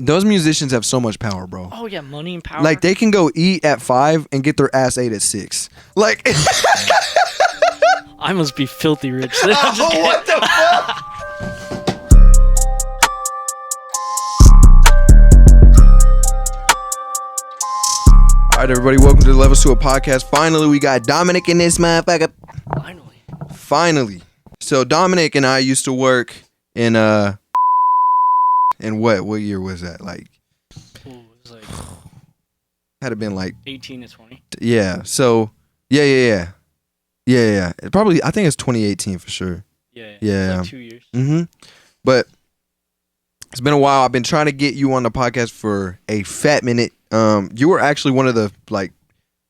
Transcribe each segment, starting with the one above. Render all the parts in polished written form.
those musicians have so much power, bro. Oh yeah, money and power. Like they can go eat at 5 and get their ass ate at 6. Like I must be filthy rich. oh, what the fuck? All right, everybody, welcome to the Levels to a podcast. Finally, we got Dominick in this motherfucker. Finally. So Dominick and I used to work in what year was that? Like, Ooh, it was like had it been like 18 to 20. Yeah. So yeah. Probably I think it's 2018 for sure. Yeah. Like 2 years. But it's been a while. I've been trying to get you on the podcast for a fat minute. You were actually one of the like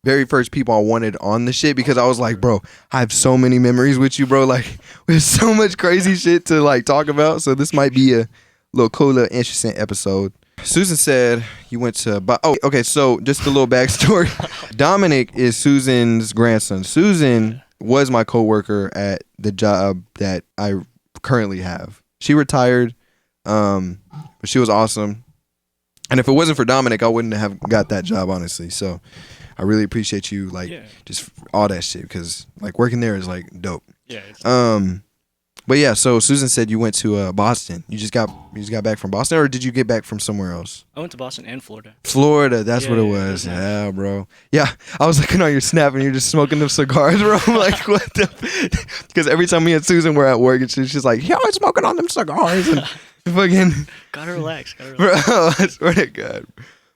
very first people I wanted on the shit because I was like, bro, I have so many memories with you, bro. Like, there's so much crazy shit to like talk about. So this might be a little cool, little interesting episode. Susan said you went to. Okay. So just a little backstory. Dominick is Susan's grandson. Susan was my coworker at the job that I currently have. She retired, but she was awesome. And if it wasn't for Dominick, I wouldn't have got that job, honestly. So I really appreciate you, like, just all that shit, because like working there is like dope. Yeah. But yeah, so Susan said you went to Boston. You just got back from Boston, or did you get back from somewhere else? I went to Boston and Florida. Florida, that's what it was. Yeah, bro. Yeah, I was looking on your Snap and you're just smoking them cigars, bro. I'm like, what the? Because every time me and Susan were at work, and she's like, "Yeah, I was smoking on them cigars." And fucking gotta relax. Bro, I swear to God.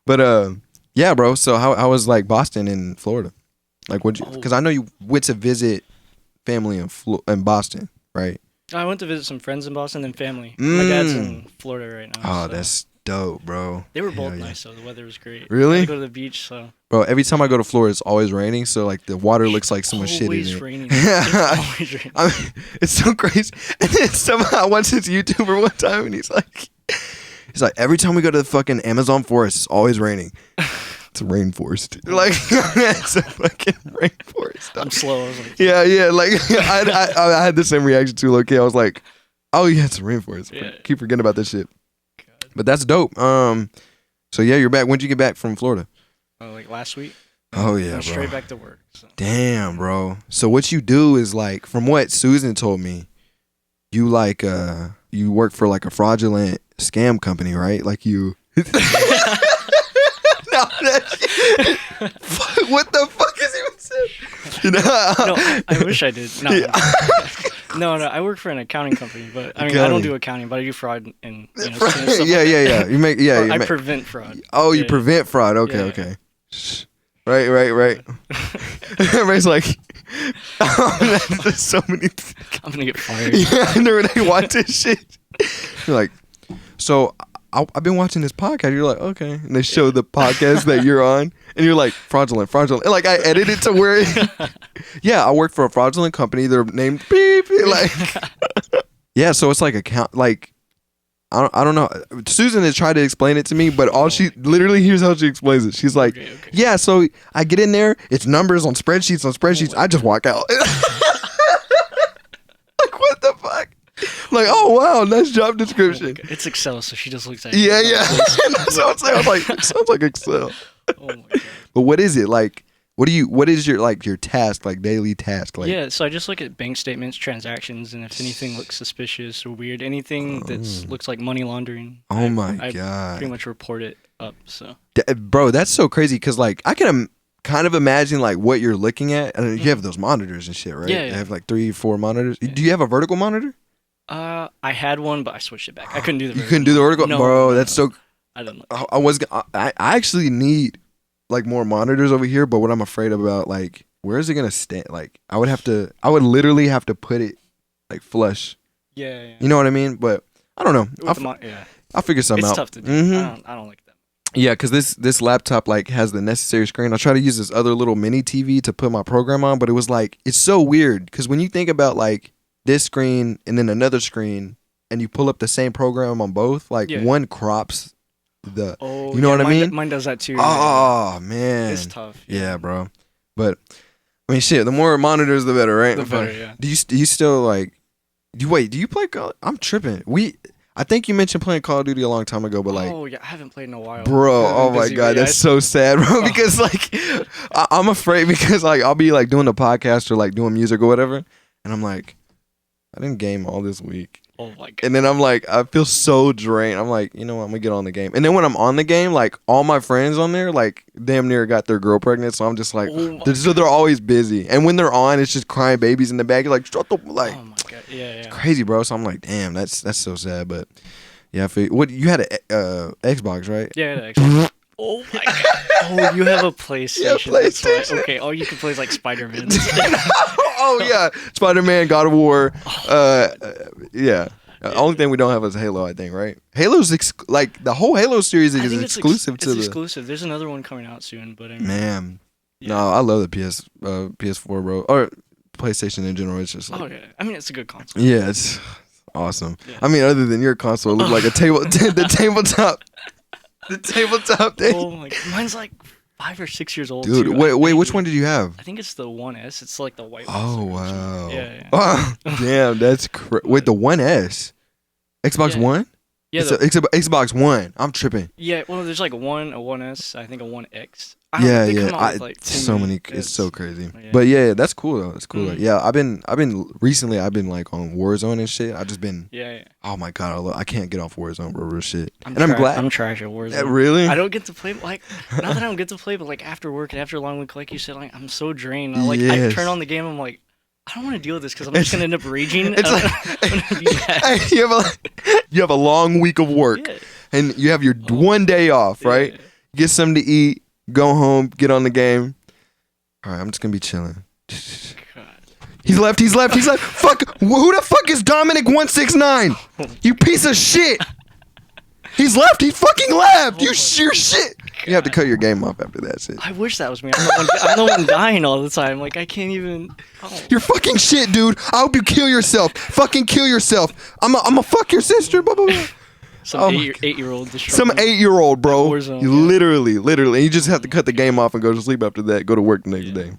But yeah, bro. So how was like Boston and Florida? Like, because I know you went to visit family in Boston, right? I went to visit some friends in Boston and family. My dad's in Florida right now. Oh, that's dope, bro. They were both nice though. The weather was great. Really? I go to the beach, so. Bro, every time I go to Florida, it's always raining. So like the water looks like so much shit in it. Raining. It's always raining. I mean, it's so crazy. And then somehow I watched this YouTuber one time, and he's like, every time we go to the fucking Amazon forest, it's always raining. It's a rainforest. Like, it's a fucking rainforest. I'm slow. I was like, yeah. Like, I had the same reaction too. Okay, I was like, oh yeah, it's a rainforest. Yeah. Keep forgetting about this shit. God. But that's dope. So yeah, you're back. When'd you get back from Florida? Like last week. Oh yeah, went bro. Straight back to work. So. Damn, bro. So what you do is like, from what Susan told me, you like you work for like a fraudulent scam company, right? Like you. No, what the fuck is even said? No, I wish I did. No, no, I work for an accounting company, but I mean, I don't do accounting, but I do fraud and yeah. You make I prevent fraud. Oh, you prevent fraud. Okay. Right. Everybody's like, oh, there's so many. I'm gonna get fired. Yeah, I know they watch this shit. You're like, so. I've been watching this podcast. You're like, okay. And they show the podcast that you're on. And you're like, fraudulent. And like, I edited to where, yeah, I work for a fraudulent company. They're named beep. Like, yeah, so it's like I don't know. Susan has tried to explain it to me, but literally, here's how she explains it. She's like, okay. Yeah, so I get in there. It's numbers on spreadsheets. I just walk out. Like, what the fuck? Like, oh wow, nice job description. It's Excel, so she just looks at Yeah. That's what I'm saying. I was like, it sounds like Excel. Oh my God. But what is it like? What is your like your task, like daily task? Like, yeah, so I just look at bank statements, transactions, and if anything looks suspicious or weird, anything that looks like money laundering. Oh my God. I pretty much report it up. So, bro, that's so crazy because like I can kind of imagine like what you're looking at. And you have those monitors and shit, right? Yeah. You have like 3-4 monitors. Yeah. Do you have a vertical monitor? I had one, but I switched it back. I couldn't do the vertical. You couldn't do the vertical? No, bro, that's so... I didn't. I actually need like more monitors over here, but what I'm afraid about, like, where is it going to stand? Like, I would literally have to put it like flush. Yeah. You know what I mean? But I don't know. I'll figure something out. It's tough to do. I don't like that. Yeah, because this laptop like has the necessary screen. I try to use this other little mini TV to put my program on, but it was like, it's so weird because when you think about like this screen and then another screen and you pull up the same program on both, like one crops the, you know what I mean? Mine does that too. Oh, man. It's tough. Yeah, bro. But, I mean, shit, the more monitors, the better, right? The better, yeah. Do you still, like, do you play golf? I'm tripping. I think you mentioned playing Call of Duty a long time ago, but like, oh yeah, I haven't played in a while. bro, oh my god, that's so sad, bro. Because like, I'm afraid because like I'll be like doing a podcast or like doing music or whatever, and I'm like, I didn't game all this week. Oh my god. And then I'm like, I feel so drained. I'm like, you know what? I'm gonna get on the game. And then when I'm on the game, like all my friends on there, like damn near got their girl pregnant. So I'm just like, they're always busy. And when they're on, it's just crying babies in the back. You're like, shut the like. Oh my god. Yeah. It's crazy, bro. So I'm like, damn, that's so sad. But yeah, what you had a Xbox, right? Yeah, Xbox. Oh my god. Oh, you have a PlayStation. Yeah, PlayStation. Okay. All you can play is like Spider-Man. Oh yeah, Spider-Man, God of War. Yeah. The only thing we don't have is Halo, I think, right? Halo's like the whole Halo series is exclusive to the. It's exclusive. There's another one coming out soon, but I mean, man, no, I love the PS4, bro, or PlayStation in general. It's just like, oh yeah, I mean it's a good console. Yeah, it's awesome. Yeah. I mean, other than your console, it looks like a the tabletop thing. Oh my god, mine's like 5 or 6 years old. Dude, too. wait, which one did you have? I think it's the 1S. It's like the white one. Oh wow. Yeah. Oh, damn, that's wait, the 1S, Xbox One. Yeah, Xbox One. I'm tripping. Yeah, well, there's like a 1S, I think a 1X. Yeah. So many. It's so crazy. Yeah. But yeah, that's cool though. It's cool. Mm-hmm. Yeah, I've been recently. I've been like on Warzone and shit. I just been. Yeah. Oh my god, I can't get off Warzone, bro. Real shit. I'm glad. I'm trash at Warzone. Really? I don't get to play like not that I don't get to play, but like after work and after a long week, like you said, like I'm so drained. I turn on the game. I'm like, I don't want to deal with this because I'm just gonna end up raging. It's like you have a long week of work, and you have your one day off, right? Get something to eat. Go home, get on the game. All right, I'm just gonna be chilling. God. He's left. Fuck. Who the fuck is Dominick 169? You piece of shit. He's left. He fucking left. You're shit. God. You have to cut your game off after that shit. I wish that was me. I'm the one dying all the time. Like I can't even. Oh. You're fucking shit, dude. I hope you kill yourself. Fucking kill yourself. I'm a fuck your sister. Blah blah blah. Some 8-year-old. Some 8-year-old, bro. Warzone, you literally. You just have to cut the game off and go to sleep after that. Go to work the next day.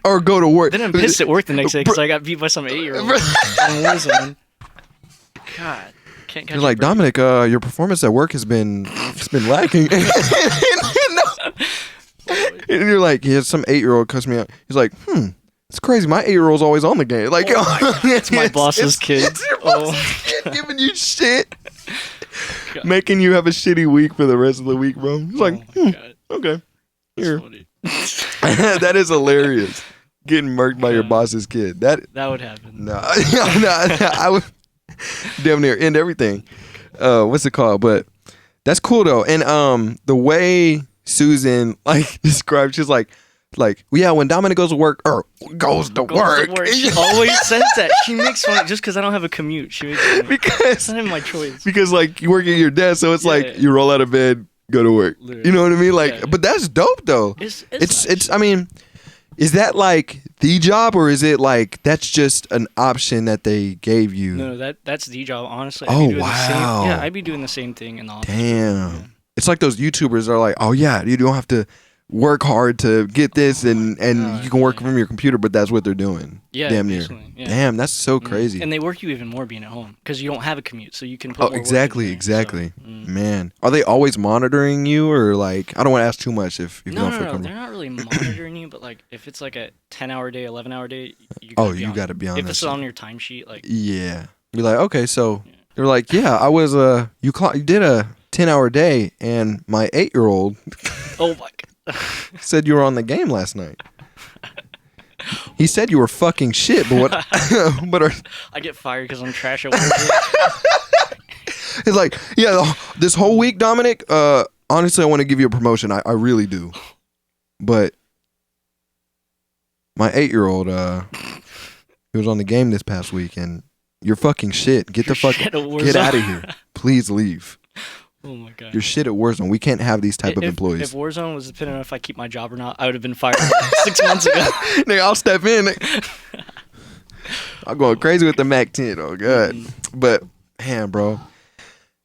Or go to work. Then I'm pissed at work the next day because I got beat by some 8-year-old on Warzone. God. Can't catch You're like, Dominick, your performance at work has been lacking. And you're like, yeah, some 8-year-old cussed me out. He's like, it's crazy. My 8-year-old's always on the game. Like, it's my boss's kid. It's your boss's kid giving you shit. God. Making you have a shitty week for the rest of the week, bro. He's like, okay. Here. That is hilarious. Getting murked by your boss's kid. That would happen. No, I would damn near end everything. What's it called? But that's cool though. And the way Susan like described, she's like, yeah, when Dominick goes to work or goes to work. She always says that. She makes fun just because I don't have a commute. She makes fun. Because it's not even my choice. Because like you work at your desk, so it's like you roll out of bed, go to work. Literally. You know what I mean? Like, but that's dope though. It's I mean, is that like the job or is it like that's just an option that they gave you? No, that's the job. Honestly. Wow. I'd be doing the same thing in the office. Damn. Yeah. It's like those YouTubers are like, oh yeah, you don't have to work hard to get this and you can work from your computer, but that's what they're doing. Yeah, damn near. Yeah. Damn, that's so crazy. And they work you even more being at home because you don't have a commute, so you can put more exactly. work in there, Man, are they always monitoring you or like? I don't want to ask too much if you don't feel comfortable. They're not really monitoring you, but like if it's like a 10-hour day, 11-hour day, you gotta be on. If it's on your timesheet, like be like, okay, so you're like, I was you did a 10-hour day and my 8-year-old. Oh my god. Said you were on the game last night. He said you were fucking shit, but what? I get fired because I'm trash at work. It's like, this whole week, Dominick. Honestly, I want to give you a promotion. I really do, but my 8-year-old, he was on the game this past week, and you're fucking shit. Get out of here. Please leave. Oh my god. You're shit at Warzone. We can't have these type of employees. If Warzone was dependent on if I keep my job or not, I would have been fired 6 months ago. Nigga, I'll step in. I'm going crazy with the Mac 10. Oh god. But man, bro.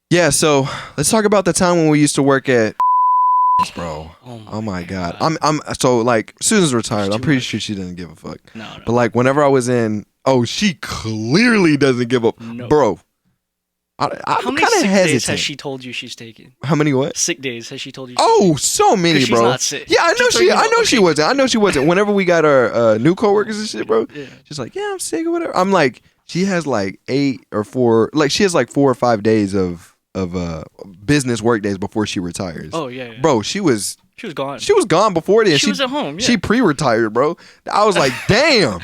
Yeah, so let's talk about the time when we used to work at bro. Oh my god. I'm so like Susan's retired. I'm pretty sure she doesn't give a fuck. No. But like whenever I was in, she clearly doesn't give a bro. I'm How many kind of sick hesitant. days has she told you she's taking? How many what? Sick days has she told you? Oh, so many, she's bro. Not sick. Yeah, I know she. I know she wasn't. I know she wasn't. Whenever we got our new coworkers and shit, bro, she's like, yeah, I'm sick or whatever. I'm like, she has like 8 or 4, like she has like 4 or 5 days of business work days before she retires. Oh yeah. Bro, she was gone. She was gone before then. She was at home. Yeah. She pre-retired, bro. I was like, damn.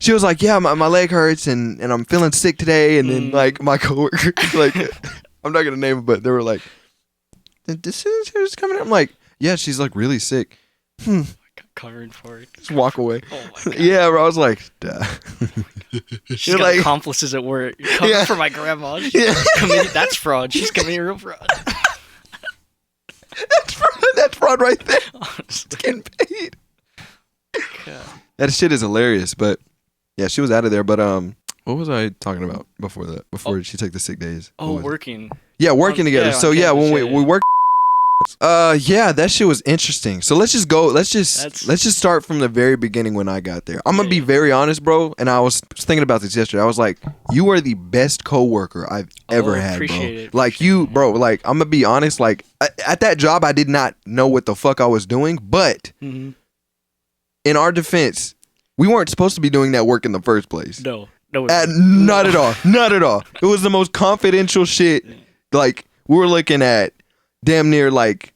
She was like, yeah, my leg hurts and I'm feeling sick today. And then like my coworker, like, I'm not gonna name it, but they were like, "This is coming." I'm like, "Yeah, she's like really sick." I got covered for it. Just walk away. Oh my God. Yeah, bro. I was like, duh. She's got like, accomplices at work. Covered for my grandma. That's fraud. She's committing real fraud. That's fraud right there. Honestly. Getting paid. God. That shit is hilarious. But yeah, she was out of there. But what was I talking about before that? Before she took the sick days? Oh, working. Yeah, working together. Yeah, so yeah, when we worked. Yeah, that shit was interesting. So let's just go. Let's just start from the very beginning when I got there. I'm gonna be very honest, bro. And I was thinking about this yesterday. I was like, you are the best coworker I've ever had, bro. It. Like you, bro. Like I'm gonna be honest. Like at that job, I did not know what the fuck I was doing. But in our defense, we weren't supposed to be doing that work in the first place. No, not at all. Not at all. It was the most confidential shit. Like we were looking at damn near like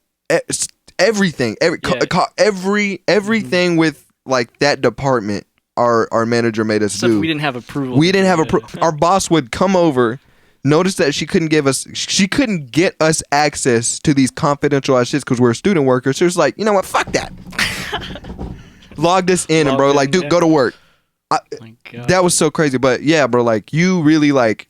everything, everything with like that department. Our manager made us do. We didn't have approval. We didn't have approval. Our boss would come over, notice that she couldn't get us access to these confidential ass shits because we're student workers. So it's like, you know what? Fuck that. Logged us in, and bro, like, dude, go to work. That was so crazy. But yeah, bro, like you really like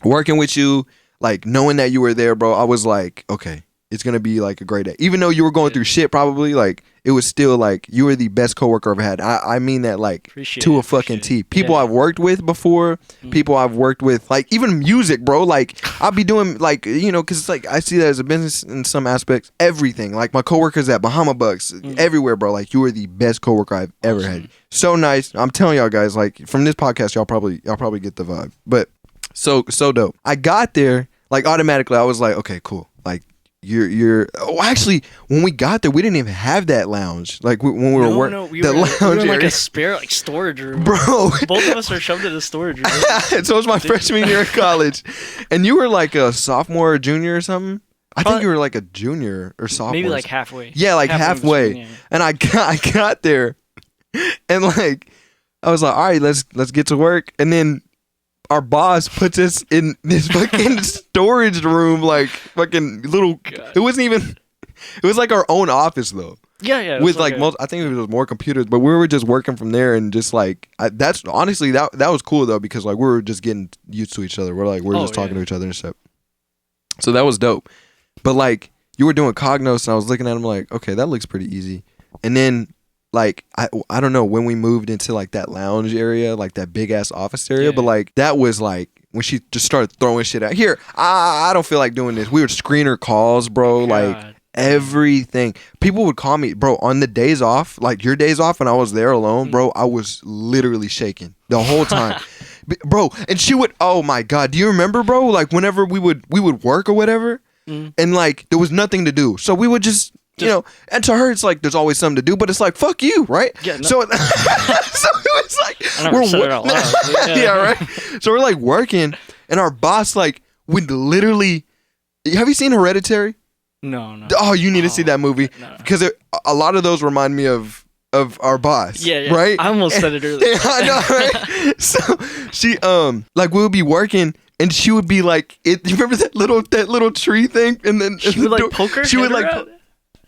working with you. Like, knowing that you were there, bro, I was like, okay, it's going to be, like, a great day. Even though you were going through shit, probably, like, it was still, like, you were the best coworker I've ever had. I mean that, like, to a fucking T. People I've worked with before, people I've worked with, like, even music, bro. Like, I'll be doing, like, you know, because it's like, I see that as a business in some aspects. Everything. Like, my coworkers at Bahama Bucks, everywhere, bro. Like, you were the best coworker I've ever had. So nice. I'm telling y'all guys, like, from this podcast, y'all probably get the vibe. But so dope. I got there. Like, automatically, I was like, okay, cool. Like, you're. Oh, actually, when we got there, we didn't even have that lounge. Like, when we were working, we were in like a spare, like, storage room. Bro. Both of us are shoved in the storage room. So it was my freshman year in college. And you were like a sophomore or junior or something? I think you were like a junior or sophomore. Maybe like halfway. Yeah, like halfway. And I got there. And, like, I was like, all right, let's get to work. And then our boss puts us in this fucking storage room, like fucking little. God. It wasn't even. It was like our own office though. Yeah. With like most, I think it was more computers, but we were just working from there and just like that's honestly that was cool though because like we were just getting used to each other. We're just talking to each other and stuff. So that was dope. But like you were doing Cognos and I was looking at him like, okay, that looks pretty easy. And then like I don't know when we moved into like that lounge area, like that big ass office area, but like that was like when she just started throwing shit out. Here, I don't feel like doing this. We would screen her calls, bro. God. Like everything. People would call me, bro, on the days off, like your days off, and I was there alone, bro. I was literally shaking the whole time, bro. And she would, oh my God, do you remember, bro? Like whenever we would work or whatever, and like there was nothing to do, so we would just. You know, and to her, it's like there's always something to do, but it's like fuck you, right? Yeah. No. So, so it was like we're said it out loud, yeah, right. So we're like working, and our boss like would literally. Have you seen Hereditary? No. Oh, you need to see that movie because a lot of those remind me of our boss. Yeah. Right. I almost said it earlier. Yeah, I know, right? So she like we would be working. And she would be like, you remember that little tree thing? And then she would like poke her. She would like.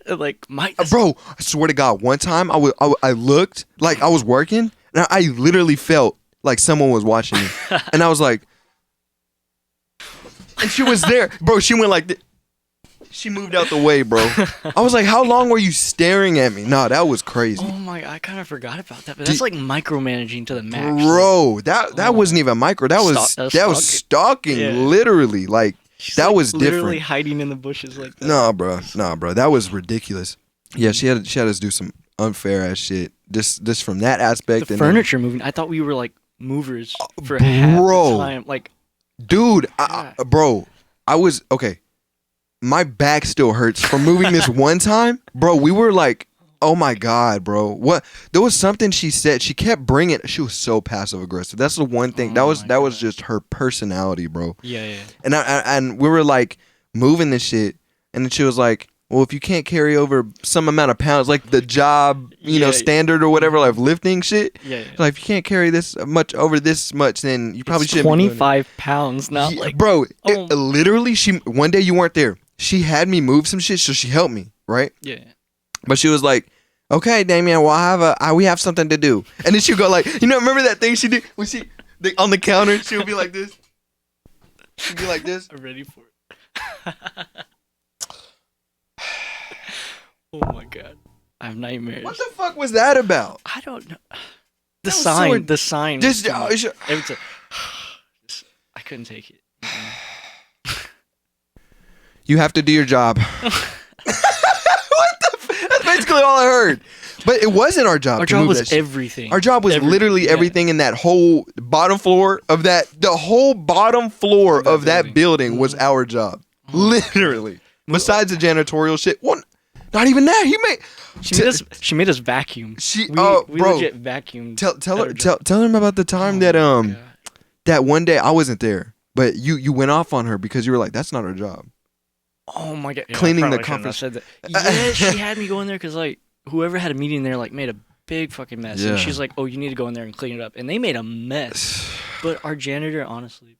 Like my bro, I swear to God, one time I looked like I was working and I literally felt like someone was watching me, and I was like, and she was there, bro. She went like, she moved out the way, bro. I was like, how long were you staring at me? Nah, that was crazy. Oh my, I kind of forgot about that, but that's like micromanaging to the max, bro. That wasn't even micro. That was stalking, literally, like. She's that like was literally different. Hiding in the bushes like that. Nah, bro. That was ridiculous. Yeah, she had us do some unfair ass shit. Just from that aspect. The furniture moving. I thought we were like movers for half the time. Like Dude, bro, I was okay. My back still hurts from moving this one time, bro. We were like, oh my god, bro. What? There was something she said. She kept bringing. She was so passive aggressive. That's the one thing. That was just her personality, bro. Yeah. And we were like moving this shit, and then she was like, well, if you can't carry over some amount of pounds, like the job, standard or whatever, like lifting shit. Yeah. Like if you can't carry this much over this much, then you probably shouldn't. 25 pounds, not like. Bro, literally, one day you weren't there. She had me move some shit, so she helped me, right? Yeah. But she was like, okay, Damion, well, we have something to do. And then she'd go like, remember that thing she did when on the counter, she would be like this. She'd be like this. I'm ready for it. Oh my god. I have nightmares. What the fuck was that about? I don't know. The sign. Just, every time. I couldn't take it. You have to do your job. That's basically all I heard. But it wasn't our job. Our job was everything. Our job was literally everything in that whole bottom floor of that. The whole bottom floor of that building was our job. Literally. Besides the janitorial shit. Well, not even that. She made us vacuum. We bro, legit vacuumed. Tell him about the time that one day I wasn't there, but you went off on her because you were like, that's not her job. Oh my god! Cleaning the conference. Said that. Yeah, she had me go in there because like whoever had a meeting there like made a big fucking mess, and she's like, "Oh, you need to go in there and clean it up," and they made a mess. But our janitor, honestly,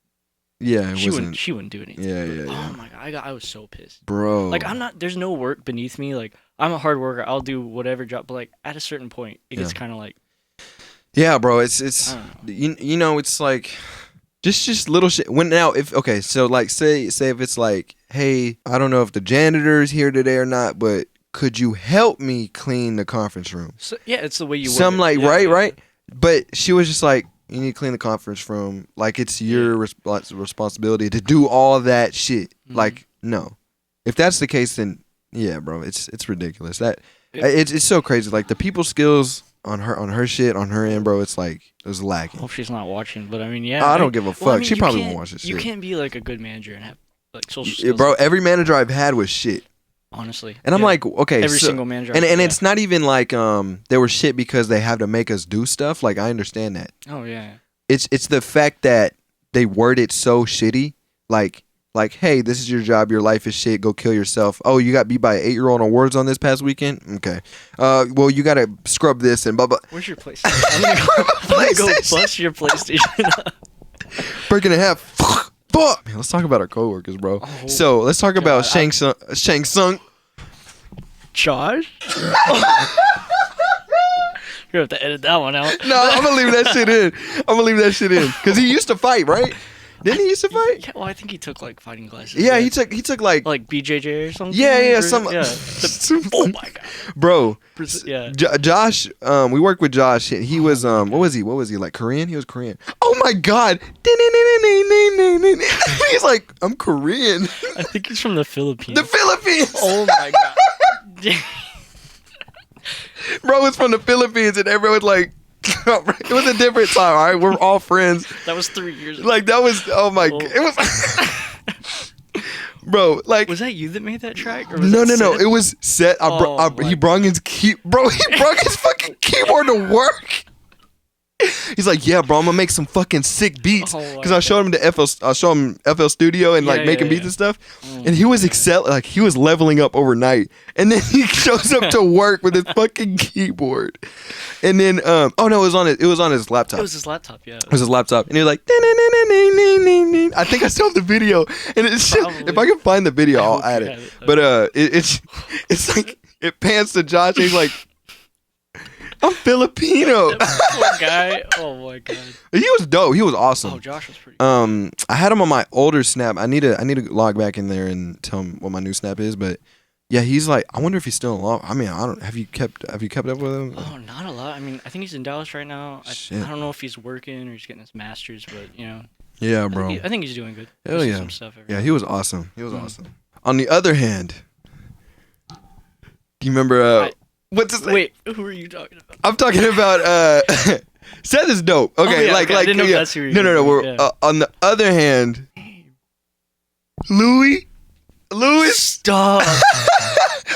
she wouldn't do anything. Yeah. Oh my god, I was so pissed, bro. Like there's no work beneath me. Like I'm a hard worker. I'll do whatever job, but like at a certain point, it gets kind of like. Yeah, bro. It's it's like. Just little shit. So like say if it's like, hey, I don't know if the janitor's here today or not, but could you help me clean the conference room? So, yeah, it's the way you. Some like right. But she was just like, you need to clean the conference room. Like it's your responsibility to do all that shit. Mm-hmm. Like no, if that's the case, then yeah, bro, it's ridiculous. It's so crazy. Like the people skills. On her shit, on her end, bro, it's like, it was lacking. Hope she's not watching, but I mean, yeah. I don't give a fuck. Well, I mean, she probably won't watch this shit. You can't be like a good manager and have like social skills. Bro, every manager I've had was shit. Honestly. And I'm like, okay. Every single manager. And it's not even like they were shit because they have to make us do stuff. Like, I understand that. Oh, yeah. It's the fact that they word it so shitty. Like, hey, this is your job. Your life is shit. Go kill yourself. Oh, you got beat by an 8-year-old on Warzone this past weekend? Okay. Well, you got to scrub this and blah, blah. Where's your PlayStation? I'm going to go bust your PlayStation. Breaking in half. Fuck. Man, let's talk about our coworkers, bro. Oh, so, let's talk about Shang Tsung. Josh? You're going to have to edit that one out. No, I'm going to leave that shit in. Because he used to fight, right? Didn't he used to fight? Yeah, well, I think he took like fighting classes. Yeah, he took like BJJ or something. Yeah, Oh my god, bro. Yeah, Josh. We worked with Josh. He was what was he? Like Korean? He was Korean. Oh my god. He's like, I'm Korean. I think he's from the Philippines. The Philippines. Oh my god. Bro was from the Philippines, and everyone was like. It was a different time, all right? We're all friends. That was 3 years ago. Like, that was, oh my God. It was, bro, like. Was that you that made that track? Or was no. It was set. He brought his fucking keyboard to work. He's like, yeah, bro, I'm gonna make some fucking sick beats. Because I showed him FL Studio and like making beats and stuff. And he was he was leveling up overnight. And then he shows up to work with his fucking keyboard. And then it was on his laptop. It was his laptop, yeah. It was his laptop. And he was like, I think I still have the video. And it's if I can find the video, I'll add it. But it's like it pans to Josh and he's like, I'm Filipino. That poor guy. Oh my god. He was dope. He was awesome. Oh, Josh was pretty cool. I had him on my older snap. I need to log back in there and tell him what my new snap is, but yeah, he's like, I wonder if he's still alive. I mean, I don't have you kept up with him? Oh, not a lot. I mean, I think he's in Dallas right now. I don't know if he's working or he's getting his master's, but you know. Yeah, bro. I think he's doing good. Hell yeah. Some stuff he was awesome. Awesome. On the other hand, do you remember what's his name? Wait, who are you talking about? I'm talking about Seth is dope. Okay, I didn't know that's who you were No. On the other hand, Louis. Stop.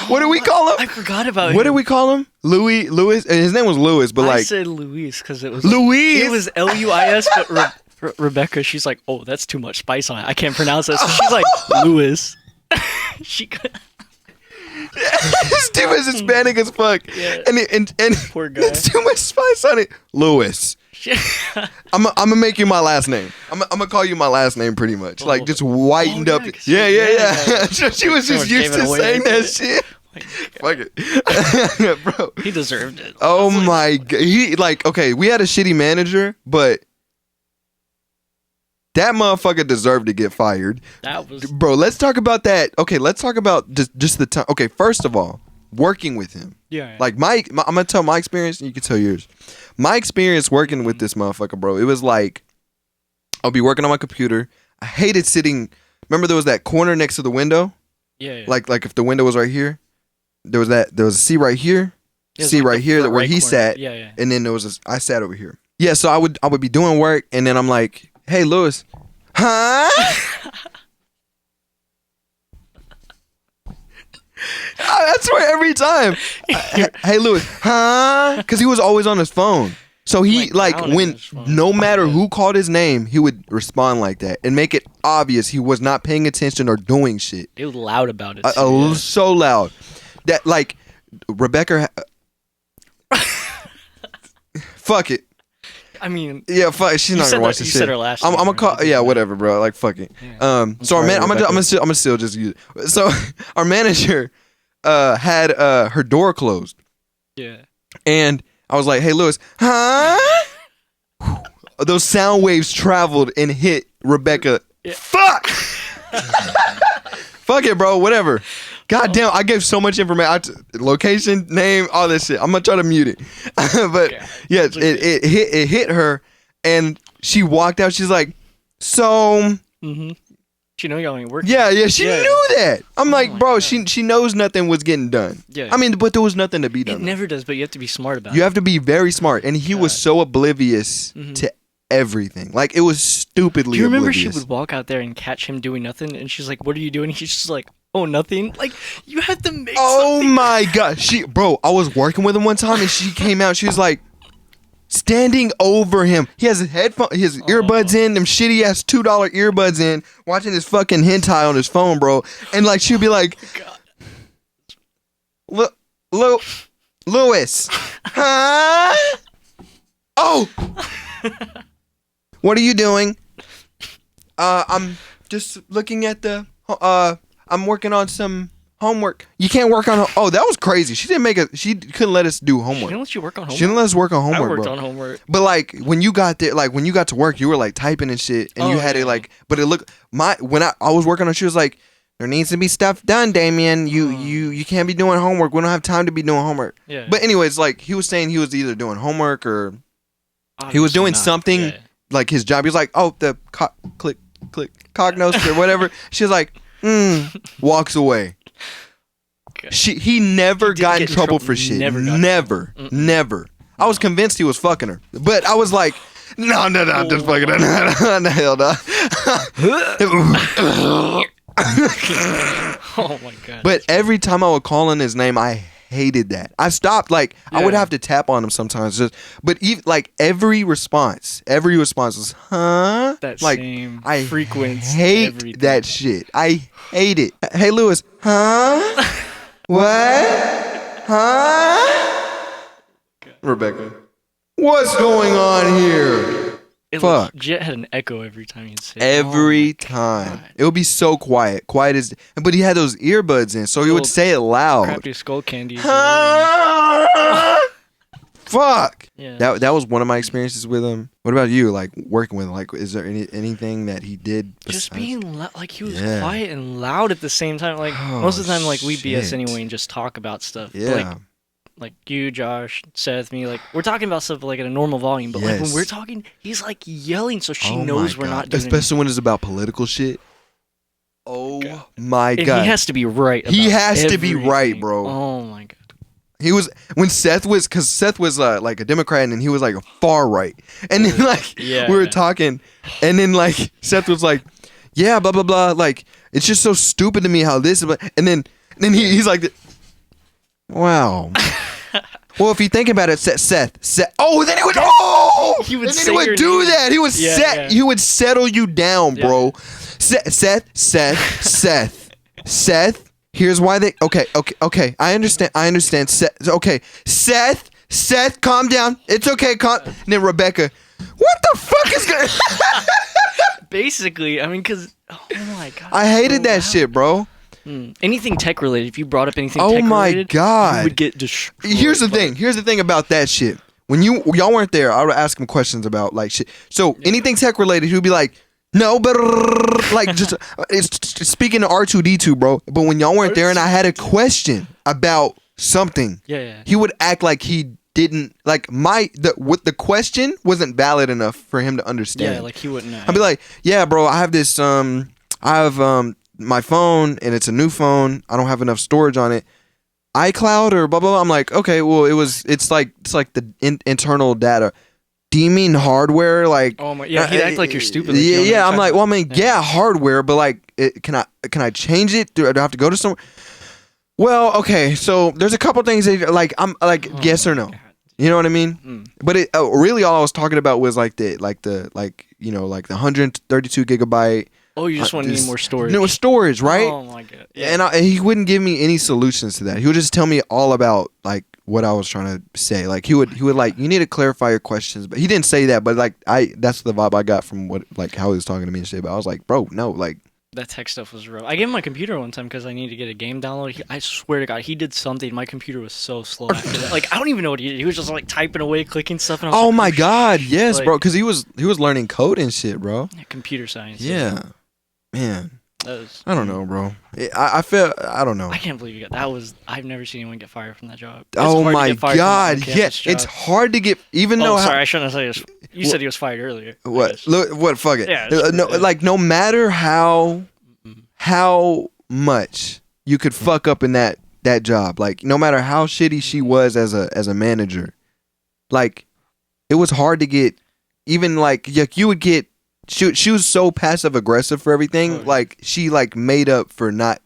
What do we call him? I forgot about him. What did we call him? Louis. His name was Louis, but I said Louise because it was Louis. It was Luis, but Rebecca, she's like, oh, that's too much spice on it. I can't pronounce it. So she's like, Louis. She could. This dude is Hispanic as fuck. Yeah. And Poor guy. it's too much spice on it. Louis. I'm gonna make you my last name. I'm gonna call you my last name pretty much. Like just whitened up. Yeah. She was just used to saying that shit. Fuck it. Bro. He deserved it. Oh my god. He okay, we had a shitty manager, but that motherfucker deserved to get fired. That was... Bro, let's talk about that. Okay, let's talk about just the time. Okay, first of all, working with him. Yeah. Like I'm gonna tell my experience and you can tell yours. My experience working with this motherfucker, bro, it was like I'll be working on my computer. I hated sitting. Remember there was that corner next to the window? Yeah. Like if the window was right here, there was a seat right here, seat right here where he sat. Yeah. And then I sat over here. Yeah, so I would be doing work and then I'm like, hey, Louis. Huh? I swear every time. Hey, Louis. Huh? Because he was always on his phone. So he no matter who called his name, he would respond like that and make it obvious he was not paying attention or doing shit. It was loud about it. So loud that Rebecca. Fuck it. I mean, yeah, fuck. She's not gonna watch this shit. You said her last. I'm gonna call. Yeah, whatever, bro. Like, fuck it. Yeah. So our man, I'm gonna still just use it. So our manager, had her door closed. Yeah. And I was like, "Hey, Louis, huh?" Those sound waves traveled and hit Rebecca. Yeah. Fuck. Fuck it, bro. Whatever. God damn, I gave so much information. Location, name, all this shit. I'm gonna try to mute it. But yeah, it hit her and she walked out. She's like, so She know y'all ain't working. Yeah, she knew that. I'm like, bro, she knows nothing was getting done. Yeah. I mean, but there was nothing to be done. It never does, but you have to be smart about it. You have to be very smart. And he was so oblivious to everything. Like, it was stupidly Do you remember oblivious. she would walk out there and catch him doing nothing and she's like, what are you doing? He's just like, oh, nothing. Like, you have to make something. My god. I was working with him one time and she came out, she was like standing over him. He has his earbuds in, them shitty ass $2 earbuds in, watching his fucking hentai on his phone, bro. And like she'd be like, Louis, huh? Oh, what are you doing? I'm just looking at I'm working on some homework. You can't work on. Oh, that was crazy. She couldn't let us do homework. She didn't let you work on homework. She didn't let us work on homework. I worked bro. on homework. But like when you got there, like when you got to work, you were like typing and shit, and you had it like. But it looked when I was working on. She was like, there needs to be stuff done, Damion. You can't be doing homework. We don't have time to be doing homework. Yeah. But anyways, like he was saying, he was either doing homework or he was doing something like his job. He was like, oh, the click cognos or whatever. She was like, walks away. He never got in trouble for shit. Never. I was convinced he was fucking her, but I was like, no, I'm just fucking her. No, hell no. Oh my god. But every time I would call in his name, I hated that. I stopped. Like I would have to tap on him sometimes. But even like every response was, huh? That like same I frequency. Hate everything. that shit. I hate it. Hey, Louis, huh? What? Huh? Rebecca, what's going on here? Fuck. Jet had an echo every time he'd say. Every time. It would be so quiet. Quiet as. But he had those earbuds in, so he would say it loud. Crappy skull candies. Fuck. Yeah. That was one of my experiences with him. What about you? Like working with him? Like, is there anything that he did? Just being like he was quiet and loud at the same time. Like most of the time, like we BS anyway and just talk about stuff. Yeah. But, like you, Josh, Seth, me, like we're talking about stuff like at a normal volume. But like when we're talking, he's like yelling, so she knows we're not doing. Especially when it's about political shit. Oh my god. And he has to be right. He has to be right, bro. Oh my god. He was when Seth was like a Democrat and he was like a far right, and then like we were talking, and then like Seth was like, yeah, blah blah blah, like It's just so stupid to me how this is. And then he's like, wow. Well, if you think about it, Seth. Oh, then he would. Oh, he would. And then he would do name. That. He would He would settle you down, bro. Seth. Here's why they. Okay. I understand. Seth, calm down. It's okay. And then Rebecca, what the fuck is going? Basically, I mean, because oh my god, I hated that shit, bro. Anything tech related. If you brought up anything tech related, my god, you would get destroyed. Here's the thing about that shit. When y'all weren't there, I would ask him questions about like shit. So anything tech related, he would be like, no, but like just it's speaking to R2D2, bro. But when y'all weren't there and I had a question about something, he would act like he didn't like the question wasn't valid enough for him to understand. Yeah, like he wouldn't know. I'd be like, yeah, bro, I have this my phone and it's a new phone. I don't have enough storage on it. iCloud or blah blah blah. I'm like, okay, well it's like the internal data. Do you mean hardware? Like, oh my, yeah, he'd act like you're stupid. Like I'm like, well, I mean, hardware, but like, can I change it? Do I have to go to somewhere? Well, okay, so there's a couple things that like I'm like yes or no. God. You know what I mean? But it really all I was talking about was like the 132 gigabyte. Oh, you just want to need more storage. No, storage, right? Oh my god. Yeah. And he wouldn't give me any solutions to that. He would just tell me all about like what I was trying to say. Like he would like, you need to clarify your questions. But he didn't say that, but like that's the vibe I got from how he was talking to me and shit. But I was like, bro, no, like that tech stuff was real. I gave him my computer one time because I needed to get a game download. I swear to God, he did something. My computer was so slow after that. Like I don't even know what he did. He was just like typing away, clicking stuff. And I was like, my god, yes, like, bro, because he was learning code and shit, bro. Yeah, computer science. Yeah, man. I don't know, bro. I feel I don't know. I can't believe you got that. I've never seen anyone get fired from that job. Oh my god, yeah, it's hard to get. Even though sorry, I shouldn't have said this. You said he was fired earlier. What? Look, what? Fuck it. Yeah, like no matter how much you could fuck up in that job, like no matter how shitty she was as a manager, like it was hard to get. Even like you would get. She was so passive aggressive for everything. Oh, yeah. Like she like made up for not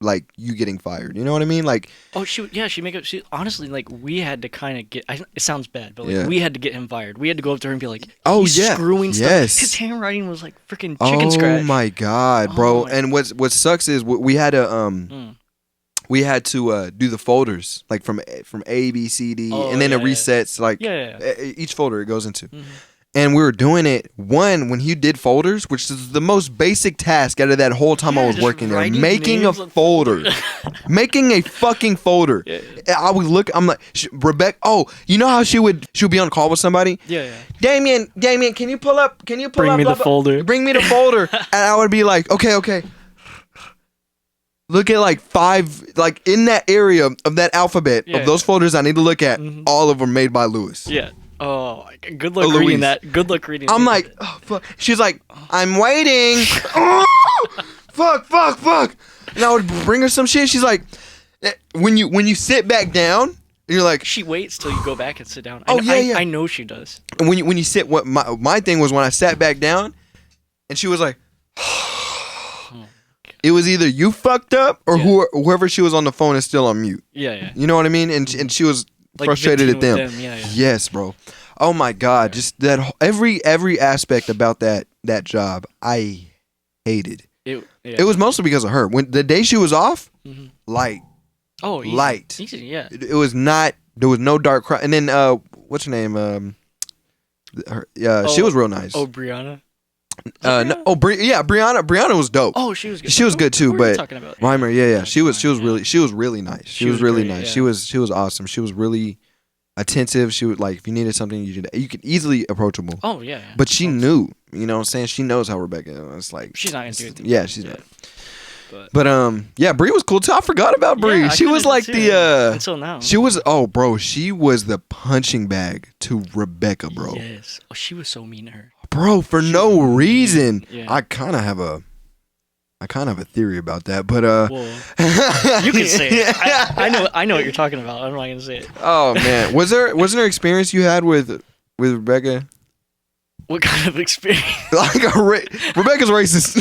like you getting fired. You know what I mean? Like she make up. She honestly like we had to kind of get. It sounds bad, but like we had to get him fired. We had to go up to her and be like, screwing stuff. His handwriting was like freaking chicken scratch. Oh my god, bro! And what sucks is we had to we had to do the folders like from A, B, C, D, and then it resets like each folder it goes into. Mm-hmm. And we were doing it, when he did folders, which is the most basic task out of that whole time I was working there. Making a folder. Making a fucking folder. Yeah. I would look, I'm like, Rebecca, you know how she would be on call with somebody? Yeah. Damion, can you pull up? Bring me the folder. Bring me the folder. And I would be like, okay. Look at like 5, like in that area of that alphabet of those folders I need to look at, all of them made by Lewis. Yeah. Oh, good luck reading that. Good luck reading. I'm like, fuck. She's like, I'm waiting. Fuck. And I would bring her some shit. She's like, when you sit back down, you're like, she waits till you go back and sit down. I know she does. And when you sit, what my thing was when I sat back down, and she was like, it was either you fucked up or whoever she was on the phone is still on mute. Yeah. You know what I mean? And she was like frustrated at them. Yeah. Yes, bro. Oh my god, just that every aspect about that job I hated. It was mostly because of her. When the day she was off, light. Oh, easy. Light. Easy, yeah. It was not. There was no dark crowd. And then what's her name? She was real nice. Oh, Brianna. Brianna. Brianna was dope. Oh, she was good. She was good too. But talking about? Reimer, yeah. She was really nice. She was really nice. Yeah. She was awesome. She was really attentive. She would like if you needed something, you could easily approachable. Oh yeah. But she knew. You know what I'm saying? She knows how Rebecca is. It's like she's not gonna do anything. Yeah, she's not. But Bree was cool too. I forgot about Bree. She was like until now. She was she was the punching bag to Rebecca, bro. Yes. Oh, she was so mean to her. Bro, for no reason. Yeah. I kind of have a theory about that, but you can say it. I know what you're talking about. I'm not gonna say it. Oh man, wasn't there experience you had with Rebecca? What kind of experience? Like Rebecca's racist.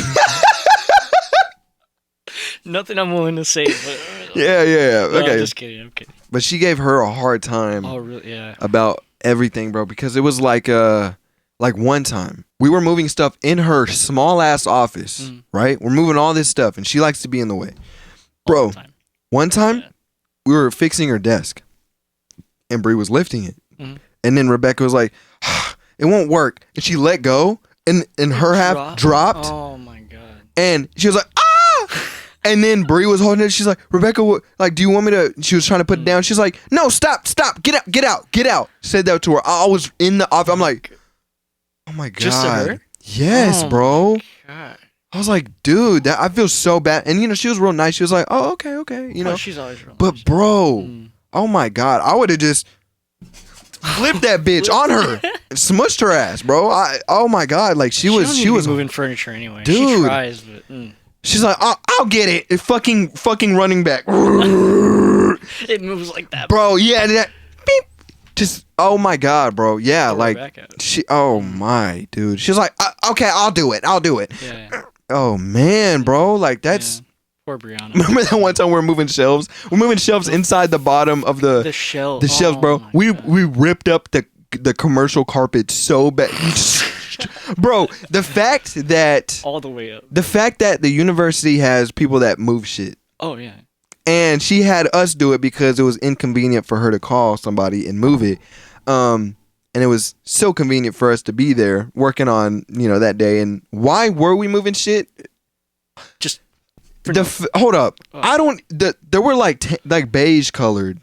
Nothing I'm willing to say. But, yeah. no, Okay. I'm just kidding. I'm kidding. But she gave her a hard time. Oh, really? Yeah. About everything, bro, because it was like one time we were moving stuff in her small ass office, right? We're moving all this stuff, and she likes to be in the way, bro. One time we were fixing her desk, and Bree was lifting it, and then Rebecca was like, "It won't work," and she let go, and her half dropped. Oh my god! And she was like, "Ah!" And then Bree was holding it. She's like, "Rebecca, do you want me to?" She was trying to put it down. She's like, "No, stop, get out." Said that to her. I was in the office. I'm like, "Oh my god!" Just to her? Yes, bro. God. I was like, "Dude, I feel so bad." And she was real nice. She was like, "Oh, okay." She's always real nice. But bro, oh my god, I would have just flipped that bitch on her and smushed her ass, bro. Oh my god, like she was moving furniture anyway. Dude. She tries, but. She's like, I'll get it. It fucking running back. It moves like that, bro. Yeah, that beep. Just oh my god, bro. Yeah, like she. Oh my dude. She's like, okay, I'll do it. Yeah. Oh man, bro. Like that's. Yeah. Poor Brianna. Remember that one time we were moving shelves? We're moving shelves inside the bottom of the shelf. The shelves, bro. We ripped up the commercial carpet so bad. Bro, the fact that all the way up. The fact that the university has people that move shit. Oh yeah. And she had us do it because it was inconvenient for her to call somebody and move it. And it was so convenient for us to be there working on, that day. And why were we moving shit? Just hold up. Oh. There were like beige colored.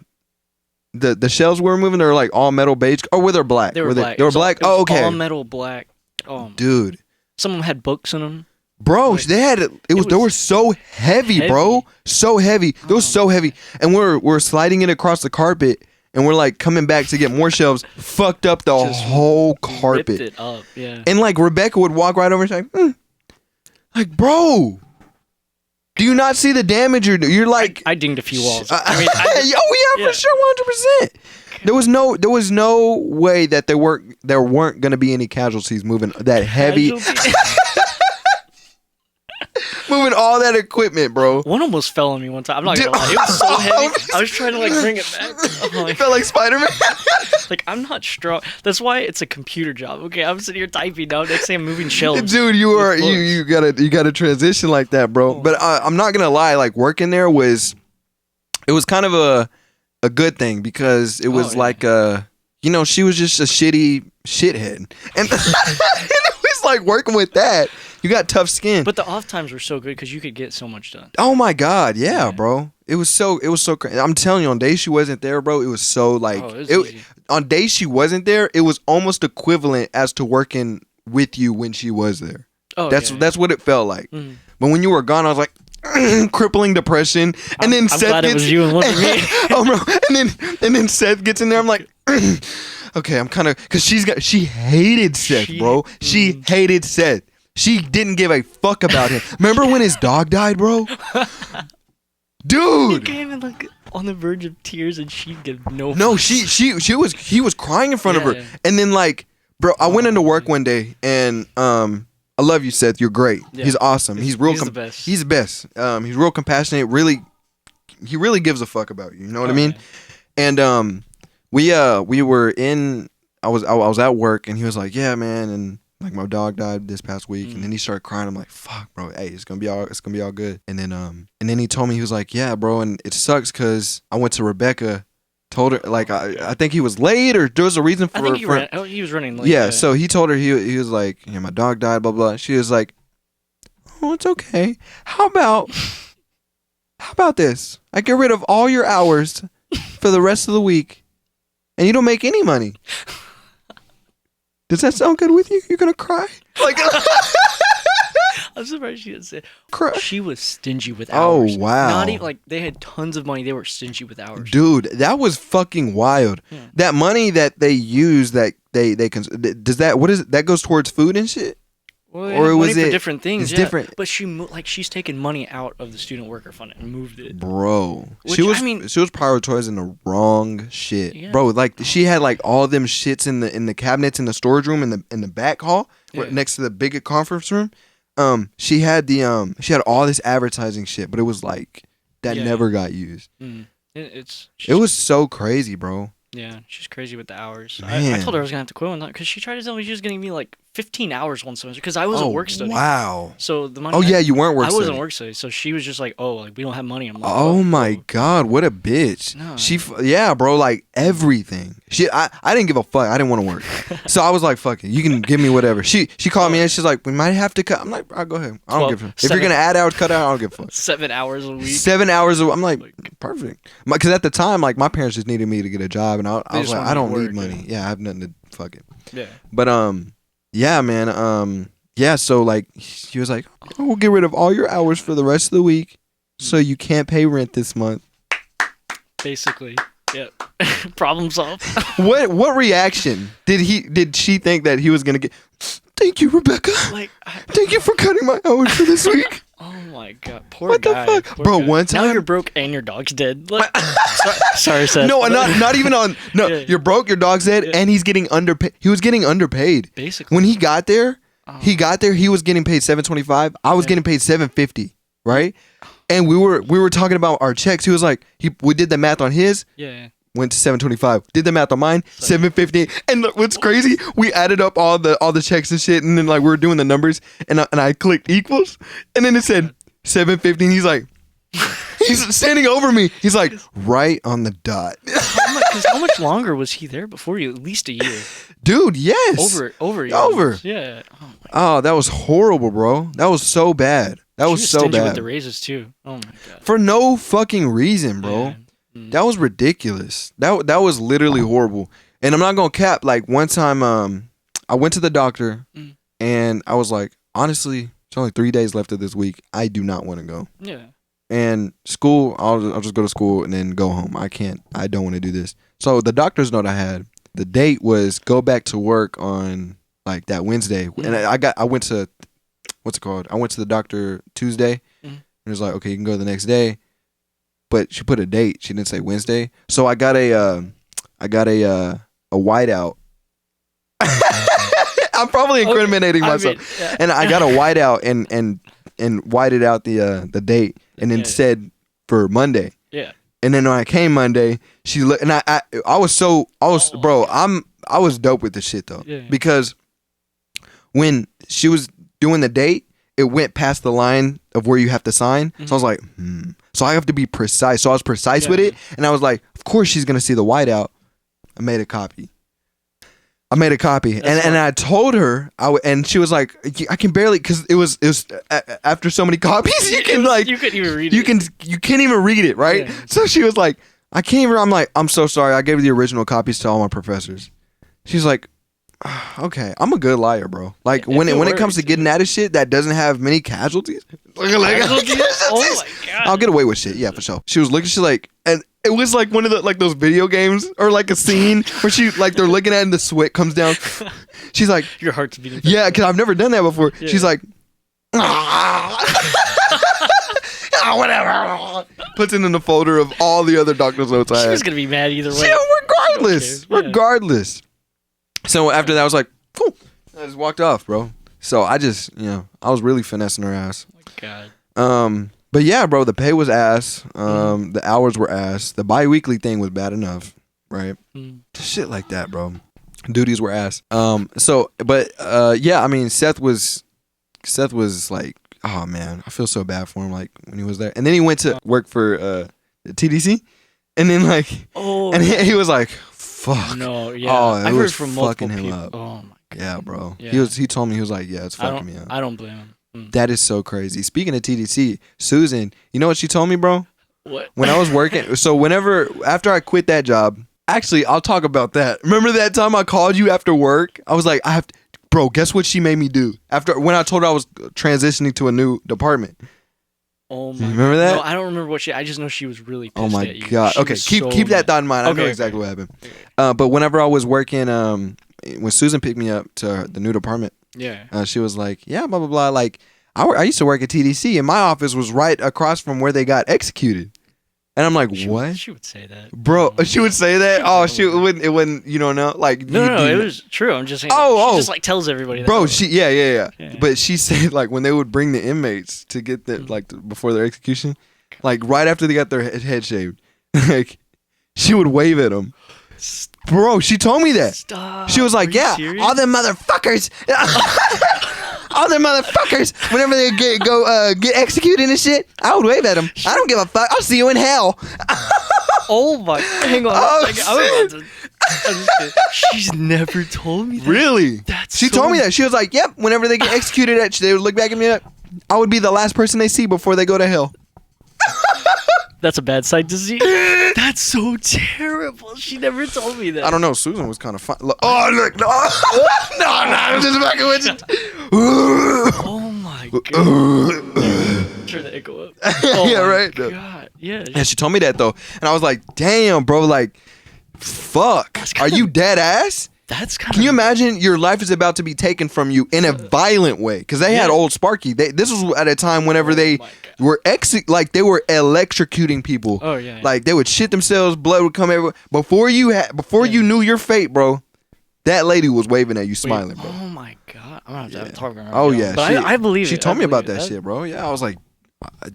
The shelves we were moving, they were like all metal beige. Or were they black? They were black. They were black? Oh, okay. All metal black. Oh, dude. Some of them had books in them. Bro, they were so heavy, bro. So heavy. They were so heavy. And we're sliding it across the carpet, and we're like coming back to get more shelves. Fucked up the whole carpet. Ripped it up, yeah. And like Rebecca would walk right over and say, like, bro, do you not see the damage you're like? I dinged a few walls. For sure, 100%. There was no way that there weren't going to be any casualties moving that heavy. Moving all that equipment, bro. One almost fell on me one time. I'm not gonna lie. It was so heavy. I was trying to bring it back. You felt like Spider-Man? I'm not strong. That's why it's a computer job. Okay, I'm sitting here typing now. Next thing I'm moving shelves. Dude, you gotta transition like that, bro. But I'm not gonna lie. Like working there was kind of a good thing because it was she was just a shitty shithead, and it was like working with that. You got tough skin. But the off times were so good because you could get so much done. Oh my god, yeah, bro. It was so crazy. I'm telling you, on days she wasn't there, bro, it was so like on days she wasn't there, it was almost equivalent as to working with you when she was there. Oh, that's what it felt like. Mm-hmm. But when you were gone, I was like crippling depression, and then Seth glad it was you and one of me. Oh, bro, and then Seth gets in there. I'm like, okay, I'm kind of because she hated Seth, bro. She hated Seth. She didn't give a fuck about him. Remember when his dog died, bro? Dude, he came in on the verge of tears, and she gave no. No, he was crying in front of her, and then bro, I went into work one day, and I love you, Seth. You're great. Yeah. He's awesome. He's the best. He's the best. He's real compassionate. He really gives a fuck about you. You know what I mean? And we were in. I was at work, and he was like, "Yeah, man," and like my dog died this past week, and then he started crying. I'm like, "Fuck, bro. Hey, it's gonna be all good." And then he told me, he was like, "Yeah, bro, and it sucks because I went to Rebecca." Told her I think he was late or there was a reason for. I think he was running late. Yeah, so he told her he was like, my dog died, blah blah. She was like, oh, it's okay. How about this? I get rid of all your hours for the rest of the week, and you don't make any money. Does that sound good with you? You're gonna cry? I'm surprised she didn't say. Cry. She was stingy with hours. Oh wow! Not even they had tons of money. They were stingy with hours. Dude, that was fucking wild. Yeah. That money that they use, that does that? What is it? That goes towards food and shit. Well, or was it for different things? It's different. But she's taken money out of the student worker fund and moved it. Bro, she was prioritizing the wrong shit. Yeah. Bro, she had all them shits in the cabinets in the storage room in the back hall next to the big conference room. she had all this advertising shit, but it was like that never got used. It was so crazy, bro. Yeah, she's crazy with the hours. I told her I was gonna have to quit on that because she tried to tell me she was gonna give me like 15 hours one semester because I was at work study. Wow. So the money. Oh yeah, you weren't work. I wasn't work study, so she was just like, "Oh, like we don't have money." I'm like, "Oh my god, what a bitch!" No. Bro, like everything. I didn't give a fuck. I didn't want to work, so I was like, "Fuck it, you can give me whatever." She called me and she's like, "We might have to cut." I'm like, "I'll go ahead. I don't give a fuck. If you're gonna add hours, cut out. I don't give a fuck." 7 hours a week. 7 hours. I'm like, perfect. Because at the time, like my parents just needed me to get a job, and I was like, I don't need money. Yeah, I have nothing to fuck it. Yeah. But yeah, man. Yeah. So like, she was like, "Oh, we'll get rid of all your hours for the rest of the week, so you can't pay rent this month." Basically, yep. Problem solved. What reaction did she think that he was gonna get? Thank you, Rebecca. Like, thank you for cutting my hours for this week. Oh my god, poor what guy. What the fuck, bro? Guy. One time, now you're broke and your dog's dead. Like, sorry, Seth. No, not even on. No, yeah. You're broke. Your dog's dead, and he's getting underpaid. He was getting underpaid. Basically, when he got there, he was getting paid $7.25. I was getting paid $7.50. Right, and we were talking about our checks. He was like, we did the math on his. Yeah. Went to $7.25. Did the math on mine, $7.50. And what's crazy? We added up all the checks and shit, and then like we were doing the numbers, and I clicked equals, and then it said $7.50. And he's like, he's standing over me. He's like, right on the dot. How much longer was he there before you? At least a year. Dude, yes. Over. Yeah. Oh, that was horrible, bro. That was so bad. That was so bad. With the raises too. Oh my god. For no fucking reason, bro. Yeah. That was ridiculous. That was literally horrible. And I'm not gonna cap. Like one time, I went to the doctor, and I was like, honestly, it's only 3 days left of this week. I do not want to go. Yeah. And school, I'll just go to school and then go home. I don't want to do this. So the doctor's note I had, the date was go back to work on like that Wednesday, and I went to what's it called? I went to the doctor Tuesday, and it was like, okay, you can go the next day. But she put a date. She didn't say Wednesday. So I got a whiteout. I'm probably incriminating myself. And I got a whiteout and whited out the date and then said for Monday. Yeah. And then when I came Monday, she looked, and I was dope with the shit though. Yeah. Because when she was doing the date, it went past the line of where you have to sign. So I was like, So I have to be precise. So I was precise with it. And I was like, of course she's going to see the whiteout. I made a copy. And I told her, and she was like, I can barely, because it was after so many copies, you couldn't even read it. You can't even read it, right? Yeah. So she was like, I can't even, I'm like, I'm so sorry. I gave the original copies to all my professors. She's like, okay, I'm a good liar, bro. Like when it comes to getting at a shit that doesn't have many casualties, oh my god, I'll get away with shit. Yeah, for sure. She was looking. She's like, and it was like one of the like those video games or like a scene where she like they're looking at it and the sweat comes down. She's like, your heart's beating. Yeah, because I've never done that before. Yeah. She's like, whatever. Puts it in the folder of all the other doctor's notes I had. She was gonna be mad either way. Regardless. So after that, I was like, cool. I just walked off, bro. So I just, I was really finessing her ass. Oh my god. But yeah, bro, the pay was ass. The hours were ass. The bi-weekly thing was bad enough, right? Shit like that, bro. Duties were ass. Yeah, I mean, Seth was like, oh man, I feel so bad for him, like when he was there. And then he went to work for the TDC, and then like, and he was like, fuck. No, yeah. Oh, I've heard from multiple fucking him people. up. Oh my god. Yeah, bro. Yeah. He told me, he was like, yeah, it's fucking me up. I don't blame him. That is so crazy. Speaking of TDC, Susan, you know what she told me, bro? What? When I was working, so after I quit that job, actually, I'll talk about that. Remember that time I called you after work? I was like, bro, guess what she made me do? When I told her I was transitioning to a new department. Oh my! Remember that? No, I don't remember what I just know she was really pissed Oh my at you. god! Okay, keep that thought in mind. I know exactly what happened. Okay. But whenever I was working, when Susan picked me up to the new department, she was like, "Yeah, blah blah blah." Like I used to work at TDC, and my office was right across from where they got executed. And I'm like, what? She would say that, bro. She would say that. Oh, it wouldn't. You don't know. Like, no, it was true. I'm just saying. She just like tells everybody that. Bro, yeah. But she said like when they would bring the inmates to get the before their execution, like right after they got their head shaved, like she would wave at them. Bro, she told me that. Stop. She was like, yeah, serious? all them motherfuckers. All them motherfuckers, whenever they get executed and shit, I would wave at them. I don't give a fuck. I'll see you in hell. Oh my! Hang on. Oh, she's never told me that. Really? She told me that. She was like, yep. Whenever they get executed, they would look back at me. I would be the last person they see before they go to hell. That's a bad sight to see. That's so terrible. She never told me that. I don't know. Susan was kind of fun. Oh, look. No, I'm just fucking with you. Oh, my God. Turn the echo up. Oh, yeah, right. God. Yeah. And she told me that, though. And I was like, damn, bro. Like, fuck. Are you dead ass? That's kind of... Can you imagine your life is about to be taken from you in a violent way? Because they had old Sparky. This was at a time whenever they were they were electrocuting people. Oh yeah. Like they would shit themselves, blood would come everywhere. Before you knew your fate, bro, that lady was waving at you, smiling, bro. Oh my God, I'm gonna have to have a talk around. Oh yeah, but I believe it. She told me about that shit, bro. Yeah, I was like,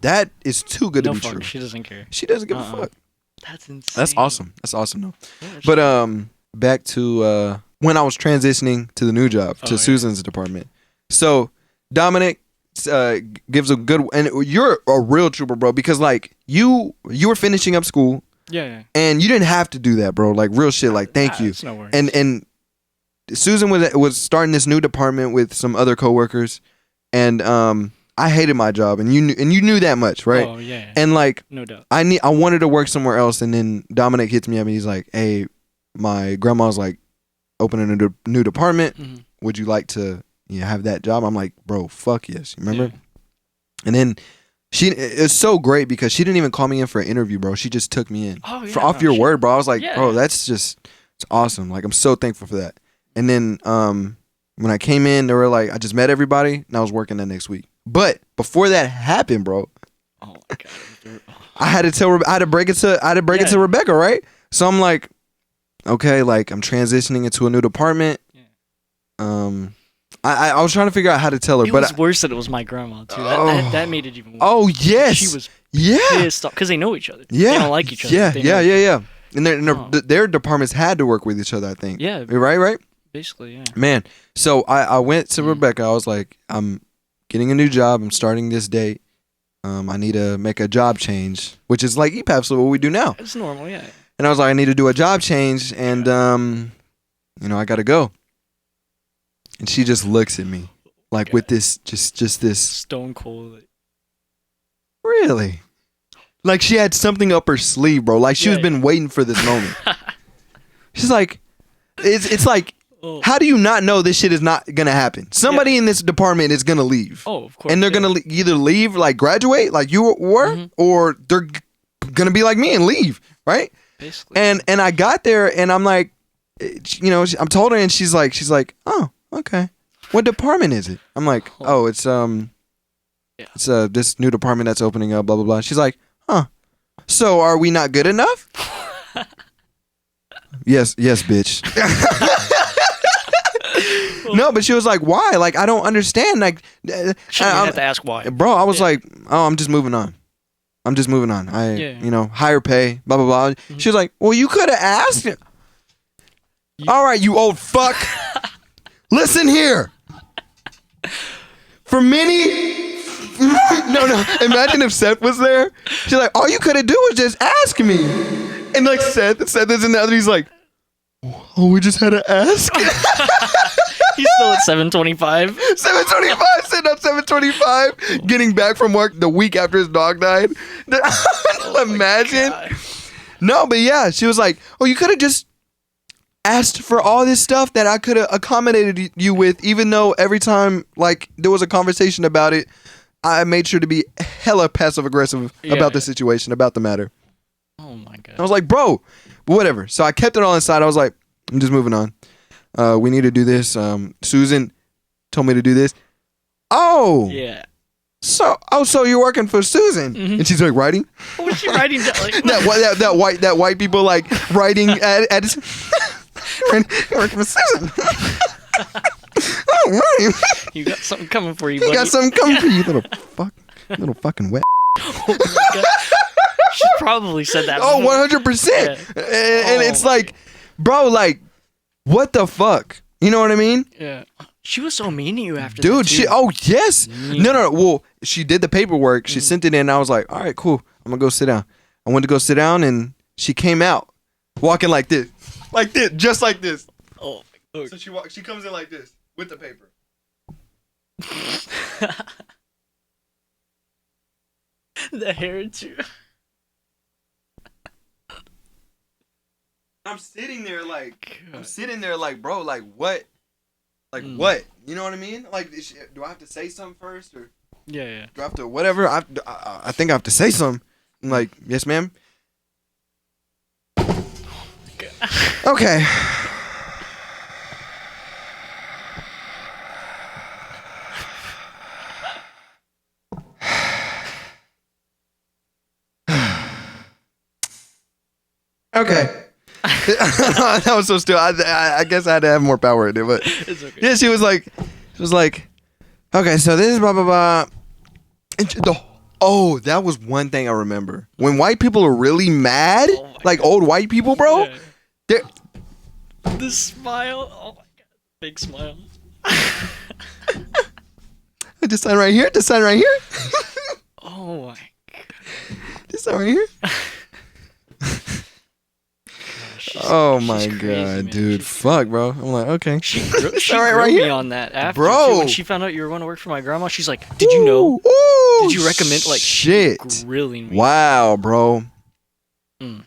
that is too good to be true. She doesn't care. She doesn't give a fuck. That's insane. That's awesome. That's awesome though. Yeah, but back to when I was transitioning to the new job, to Susan's department. So Dominic gives a good, and you're a real trooper, bro, because like you were finishing up school. Yeah. And you didn't have to do that, bro. Like real shit. Like thank you. No worries. And Susan was starting this new department with some other coworkers, and I hated my job, and you knew that much, right? Oh yeah. And like, no doubt. I wanted to work somewhere else, and then Dominic hits me up, and he's like, "Hey, my grandma's like opening a new department. Mm-hmm. Would you like to have that job?" I'm like, "Bro, fuck yes." Remember? Yeah. And then it's so great because she didn't even call me in for an interview, bro. She just took me in off your word, bro. I was like, bro, that's just it's awesome. Like I'm so thankful for that. And then when I came in, they were like, I just met everybody, and I was working the next week. But before that happened, bro, oh my God, I had to break it to Rebecca, right? So I'm like, okay, like I'm transitioning into a new department. Yeah. I was trying to figure out how to tell her, but it was worse that it was my grandma too. That made it even worse. Oh yes, she was pissed off because they know each other. Yeah, they don't like each other. Yeah. And their departments had to work with each other, I think. Yeah, right. Basically, yeah. Man, so I went to Rebecca. I was like, I'm getting a new job. I'm starting this date. I need to make a job change, which is like EPAP, so what we do now. It's normal, yeah. And I was like, I need to do a job change, and I got to go. And she just looks at me, like with this, just this stone cold. Really, like she had something up her sleeve, bro. Like she was been waiting for this moment. She's like, it's like. Oh. How do you not know this shit is not gonna happen? Somebody in this department is gonna leave. Oh, of course. And they're gonna either leave, like graduate, like you were, or they're gonna be like me and leave, right? Basically. And I got there, and I'm like, I'm told her, and she's like, oh, okay. What department is it? I'm like, oh, it's this new department that's opening up, blah blah blah. She's like, huh. So are we not good enough? Yes, bitch. No, but she was like, why? Like, I don't understand. Like, she had to ask why. Bro, I was like, oh, I'm just moving on. Higher pay, blah, blah, blah. Mm-hmm. She was like, well, you could have asked. All right, you old fuck. Listen here. For many... No. Imagine if Seth was there. She's like, all you could have do was just ask me. And like Seth this and the other, he's like, oh, we just had to ask? He's still at 725. 725, sitting up 725, getting back from work the week after his dog died. Imagine. No, but yeah, she was like, oh, you could have just asked for all this stuff that I could have accommodated you with, even though every time like there was a conversation about it, I made sure to be hella passive aggressive about the situation, about the matter. Oh my God. I was like, bro, whatever. So I kept it all inside. I was like, I'm just moving on. We need to do this. Susan told me to do this. Oh. Yeah. so you're working for Susan? Mm-hmm. And she's like, writing? What was she writing down? Like, that white people like writing at working for Susan. Oh, right. You got something coming for you, buddy. You got something coming for you, little fucking wet. Oh my God. She probably said that. Oh, 100%. Yeah. And it's like, bro, like, what the fuck? You know what I mean? Yeah. She was so mean to you after Dude, that, yes. No. Well, she did the paperwork. She sent it in. And I was like, all right, cool. I'm going to go sit down. I went to go sit down, and she came out walking like this. Like this. Just like this. Oh, my God. So she comes in like this with the paper. The hair, too. I'm sitting there like, bro, like what? Like what? You know what I mean? Like, do I have to say something first, or yeah? Do I have to whatever? I think I have to say something. I'm like, yes, ma'am. Okay. Okay. That was so still. I guess I had to have more power in it, but it's okay. Yeah, she was like, okay, so this is blah blah blah. And that was one thing I remember. When white people are really mad, like God. Old white people, bro. Yeah. The smile. Oh my God, big smile. Just sign right here. Just sign right here. Oh my God. Just sign right here. Oh my God, crazy, dude! Fuck, bro. I'm like, okay. She grilled me on that after, bro. Too. When she found out you were going to work for my grandma, she's like, "Did you know? Did you recommend?" Like, shit, grilling me. Wow, bro.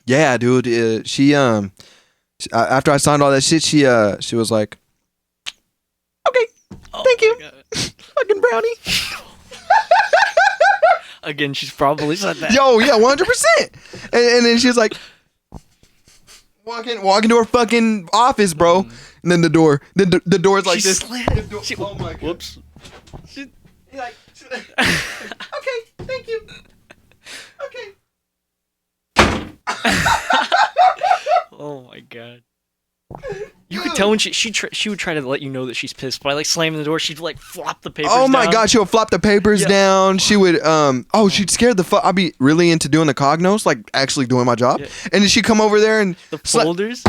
Yeah, dude. She after I signed all that shit, she was like, "Okay, thank you, fucking brownie." Again, she's probably said that. Yo, yeah, 100%. And then she's like. Walking to her fucking office, bro. And then the door's like this. Oh my God. Whoops. Okay, thank you. Okay. Oh my God. You could tell when she would try to let you know that she's pissed by like slamming the door. She'd like flop the papers down. Oh my God, she would flop the papers down. She would she'd scared the fuck. I'd be really into doing the cognos, like actually doing my job. Yeah. And then she'd come over there and the folders.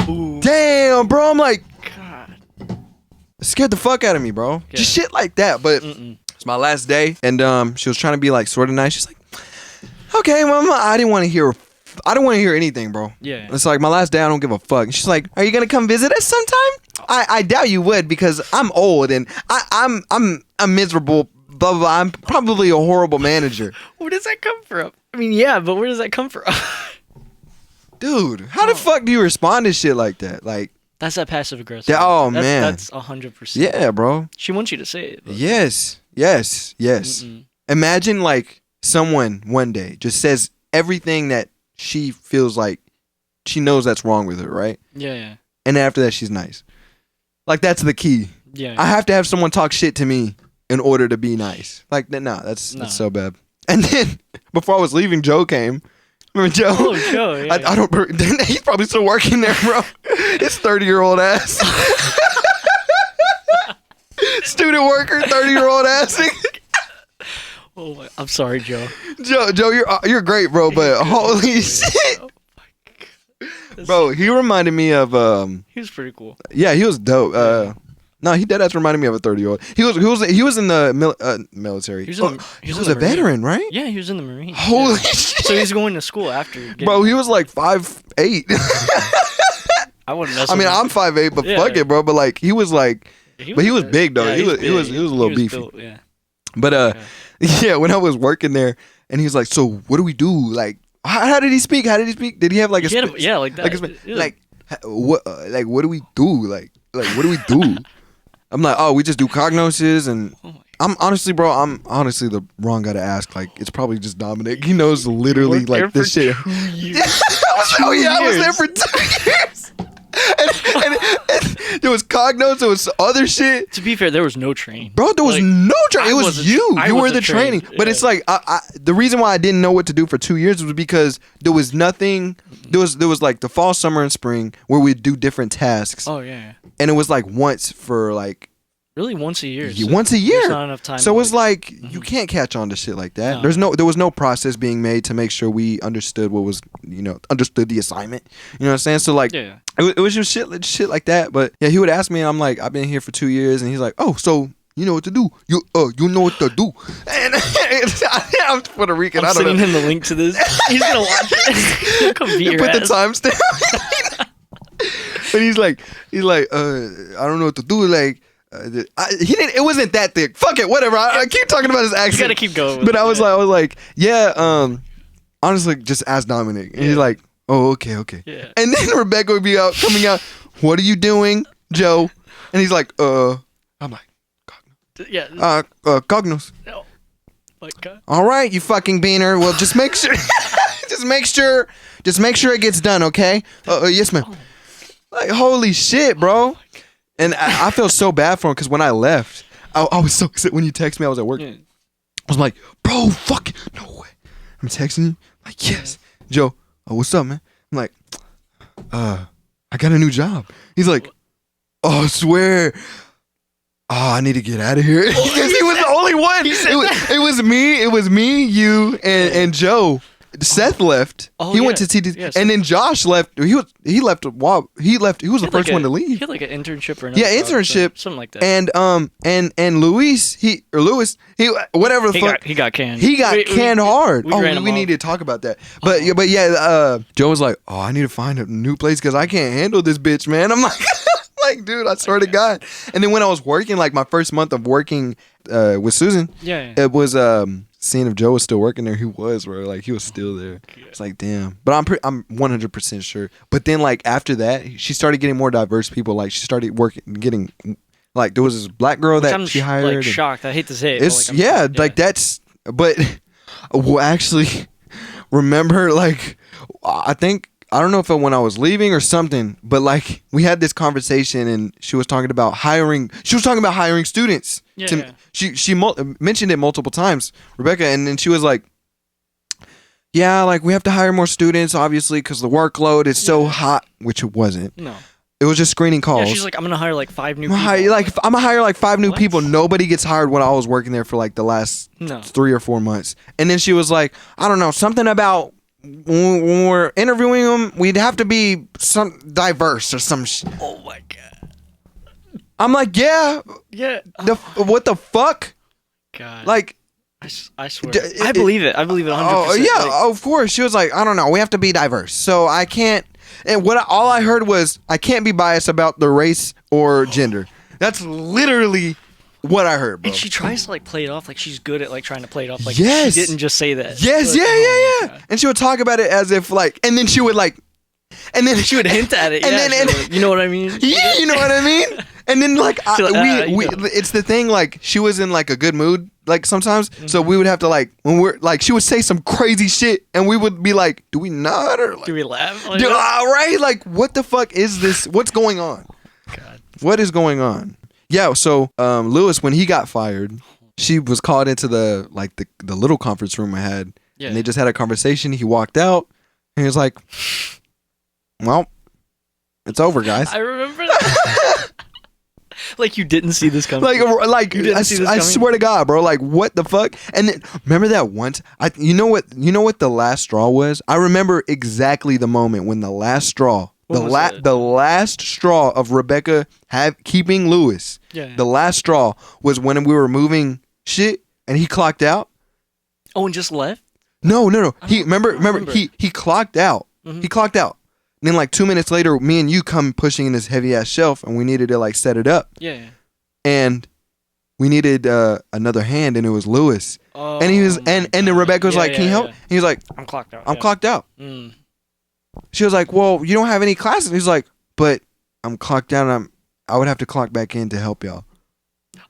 Ooh. Damn, bro. I'm like, God. Scared the fuck out of me, bro. Yeah. Just shit like that. But it's my last day, and she was trying to be like sort of nice. She's like, okay, mama, I didn't want to hear anything, bro. Yeah. It's like my last day, I don't give a fuck. And she's like, are you gonna come visit us sometime? I doubt you would, because I'm old and I'm miserable. Blah blah blah. I'm probably a horrible manager. Where does that come from? I mean, yeah, but where does that come from? Dude, how the fuck do you respond to shit like that? Like, that's that passive aggressive. Oh man, that's 100%. Yeah, bro. She wants you to say it. But. Yes. Imagine like someone one day just says everything that she feels like she knows that's wrong with her, right? Yeah. And after that, she's nice. Like, that's the key. Yeah. I have to have someone talk shit to me in order to be nice. Like, that's so bad. And then before I was leaving, Joe came. Remember Joe? Oh, Joe. Yeah. I don't. He's probably still working there, bro. His 30-year-old ass. Student worker, 30-year-old ass. Oh my, I'm sorry, Joe. Joe, you're great, bro. But holy shit, oh my God. Bro, he reminded me of. He was pretty cool. Yeah, he was dope. No, he dead ass reminded me of a 30-year-old. He was in the military. He was a veteran, right? Yeah, he was in the Marines. Holy shit! So he's going to school after. Bro, he was like 5'8". I wouldn't mess. I mean, I'm 5'8", but fuck it, bro. But like, he was like, he was big though. Yeah, he was a little beefy. Built, yeah. But yeah, when I was working there, and he was like, "So what do we do? Like, how did he speak? Did he have like a yeah, like that? What do we do? Like what do we do?" I'm like, "Oh, we just do cognoses." And I'm honestly the wrong guy to ask. Like, it's probably just Dominic. He knows literally like this shit. 2 years. I was there for 2 years. There was Cognos. There was other shit. To be fair, there was no train. Bro, there was no train. It was you. You were the training. Yeah. But it's like the reason why I didn't know what to do for 2 years was because there was nothing. There was like the fall, summer, and spring where we'd do different tasks. Oh yeah. And it was like once for like. Really, once a year. So once a year. There's not enough time. So it's like you can't catch on to shit like that. No. There was no process being made to make sure we understood what was understood the assignment. You know what I'm saying? So like it was just shit like that. But yeah, he would ask me, and I'm like, I've been here for 2 years, and he's like, oh, so you know what to do? You know what to do? And I'm Puerto Rican. I'm I don't know. sending him the link to this. He's gonna watch it. He'll come beat your Put the ass. timestamp. And he's like, I don't know what to do. Like. He didn't. It wasn't that thick. Fuck it, whatever. I keep talking about his accent. You gotta keep going. But I was like, yeah. Honestly, just ask Dominic, and he's like, oh, okay. Yeah. And then Rebecca would be coming out. What are you doing, Joe? And he's like, I'm like, yeah. Cognos. Oh my God. All right, you fucking beaner. Well, just make sure, just make sure it gets done, okay? Yes, ma'am. Like, holy shit, bro. And I felt so bad for him because when I left, I was so upset. When you text me, I was at work. I was like, bro, fuck, no way. I'm texting you. I'm like, yes. Joe, what's up, man? I'm like, I got a new job. He's like, oh, I swear. Oh, I need to get out of here. Because he was the only one. It was me, you, and Joe. Seth left. Oh, he went to TD, and then Josh left. He left. He was the first one to leave. He had like an internship or another internship, something like that. And Lewis, whatever the fuck, he got canned. He got canned hard. We need to talk about that. But Joe was like, oh, I need to find a new place because I can't handle this bitch, man. I'm like. Like, dude, I swear to God. And then when I was working, like my first month of working with Susan, it was seeing if Joe was still working there. He was, bro. Like he was still there. It's like, damn. But I'm 100% sure. But then like after that, she started getting more diverse people. Like she started getting like there was this black girl that she hired. Like shocked. I hate to say it. It's like that's. But well, actually, remember like I don't know if when I was leaving or something, but like we had this conversation and she was talking about hiring. She was talking about hiring students. She mentioned it multiple times, Rebecca, and then she was like, "Yeah, like we have to hire more students, obviously, because the workload is so hot," which it wasn't. No, it was just screening calls. Yeah, she's like, "I'm gonna hire like 5 new people." I'm gonna hire like 5 new people. Nobody gets hired when I was working there for like the last 3 or 4 months, and then she was like, "I don't know, something about." When we're interviewing them, we'd have to be some diverse or some shit. Oh my God. I'm like, yeah. What the fuck? God. Like, I swear. I believe it. I believe it 100%. Oh yeah, of course. She was like, I don't know. We have to be diverse, so I can't. And all I heard was I can't be biased about the race or gender. That's literally what I heard, bro. And she tries to like play it off like she's good at like trying to play it off like she didn't just say that. Yes, like, yeah. And she would talk about it as if like, and then she would like, and then she would hint at it. And you know what I mean? Yeah, you know what I mean? And then like, it's the thing, like she was in like a good mood like sometimes, so we would have to like, when we're like, she would say some crazy shit and we would be like, do we nod or like, do we laugh? Like right? Like what the fuck is this? What's going on? God. What is going on? Yeah, so Lewis, when he got fired, she was called into the little conference room I had, and they just had a conversation. He walked out, and he was like, "Well, it's over, guys." I remember that. Like you didn't see this coming. Like you didn't see this coming? I swear to God, bro. Like what the fuck? And then, remember that once? You know what the last straw was? I remember exactly the moment when the last straw. The last straw of Rebecca keeping Lewis. The last straw was when we were moving shit and he clocked out. Oh, and just left? No. He remember he clocked out. Mm-hmm. He clocked out. And then like 2 minutes later, me and you come pushing in this heavy ass shelf and we needed to like set it up. Yeah. And we needed another hand and it was Lewis. Oh, and he was and then Rebecca was like, "Can you help?" And he was like, "I'm clocked out." I'm clocked out. She was like, "Well, you don't have any classes." He's like, "But I'm clocked out and I would have to clock back in to help y'all."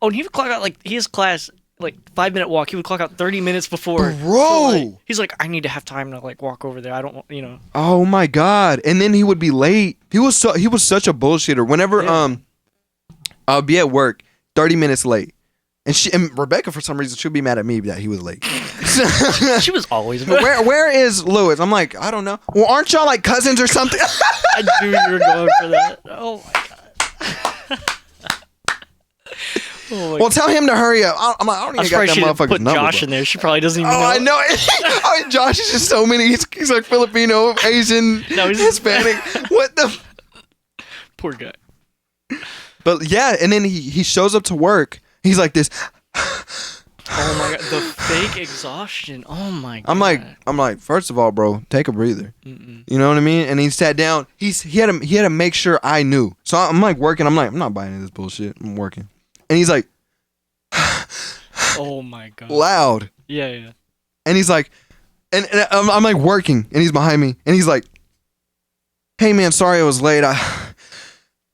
Oh, and he would clock out like his class, like 5-minute walk. He would clock out 30 minutes before. Bro! So, like, he's like, I need to have time to like walk over there. I don't want, Oh my God. And then he would be late. He was such a bullshitter. Whenever I'll be at work 30 minutes late. And Rebecca, for some reason, she'll be mad at me that he was late. She was always mad. Where is Lewis? I'm like, I don't know. Well, aren't y'all like cousins or something? I knew you were going for that. Oh my god. Well, tell him to hurry up. I'm like, I don't even got that motherfucker's number. Josh in there. She probably doesn't even know. I know. Josh is just so many. He's like Filipino, Asian, Hispanic. What the? Poor guy. But yeah, and then he shows up to work. He's like this. Oh my god, the fake exhaustion. Oh my god. I'm like, first of all, bro, take a breather. You know what I mean? And he sat down. He had to make sure I knew. So I'm like working. I'm like, I'm not buying this bullshit. I'm working. And he's like, oh my god, loud. Yeah. And he's like, and I'm like working, and he's behind me, and he's like, hey man, sorry I was late.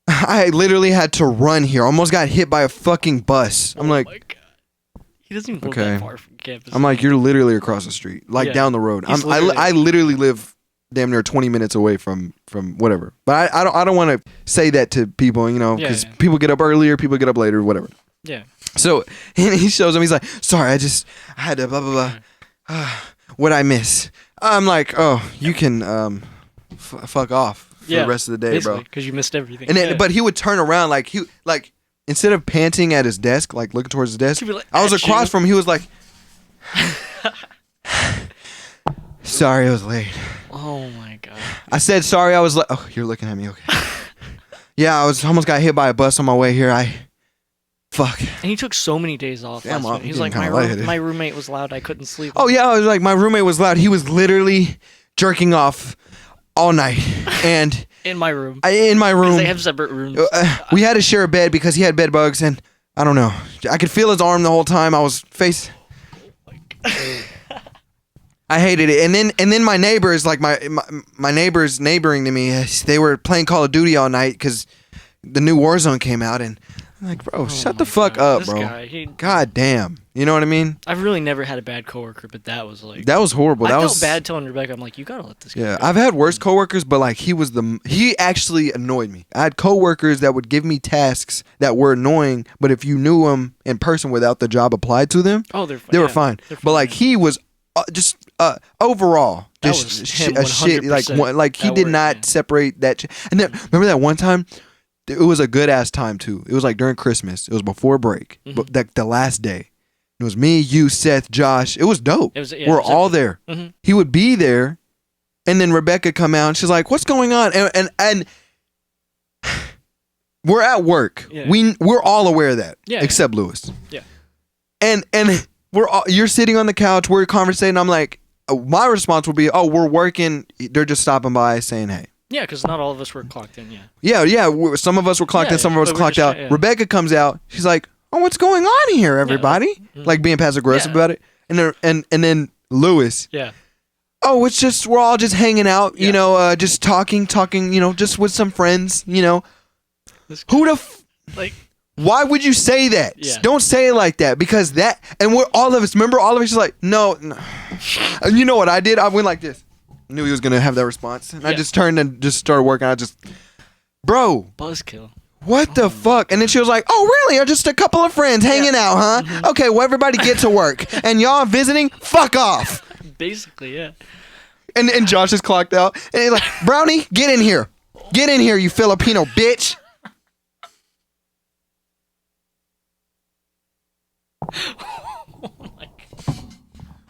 I literally had to run here. Almost got hit by a fucking bus. I'm like, my god. He doesn't even live that far from campus. I'm like, you're literally across the street, like down the road. I literally live damn near 20 minutes away from whatever. But I don't want to say that to people, you know, because people get up earlier, people get up later, whatever. Yeah. So he shows him. He's like, sorry, I had to blah blah blah. What'd I miss? I'm like, oh, you can fuck off for the rest of the day, bro. Because you missed everything. And then, but he would turn around like instead of panting at his desk, like looking towards his desk, like, I was across from him. He was like, sorry I was late. Oh my god. I said sorry I was late. Oh, you're looking at me, okay. Yeah, I almost got hit by a bus on my way here. Fuck. And he took so many days off. He's like, my roommate was loud. I couldn't sleep. Oh yeah, I was like, my roommate was loud. He was literally jerking off all night. And in my room. In my room. They have separate rooms. We had to share a bed because he had bed bugs, and I don't know. I could feel his arm the whole time. I was I hated it. And then my neighbors, like my neighbors neighboring to me, they were playing Call of Duty all night because the new Warzone came out, and I'm like, bro, shut the fuck up, bro. God damn. You know what I mean? I've really never had a bad coworker, but that was like... That was horrible. I felt bad telling Rebecca, I'm like, you gotta let this guy go. I've had worse coworkers, but like he actually annoyed me. I had coworkers that would give me tasks that were annoying, but if you knew them in person without the job applied to them, they were fine. But like he was just overall just a shit. Like he did not separate that. And then remember that one time. It was a good ass time too. It was like during Christmas. It was before break, but the last day. It was me, you, Seth, Josh. It was dope. We're all there. He would be there, and then Rebecca come out, and she's like, "What's going on?" And we're at work. Yeah. We're all aware of that, except Lewis. Yeah. And you're sitting on the couch. We're conversating. I'm like, my response would be, "Oh, we're working. They're just stopping by, saying hey." Yeah, because not all of us were clocked in. Yeah. Some of us were clocked in. Some of us were clocked out. Rebecca comes out. She's like, "Oh, what's going on here, everybody?" Like being passive aggressive about it. And then Lewis. Yeah. Oh, it's just we're all just hanging out, you know, just talking, you know, just with some friends, you know. Who the like? Why would you say that? Yeah. Don't say it like that because that. And we're all of us. Remember, all of us is like, no. And you know what I did? I went like this. Knew he was gonna have that response, and I just turned and just started working. Bro, buzzkill. What the fuck? And then she was like, "Oh, really? Or just a couple of friends hanging out, huh? Okay, well, everybody get to work, and y'all visiting. Fuck off." Basically, yeah. And Josh is clocked out, and he's like, "Brownie, get in here, you Filipino bitch."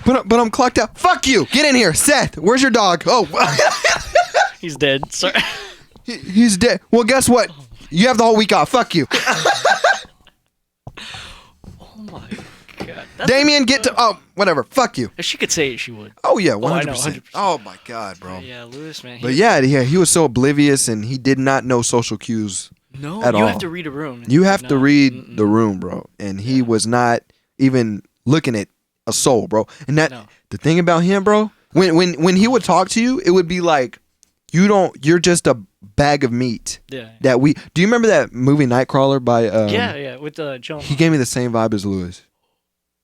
But I'm clocked out. Fuck you. Get in here. Seth, where's your dog? Oh. He's dead. Sorry. He's dead. Well, guess what? You have the whole week off. Fuck you. Oh my god. Damion, get to... Oh, whatever. Fuck you. If she could say it, she would. Oh, yeah. 100%. Oh, my god, bro. Yeah, Lewis, man. But yeah, he was so oblivious, and he did not know social cues at all. You have to read a room. You have to read the room, bro. And he was not even looking at a soul, bro. And the thing about him, bro, when he would talk to you, it would be like you're just a bag of meat. Yeah. Do you remember that movie Nightcrawler by with John. He gave me the same vibe as Lewis.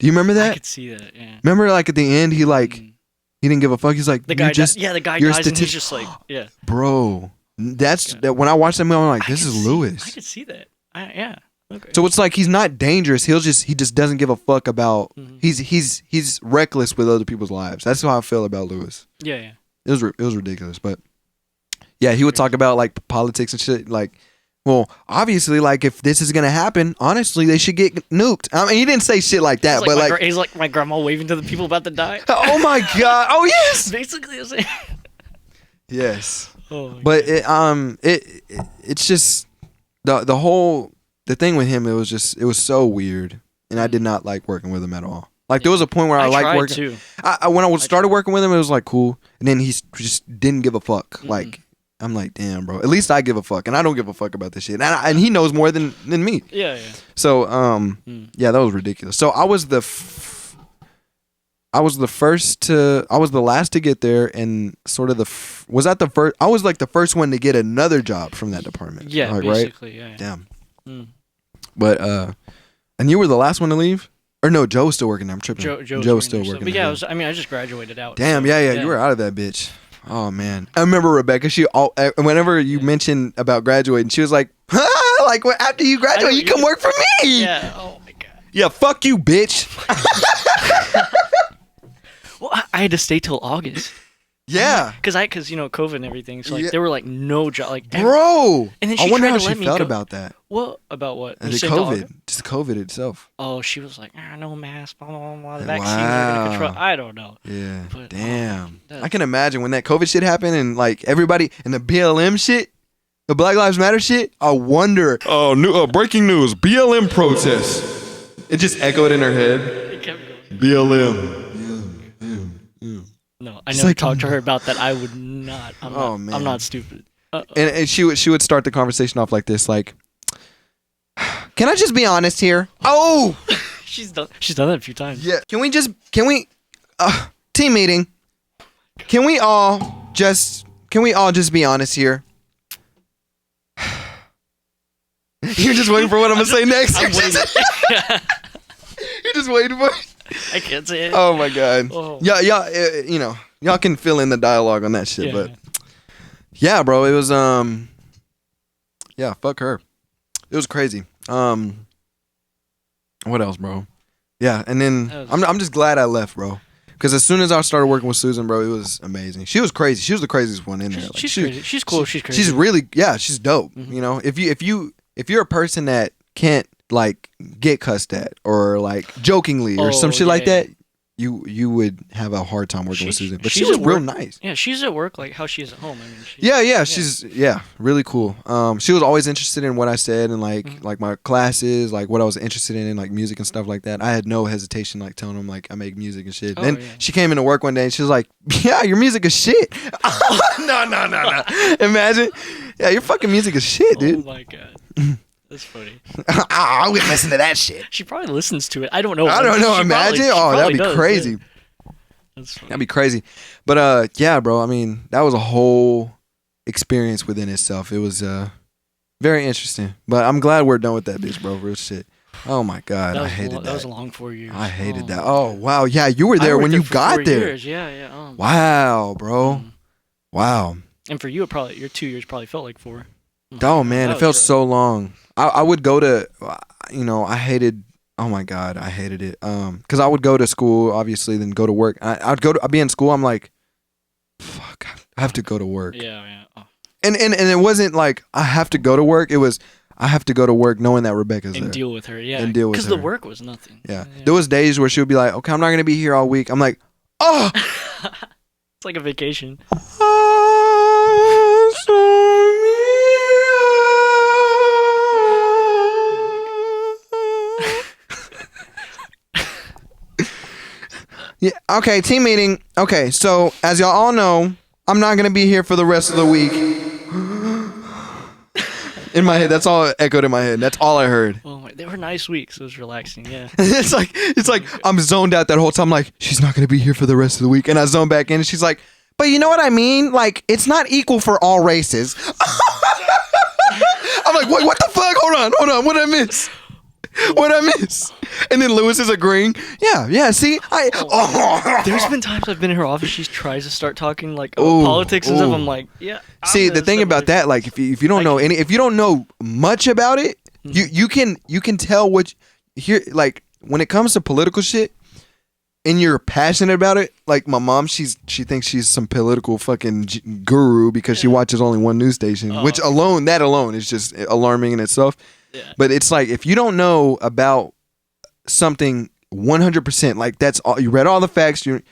Do you remember that? I could see that, yeah. Remember like at the end he didn't give a fuck. He's like, the guy dies and he's just like, yeah. Bro, that when I watched that movie, I'm like, this is Lewis. I could see that. Yeah. Okay. So it's like he's not dangerous. He just doesn't give a fuck about. He's reckless with other people's lives. That's how I feel about Lewis. Yeah. It was ridiculous, but yeah, he would talk about like politics and shit. Like, well, obviously, like if this is gonna happen, honestly, they should get nuked. I mean, he didn't say shit like that, but like he's like my grandma waving to the people about to die. Oh my god! Oh yes. Basically, yes. Oh, but it's just the thing with him. It was so weird, and I did not like working with him at all. Like there was a point where I liked working. Too. When I started working with him, it was like cool, and then he just didn't give a fuck. Like I'm like, damn, bro. At least I give a fuck, and I don't give a fuck about this shit. And he knows more than me. Yeah. So yeah, that was ridiculous. So I was the last to get there, and sort of I was like the first one to get another job from that department. Yeah, like, basically, right? Yeah. Damn. But and you were the last one to leave. Or no, Joe was still working there. I'm tripping. Joe was still working there. But yeah, I just graduated out. Damn, so, yeah, you were out of that bitch. Oh, man. I remember Rebecca, whenever you mentioned about graduating, she was like, huh? Like, after you graduate, you come work for me. Yeah, oh my God. Yeah, fuck you, bitch. Well, I had to stay till August. Yeah. Because COVID and everything. So, like, there were, like, no job. Like, bro. And then I wonder how she felt about that. What? About what? Just COVID itself. Oh, she was like, no mask, blah, blah, blah. The vaccines are going to control. I don't know. Yeah. But, damn. I can imagine when that COVID shit happened and, like, everybody, and the BLM shit, the Black Lives Matter shit, I wonder. Oh, breaking news. BLM protests. It just echoed in her head. It kept going. BLM. No, I never talked to her about that. I would not. I'm not stupid. And she would start the conversation off like this, like, can I just be honest here? Oh, she's done that a few times. Yeah. Can we team meeting? Can we all just be honest here? You're just waiting for what I'm gonna say next. I'm waiting. You're just waiting for it. I can't say it. Oh my god. Oh. Yeah, y'all can fill in the dialogue on that shit, but yeah, bro, it was yeah, fuck her. It was crazy. What else, bro? Yeah, and then I'm just glad I left, bro. Because as soon as I started working with Susan, bro, it was amazing. She was crazy. She was the craziest one in there. Like, she's crazy. She's cool. She's crazy. She's really, she's dope. Mm-hmm. You know, if you're a person that can't like get cussed at or like jokingly or some shit like that, you would have a hard time working with Susan. But she was real nice. Yeah, she's at work like how she is at home. I mean, she's really cool. She was always interested in what I said and like my classes, like what I was interested in like music and stuff like that. I had no hesitation like telling them like I make music and shit. Then she came into work one day and she was like, "Yeah, your music is shit." No. Imagine. Yeah, your fucking music is shit, dude. Oh my god. That's funny. I wouldn't listen to that shit. She probably listens to it. I don't know. Imagine. That'd be crazy. Yeah. That's funny. That'd be crazy. But yeah, bro. I mean, that was a whole experience within itself. It was very interesting. But I'm glad we're done with that bitch, bro. Real shit. Oh my god, I hated that. That was a long 4 years. I hated that. Oh wow, yeah, you were there when you got there. 4 years. Yeah. Wow, bro. Wow. And for you, your 2 years probably felt like 4. Oh man, it felt so long. I would go to, I hated. Oh my god, I hated it. Because I would go to school, obviously, then go to work. I'd be in school. I'm like, fuck, I have to go to work. Yeah. Oh. And it wasn't like I have to go to work. It was I have to go to work knowing that Rebecca's there. And deal with her, yeah. And deal with her. Because the work was nothing. Yeah. There was days where she would be like, okay, I'm not gonna be here all week. I'm like, oh. It's like a vacation. Yeah. Okay. Team meeting. Okay. So as y'all all know, I'm not gonna be here for the rest of the week. In my head, that's all echoed in my head. That's all I heard. Oh, they were nice weeks. It was relaxing. Yeah. it's like I'm zoned out that whole time. I'm like, she's not gonna be here for the rest of the week, and I zone back in, and she's like, but you know what I mean? Like, it's not equal for all races. I'm like, what the fuck? Hold on. What did I miss? And then Lewis is agreeing. Yeah. See, there's been times I've been in her office. She tries to start talking like politics and stuff. I'm like, yeah. See, the thing about that, like, if you don't know much about it, You can tell what here, like when it comes to political shit and you're passionate about it. Like my mom, she thinks she's some political fucking guru because she watches only one news station, which alone is just alarming in itself. Yeah. But it's like if you don't know about something 100%, like that's all you read all the facts, you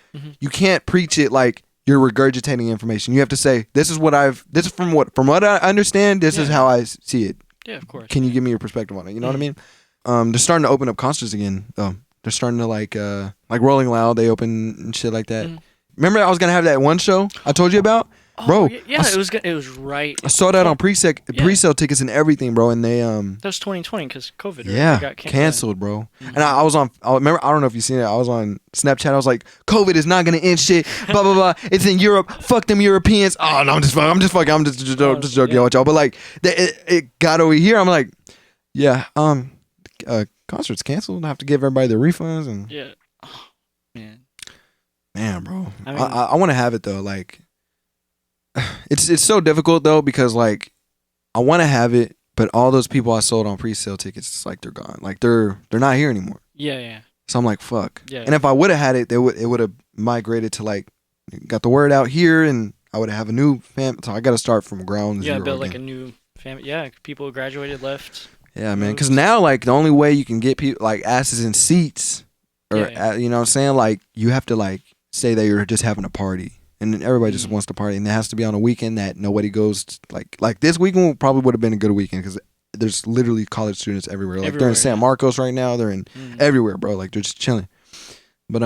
can't preach it like you're regurgitating information. You have to say this is from what I understand, this is how I see it. Yeah, of course. Can you give me your perspective on it? You know what I mean? They're starting to open up concerts again. They're starting to like Rolling Loud, they open and shit like that. Remember I was gonna have that one show I told you about? Bro, yeah, it was right. I saw that on pre-sale tickets and everything, bro. And they that was 2020 because COVID. Got canceled, bro. And I was on. I remember. I don't know if you seen it. I was on Snapchat. I was like, COVID is not gonna end shit. Blah blah blah. It's in Europe. Fuck them Europeans. Oh no, I'm just joking, y'all. But like, it got over here. I'm like, yeah. Concerts canceled. I have to give everybody their refunds and man, bro. I want to have it though. Like. It's so difficult though because like I want to have it, but all those people I sold on pre-sale tickets, it's like they're gone. Like they're not here anymore. Yeah. So I'm like, fuck. Yeah. And if I would have had it, it would have migrated to like got the word out here, and I would have a new fam. So I got to start from ground zero. Yeah, build again. Like a new family. Yeah, people graduated, left. Yeah, man. Because now like the only way you can get people like asses in seats, or you know what I'm saying, like you have to like say that you're just having a party. And then everybody just wants to party, and it has to be on a weekend that nobody goes to, like this weekend probably would have been a good weekend because there's literally college students everywhere. Like they're in San Marcos right now. They're in everywhere, bro. Like they're just chilling. But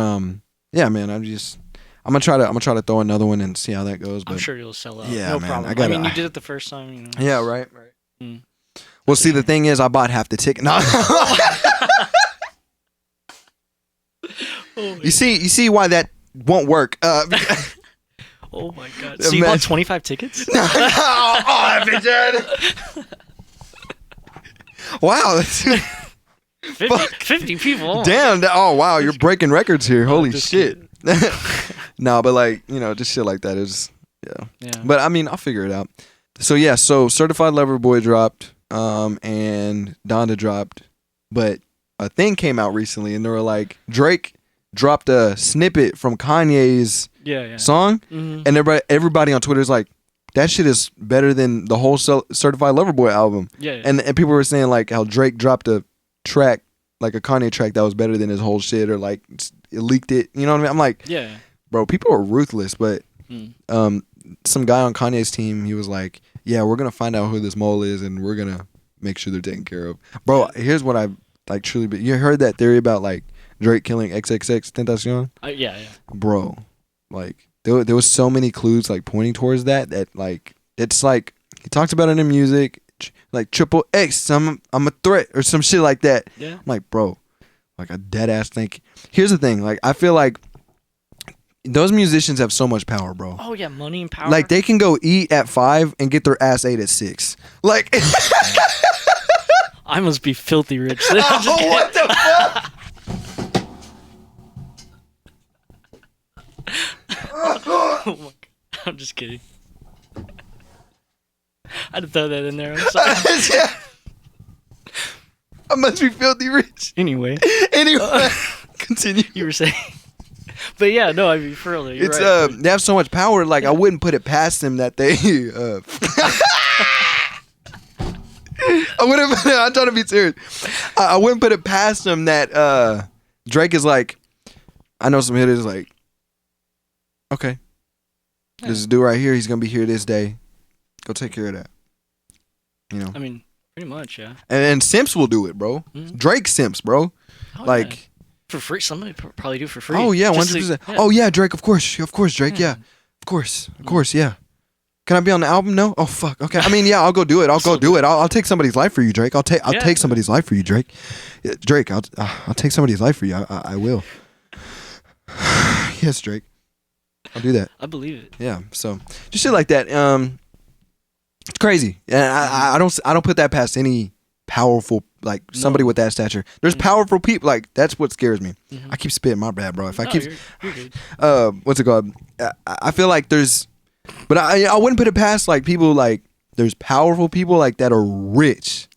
yeah, man. I'm gonna try to throw another one and see how that goes. But I'm sure you'll sell out. Yeah, no man. problem. I mean, you did it the first time. You know. Yeah, right. Well, see, the thing is, I bought half the ticket. No. You see why that won't work. Oh my god! So you bought 25 tickets? I've been dead. Wow, 50 people. Oh damn! Wow, you're breaking records here. Holy shit! No, but like just shit like that is yeah. But I mean, I'll figure it out. So yeah, Certified Lover Boy dropped, and Donda dropped, but a thing came out recently, and they were like Drake dropped a snippet from Kanye's song, and everybody on Twitter is like, that shit is better than the whole Certified Lover Boy album. And people were saying like how Drake dropped a track, like a Kanye track that was better than his whole shit, or like it leaked it. You know what I mean? I'm like, bro, people are ruthless. But some guy on Kanye's team, he was like, yeah, we're gonna find out who this mole is, and we're gonna make sure they're taken care of. Bro, here's what I like truly. You heard that theory about like Drake killing XXX Tentacion? Yeah. Bro, like there was so many clues like pointing towards that like it's like he talks about it in music, like triple X, I'm a threat or some shit like that. Yeah. I'm like, bro, like a dead ass think. Here's the thing, like I feel like those musicians have so much power, bro. Oh yeah, money and power. Like they can go eat at 5 and get their ass ate at 6. Like I must be filthy rich. What the fuck? Oh my god. I'm just kidding. I had to throw that in there. I'm sorry. I must be filthy rich. Anyway. Continue. You were saying. But yeah, no, I mean, for real. It's right. They have so much power. Like I wouldn't put it past them that they. I wouldn't. I'm trying to be serious. I wouldn't put it past them that Drake is like. I know some hitters like. Okay. This dude right here, he's gonna be here this day. Go take care of that. You know. I mean, pretty much, yeah. And simps will do it, bro. Mm-hmm. Drake simps, bro. Oh, like. Yeah. For free, somebody probably do for free. Oh yeah, 100%. Oh yeah, Drake, of course, Drake, yeah, of course, yeah. Can I be on the album? No. Oh fuck. Okay. I mean, yeah, I'll go do it. I'll take somebody's life for you, Drake. I'll take somebody's life for you, Drake. Yeah, Drake, I'll take somebody's life for you. I will. Yes, Drake. I'll do that. I believe it. Yeah. So just shit like that. It's crazy, and I don't put that past any powerful, like somebody with that stature. There's powerful people, like that's what scares me. I keep spitting, my bad, bro. If I keep you're good. What's it called, I feel like there's, but I wouldn't put it past like people, like there's powerful people like that are rich,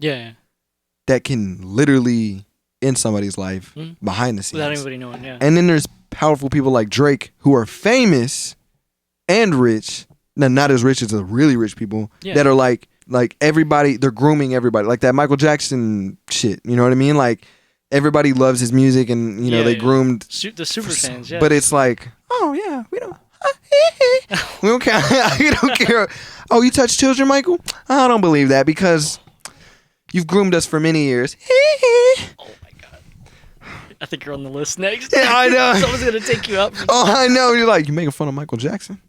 that can literally end somebody's life behind the scenes. Without anybody knowing, yeah. And then there's powerful people like Drake who are famous and rich. Now, not as rich as the really rich people that are like everybody, they're grooming everybody. Like that Michael Jackson shit, you know what I mean? Like everybody loves his music and, you know, they groomed. The super fans, yeah. But it's like, oh yeah, we don't care. We don't care. Oh, you touch children, Michael? I don't believe that because you've groomed us for many years. Oh my God. I think you're on the list next. Yeah, I know. Someone's going to take you up. Oh, I know. You're like, you making fun of Michael Jackson?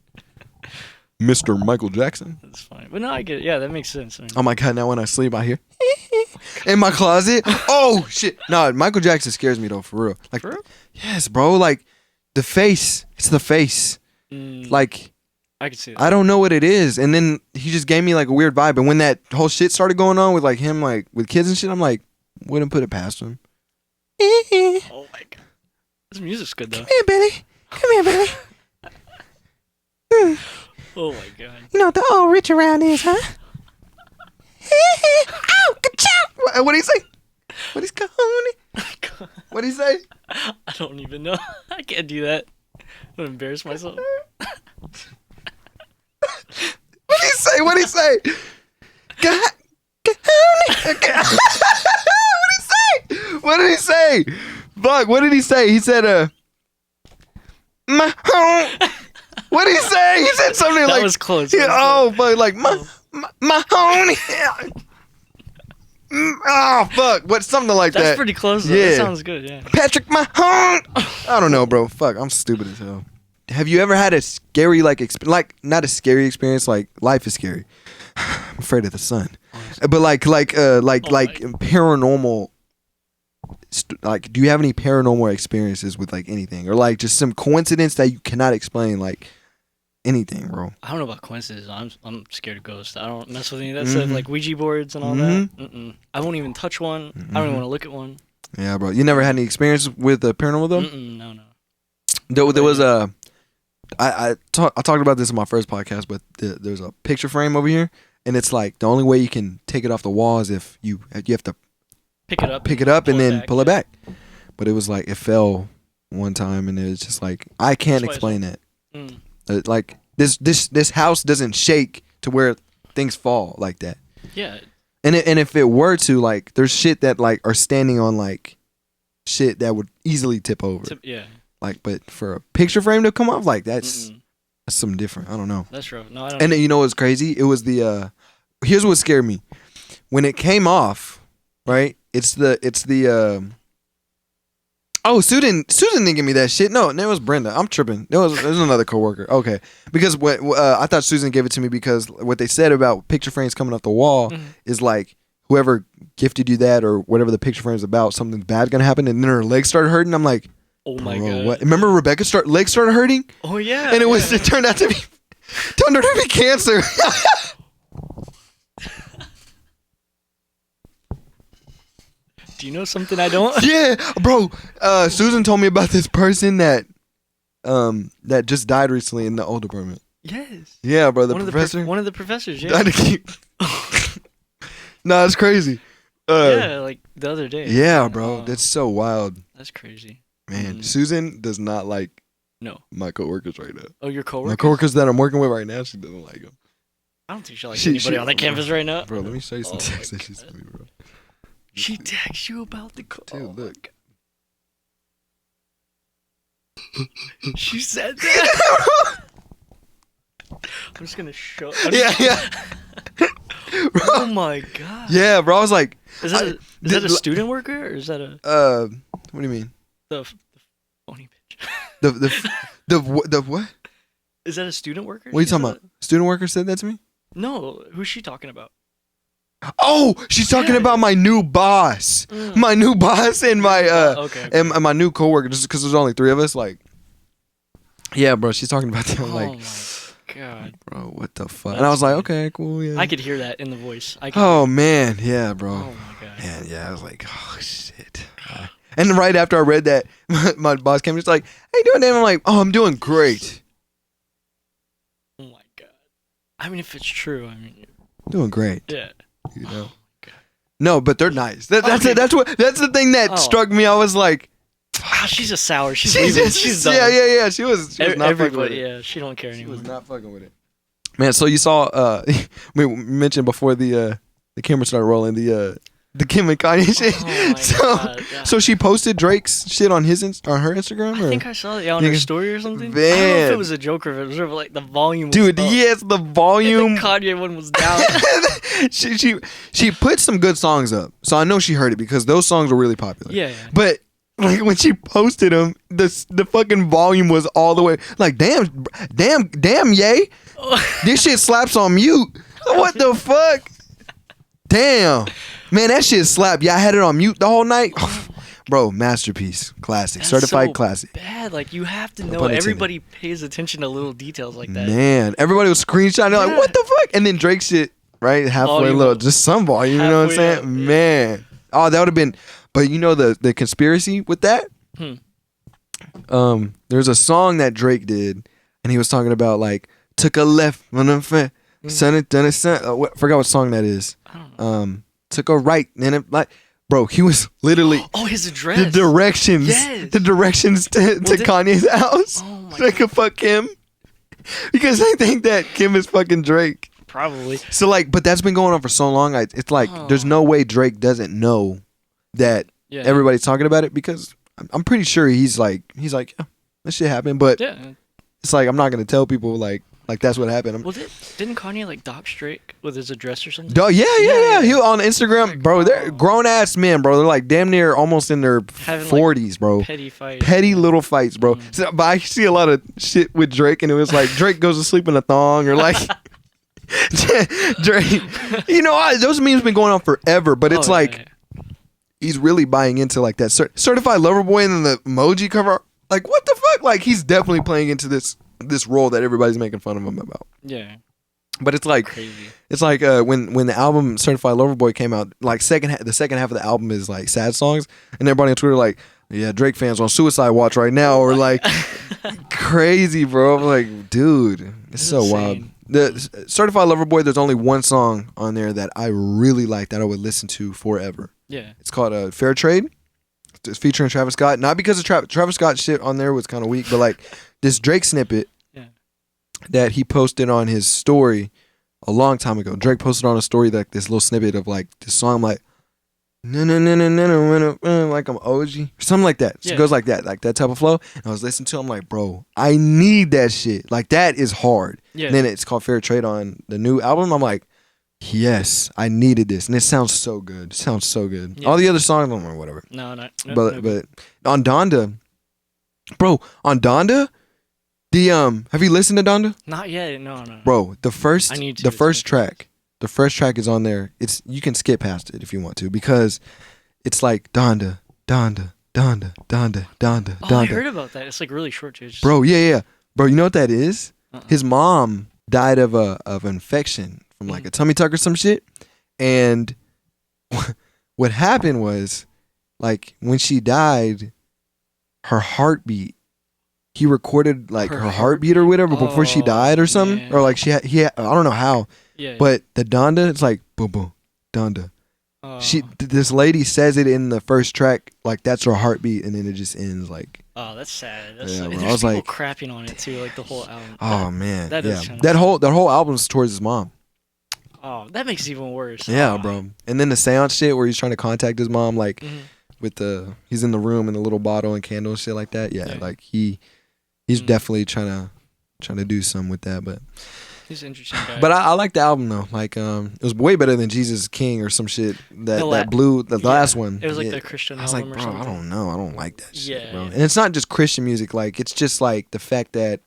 Mr. Michael Jackson? That's fine. But no, I get it. Yeah, that makes sense. I mean, oh my God, now when I sleep, I hear in my closet. Oh, shit. No, Michael Jackson scares me, though, for real. Like, for real? Yes, bro. Like, the face. It's the face. Like, I can see that. I don't know what it is. And then he just gave me, like, a weird vibe. And when that whole shit started going on with, like, him, like, with kids and shit, I'm like, wouldn't put it past him. Oh my God. This music's good, though. Come here, Billy. Come here, Billy. Oh my God. You know what the old rich around is, huh? Ow, ka-chow. What did he say? What is kahoney? What did he say? I don't even know. I can't do that. I'm gonna embarrass myself. What did he say? What did he say? Kahoney. What did he say? Fuck, what did he say? He said, my home. What did he say? He said something that like... That was close. Oh, but like, my homie. Oh, fuck. What? Something like that. That's pretty close, though. Yeah. That sounds good, yeah. Patrick Mahone. I don't know, bro. Fuck, I'm stupid as hell. Have you ever had a scary, like not a scary experience, like, life is scary. I'm afraid of the sun. But like paranormal... Like, do you have any paranormal experiences with, like, anything? Or, like, just some coincidence that you cannot explain, like, anything, bro? I don't know about coincidences. I'm scared of ghosts. I don't mess with any of that stuff, like Ouija boards and all that. I won't even touch one. I don't even want to look at one. Yeah, bro. You never had any experience with the paranormal, though? No. There was a... I talked about this in my first podcast, but there's a picture frame over here, and it's, like, the only way you can take it off the wall is if you have to... Pick it up and then pull it back. But it was like, it fell one time and it was just like, I can't explain that. Like, this house doesn't shake to where things fall like that. Yeah. And if it were to, like, there's shit that, like, are standing on, like, shit that would easily tip over. Yeah. Like, but for a picture frame to come off, like, that's something different. I don't know. That's true. No, I don't. And then, you know what's crazy? It was the, here's what scared me. When it came off, right? It's the oh, Susan didn't give me that shit. No, it was Brenda. I'm tripping. There was another coworker. Okay, because what I thought Susan gave it to me because what they said about picture frames coming off the wall is like whoever gifted you that or whatever the picture frame is about, something bad gonna happen, and then her legs started hurting. I'm like, oh my God. What? Remember Rebecca's legs started hurting? Oh yeah. And it turned out to be cancer. Do you know something I don't? Yeah, bro. Susan told me about this person that just died recently in the old department. Yes. Yeah, bro. The professor. One of the professors. Yeah. No, it's crazy. Yeah, like the other day. Yeah, bro. That's so wild. That's crazy. Man, Susan does not like my coworkers right now. Oh, your coworkers? My coworkers that I'm working with right now, she doesn't like them. I don't think she likes anybody on that campus right now. Bro, let me show you some texts that she sent me, bro. She texts you about the call. Dude, look. She said that. I'm just gonna show. Yeah. Oh my God. Yeah, bro. I was like, is that a student worker or is that a? What do you mean? The phony bitch. The what? Is that a student worker? What are you talking about? Student worker said that to me? No. Who's she talking about? Oh, she's talking about my new boss. My new boss and my and my new coworker. Just because there's only 3 of us, like, yeah, bro. She's talking about them. Like, oh my God, bro, what the fuck? And I was like, okay, cool, yeah. I could hear that in the voice. Oh man, yeah, bro. Oh my God. Man, yeah. I was like, oh shit. And right after I read that, my boss came just like, how you doing, Dan? I'm like, oh, I'm doing great. Oh my God. I mean, if it's true, I mean, doing great. Yeah. You know, No, but they're nice. That's the thing that struck me. I was like, she's just sour. She's leaving. She's done. Yeah. She was not fucking with it. Yeah, she don't care anymore. She was not fucking with it. Man, so you saw we mentioned before the camera started rolling the Kim and Kanye shit. God. So she posted Drake's shit on her Instagram. I think I saw it on her story or something. Man. I don't know if it was a joke or if it was like the volume. Dude, was yes, the volume. The Kanye one was down. she put some good songs up, so I know she heard it because those songs were really popular. Yeah. But like when she posted them, the fucking volume was all the way like damn, yay, this shit slaps on mute. What the fuck? Damn. Man, that shit slapped. Yeah, I had it on mute the whole night. Bro, masterpiece. Classic. That's certified so classic. Bad. Like, you have to know. Everybody pays attention to little details like that. Man, everybody was screenshotting. They're like, what the fuck? And then Drake shit, right? Halfway low. Just some volume, you know what I'm saying? Up, Man. Oh, that would have been... But you know the conspiracy with that? There's a song that Drake did, and he was talking about, like, took a left on the fan. Son, forgot what song that is. I don't know. Took a right, and it like, bro, he was literally his address, the directions, to Kanye's house. Oh my they could fuck Kim because they think that Kim is fucking Drake. Probably. So like, but that's been going on for so long. It's like there's no way Drake doesn't know that everybody's talking about it because I'm pretty sure he's like, yeah, that shit happened, but it's like I'm not gonna tell people like that's what happened. Well, didn't Kanye like dox Drake with his address or something? Yeah. He on Instagram, bro. They're grown ass men, bro. They're like damn near almost in their 40s, bro. Petty fights. Petty little fights, bro. So, but I see a lot of shit with Drake, and it was like Drake goes to sleep in a thong, or like Drake. You know, those memes been going on forever, but it's he's really buying into like that certified lover boy and then the emoji cover. Like what the fuck? Like he's definitely playing into this role that everybody's making fun of him about. Yeah. But it's like crazy. It's like when the album Certified Lover Boy came out, like the second half of the album is like sad songs, and everybody on Twitter like, yeah, Drake fans on suicide watch right now, or like crazy, bro. I'm like, dude, it's so wild. The Certified Lover Boy, there's only one song on there that I really like that I would listen to forever. Yeah. It's called Fair Trade. It's featuring Travis Scott. Not because of Travis Scott shit on there was kind of weak, but like this Drake snippet that he posted on his story a long time ago. Drake posted on a story like this little snippet of like this song like like I'm OG, something like that. So it goes like that type of flow. And I was listening to him like, bro, I need that shit. Like that is hard. Yeah. And then it's called Fair Trade on the new album. I'm like, yes, I needed this, and it sounds so good. Yeah. All the other songs, I'm like, whatever. No, but on Donda, bro, have you listened to Donda? Not yet. No. Bro, the first track is on there. You can skip past it if you want to because it's like Donda. Oh, I heard about that. It's like really short too. Bro, yeah. Bro, you know what that is? His mom died of infection from like a tummy tuck or some shit, and what happened was like when she died, her heartbeat. He recorded like her heartbeat or whatever before she died or something, or like I don't know how. Yeah. But the Donda, it's like boom boom, Donda. This lady says it in the first track, like that's her heartbeat, and then it just ends like. Oh, that's sad. I was like crapping on it too, like the whole album. Oh man, that whole album's towards his mom. Oh, that makes it even worse. Yeah, bro. And then the seance shit where he's trying to contact his mom, like with he's in the room and the little bottle and candle and shit like that. Yeah. Like He's definitely trying to do something with that, but he's an interesting guy. But I like the album though. Like it was way better than Jesus King or some shit. That blew the last one. It was like the Christian album. I was like, bro, I don't know. I don't like that shit, bro. And it's not just Christian music. Like it's just like the fact that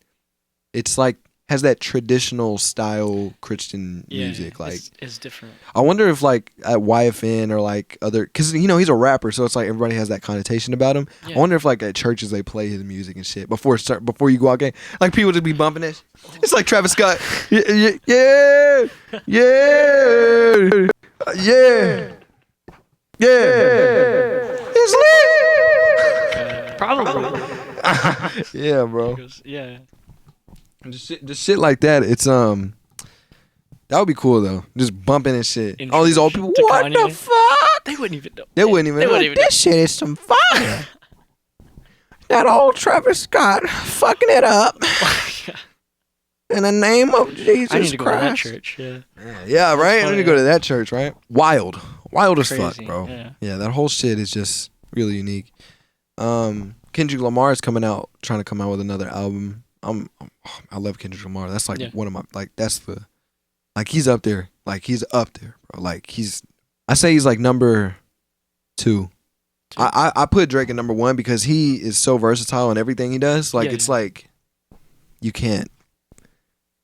it's like has that traditional style Christian music. Like it's different. I wonder if like at YFN or like other, because you know he's a rapper, so it's like everybody has that connotation about him. I wonder if like at churches they play his music and shit before you go out game. Like people just be bumping it. It's like Travis Scott. Yeah. It's lit. Probably. Yeah, bro. Yeah. Just shit like that. It's that would be cool though. Just bumping and shit. All these old people. What the fuck? They wouldn't even know. They wouldn't even know. This shit is some fire. That old Travis Scott fucking it up. In the name of Jesus Christ. I need to go to that church, Yeah, right? I need to go to that church, right? Wild as fuck, bro. Yeah, that whole shit is just really unique. Kendrick Lamar is trying to come out with another album. I love Kendrick Lamar. That's like one of my, like, that's the, like, he's up there. Like, he's up there, bro. Like, I say he's like number 2. I put Drake in number 1 because he is so versatile in everything he does. Like, it's like, you can't.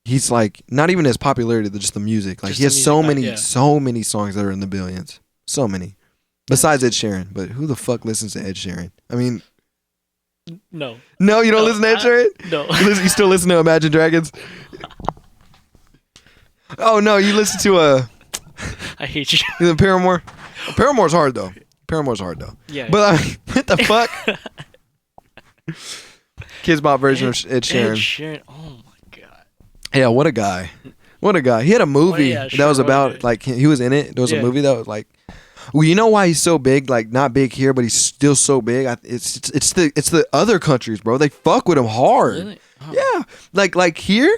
He's like, not even his popularity, just the music. Like, he has so many songs that are in the billions. So many. Besides Ed Sheeran. But who the fuck listens to Ed Sheeran? I mean... No. No, you don't listen to Ed Sheeran? No. You still listen to Imagine Dragons? Oh, no, you listen to... I hate you. Paramore? Paramore's hard, though. Yeah. But, I mean, what the fuck? Kids Bop version of Ed Sheeran. Ed Sheeran, oh my God. Yeah, what a guy. He had a movie that was about, like, he was in it. There was a movie that was like, well, you know why he's so big? Like, not big here, but he's still so big. It's the other countries, bro. They fuck with him hard. Really? Oh. Yeah. Like here,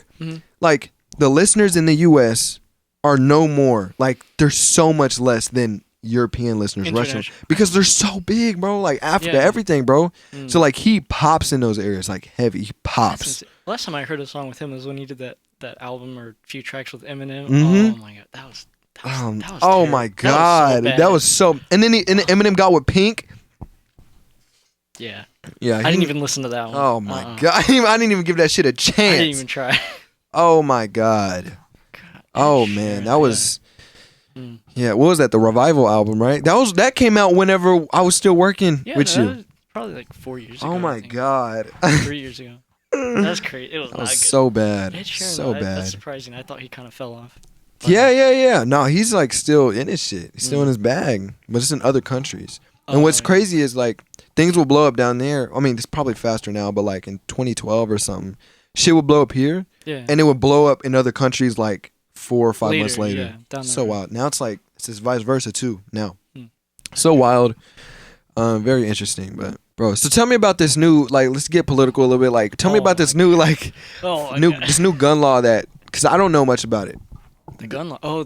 like, the listeners in the U.S. are no more. Like, there's so much less than European listeners, Russian, because they're so big, bro. Like, Africa, everything, bro. So, like, he pops in those areas, like, heavy. He pops. Last time I heard a song with him was when he did that album or a few tracks with Eminem. Oh my God, that was oh my God, that was so. And then Eminem got with Pink. Yeah. I didn't even listen to that one. Oh my God, I didn't even give that shit a chance. I didn't even try. Oh my God. Oh man, that was. Yeah, what was that? The Revival album, right? That came out whenever I was still working with you. Was probably like 4 years ago. Oh my God. 3 years ago. That's crazy. It was not good. So bad. Ed Sheeran, so bad. That's surprising. I thought he kind of fell off. Yeah. No, he's like still in his shit. He's still in his bag, but it's in other countries. And what's crazy is, like, things will blow up down there. I mean, it's probably faster now, but like in 2012 or something, shit would blow up here, and it would blow up in other countries like 4 or 5 months later. So wild. Now it's like it's just vice versa too. Now, so wild. Very interesting, but bro. So tell me about this new, like, let's get political a little bit. Like, tell me about this new, like, this new gun law because I don't know much about it. The gun law. Oh,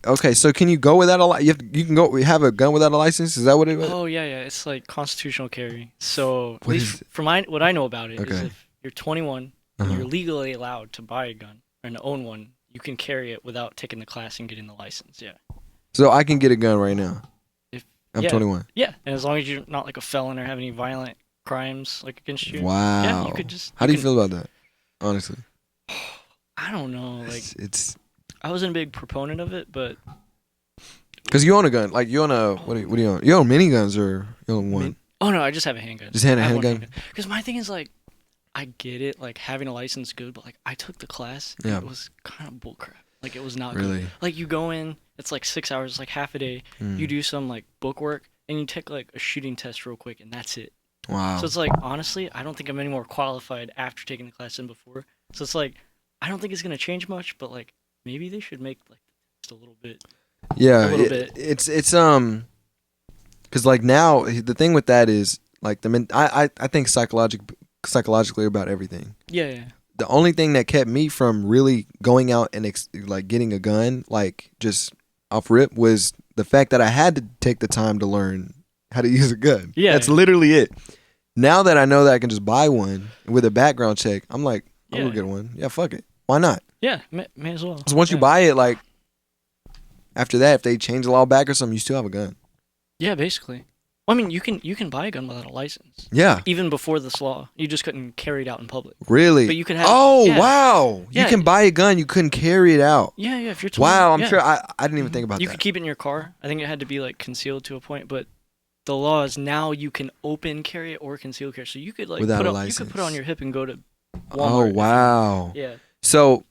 okay, so can you go without a license? You can go have a gun without a license? Is that what it was? Oh yeah. It's like constitutional carry. So at least from what I know about it is if you're 21, and you're legally allowed to buy a gun and own one, you can carry it without taking the class and getting the license. Yeah. So I can get a gun right now. I'm 21. Yeah, and as long as you're not like a felon or have any violent crimes like against you. Wow. Yeah, you could just. How do you feel about that? Honestly. I don't know. Like, I wasn't a big proponent of it, but. Because you own a gun, like you own a what do you own? You own miniguns or you own one? Oh no, I just have a handgun. Just a handgun. Because my thing is, like, I get it, like having a license is good, but like I took the class, and it was kind of bullcrap. Like, it was not good. Like, you go in, it's like 6 hours, it's like half a day. You do some like book work, and you take like a shooting test real quick, and that's it. Wow. So it's like, honestly, I don't think I'm any more qualified after taking the class than before. So it's like, I don't think it's gonna change much, but like maybe they should make like just a little bit. Yeah, it's because like now the thing with that is like I think psychologically about everything. Yeah. The only thing that kept me from really going out and like getting a gun, like just off rip, was the fact that I had to take the time to learn how to use a gun. Yeah, that's literally it. Now that I know that I can just buy one with a background check, I'm like, I'm gonna get one. Yeah, fuck it. Why not? Yeah, may as well. So once you buy it, like after that, if they change the law back or something, you still have a gun. Yeah, basically. Well, I mean, you can buy a gun without a license. Yeah. Even before this law, you just couldn't carry it out in public. Really? But you could have. Oh wow! Yeah. You can buy a gun, you couldn't carry it out. Yeah. If you're 20, wow, I'm sure. I didn't even think about that. You could keep it in your car. I think it had to be like concealed to a point, but the law is now you can open carry it or conceal carry. So you could like without a license. You could put it on your hip and go to Walmart. Oh wow! Yeah. So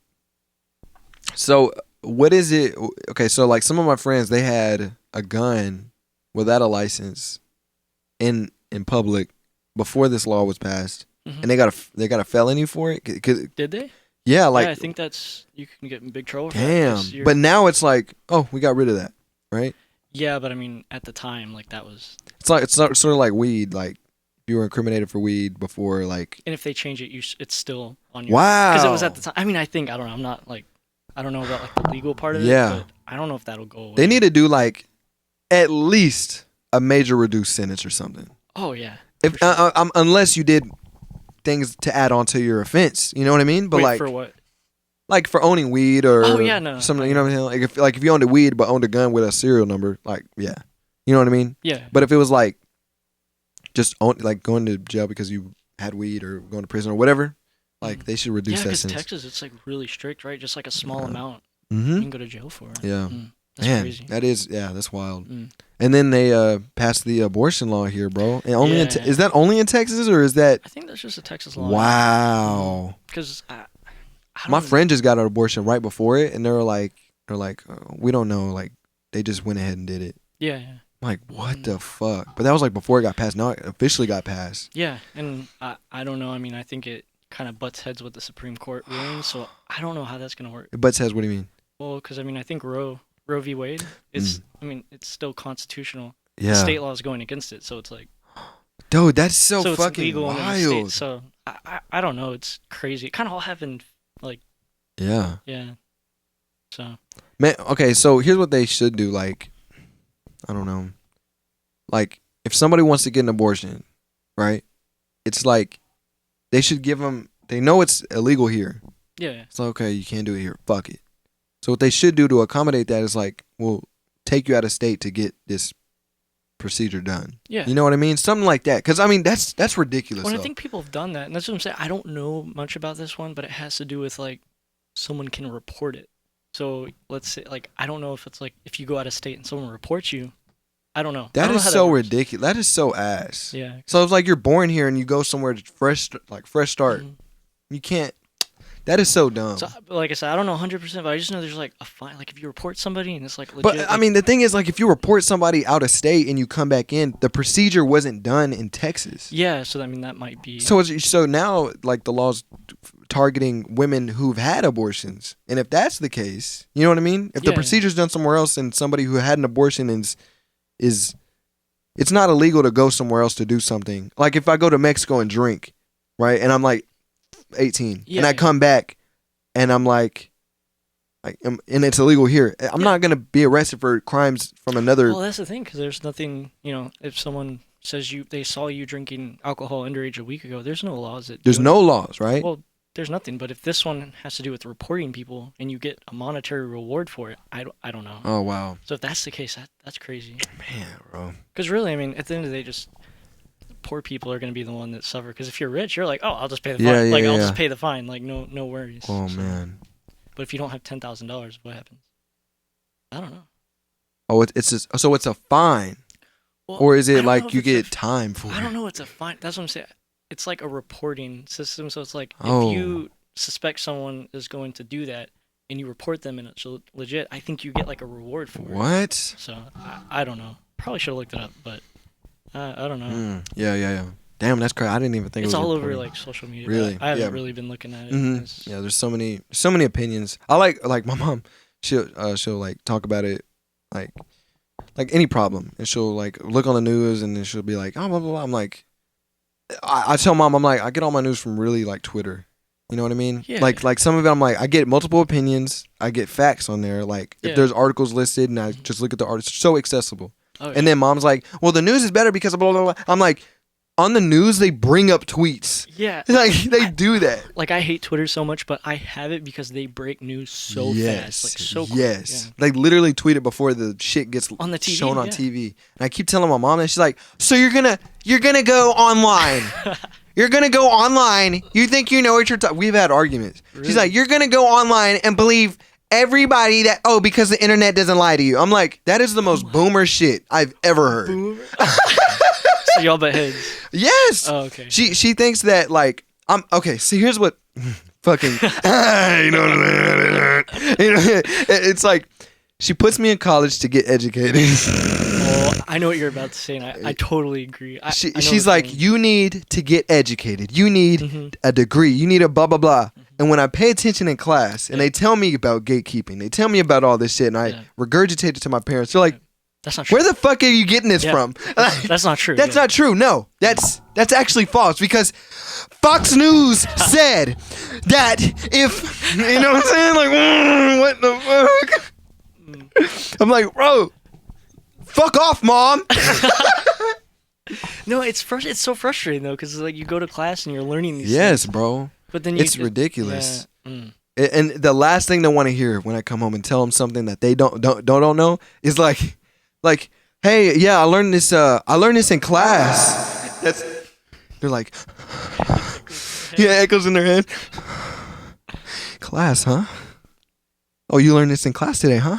what is it? Okay, so like some of my friends, they had a gun without a license in public before this law was passed, and they got a felony for it. Did they? Yeah, like I think you can get in big trouble. Damn, but now it's like, oh, we got rid of that, right? Yeah, but I mean, at the time, like that was. It's sort of like weed. Like you were incriminated for weed before, like. And if they change it, it's still on your. Wow. Because it was at the time. I mean, I don't know. I'm not like, I don't know about like the legal part of it. But I don't know if that'll go away. They need to do like, at least a major reduced sentence or something. Oh yeah. If sure. Unless you did things to add on to your offense, you know what I mean? But wait, like for what? Like for owning weed or something, you know what I mean? Like if you owned a weed but owned a gun with a serial number, like yeah, you know what I mean? Yeah. But if it was like just like going to jail because you had weed or going to prison or whatever, like they should reduce that sentence. Yeah, because Texas, it's like really strict, right? Just like a small amount, you can go to jail for. Yeah. That's crazy. That's wild. And then they passed the abortion law here, bro. And only is that only in Texas or is that? I think that's just a Texas law. Wow. Because my friend just got an abortion right before it, and they're like, we don't know. Like, they just went ahead and did it. Yeah. I'm like, what the fuck? But that was like before it got passed. Now it officially got passed. Yeah, and I don't know. I mean, I think it kind of butts heads with the Supreme Court ruling, so I don't know how that's gonna work. It butts heads? What do you mean? Well, because I mean, I think Roe v. Wade, it's still constitutional. Yeah. The state law is going against it, so it's like. Dude, that's so it's fucking legal wild. In the state, so I don't know. It's crazy. It kind of all happened like. Yeah. Yeah. So. Man, okay, so here's what they should do. Like, I don't know. Like, if somebody wants to get an abortion, right? It's like they should give them. They know it's illegal here. Yeah. It's like, okay, you can't do it here. Fuck it. So what they should do to accommodate that is like, we'll take you out of state to get this procedure done. Yeah. You know what I mean? Something like that. Because, I mean, that's ridiculous. Well, I think people have done that. And that's what I'm saying. I don't know much about this one, but it has to do with, like, someone can report it. So let's say, like, I don't know if it's like, if you go out of state and someone reports you, I don't know. That is so ridiculous. That is so ass. Yeah. So it's like you're born here and you go somewhere fresh start. Mm-hmm. You can't. That is so dumb. So, like I said, I don't know 100%, but I just know there's like a fine. Like if you report somebody and it's like legit. But I mean, the thing is, like, if you report somebody out of state and you come back in, the procedure wasn't done in Texas. Yeah, so I mean that might be. So now, like, the law's targeting women who've had abortions, and if that's the case, you know what I mean? If the procedure's done somewhere else and somebody who had an abortion is, it's not illegal to go somewhere else to do something. Like if I go to Mexico and drink, right, and I'm like 18, and I come back, and I'm like, and it's illegal here. I'm not gonna be arrested for crimes from another. Well, that's the thing, because there's nothing. You know, if someone says they saw you drinking alcohol underage a week ago, there's no laws that. There's no laws, right? Well, there's nothing. But if this one has to do with reporting people and you get a monetary reward for it, I don't know. Oh wow. So if that's the case, that's crazy. Man, bro. Because really, I mean, at the end of the day, just. Poor people are going to be the one that suffer, because if you're rich, you're like, oh, I'll just pay the fine. I'll just pay the fine. Like, no worries. Oh, man. But if you don't have $10,000, what happens? I don't know. Oh, it's just, so it's a fine, or is it like you get time for it? I don't know. It's a fine. That's what I'm saying. It's like a reporting system. So it's like if you suspect someone is going to do that and you report them and it's legit, I think you get like a reward for it. What? So I don't know. Probably should have looked it up, but. I don't know. Yeah. Damn, that's crazy. I didn't even think it's it was all over like social media. Really? I haven't really been looking at it. Mm-hmm. Yeah, there's so many opinions. I like my mom. She'll like talk about it like any problem, and she'll like look on the news, and then she'll be like, oh blah blah blah. I'm like, I tell mom, I'm like, I get all my news from really like Twitter. You know what I mean? Yeah. Like some of it, I'm like, I get multiple opinions. I get facts on there. Like if there's articles listed, and I just look at the articles, it's so accessible. Oh, and then mom's like, well, the news is better because of blah, blah, blah. I'm like, on the news, they bring up tweets. Yeah. Like, they do that. Like, I hate Twitter so much, but I have it because they break news so fast. Like, so quick. Yes. Yeah. They literally tweet it before the shit gets on the TV, shown on TV. And I keep telling my mom, and she's like, so you're gonna go online. You're going to go online. You think you know what you're talking. We've had arguments. Really? She's like, you're going to go online and believe everybody that, because the internet doesn't lie to you. I'm like, that is the most boomer shit I've ever heard. Boomer? So y'all butt heads. Yes. Oh, okay. She thinks that like, okay, so here's what fucking, it's like, she puts me in college to get educated. Oh, I know what you're about to say, and I totally agree. She's like, you need to get educated. You need a degree. You need a blah, blah, blah. And when I pay attention in class and they tell me about gatekeeping, they tell me about all this shit, and I regurgitate it to my parents, they're like, That's not true. Where the fuck are you getting this from? That's not true. That's not true. No, that's actually false because Fox News said that if, you know what I'm saying? Like, what the fuck? I'm like, bro, fuck off, mom. No, it's so frustrating though, because like you go to class and you're learning these. Yes, things, bro. But then it's ridiculous. And the last thing they want to hear when I come home and tell them something that they don't know is like, hey, yeah, I learned this in class. They're like, yeah, echoes in their head. Class, huh? Oh, you learned this in class today, huh?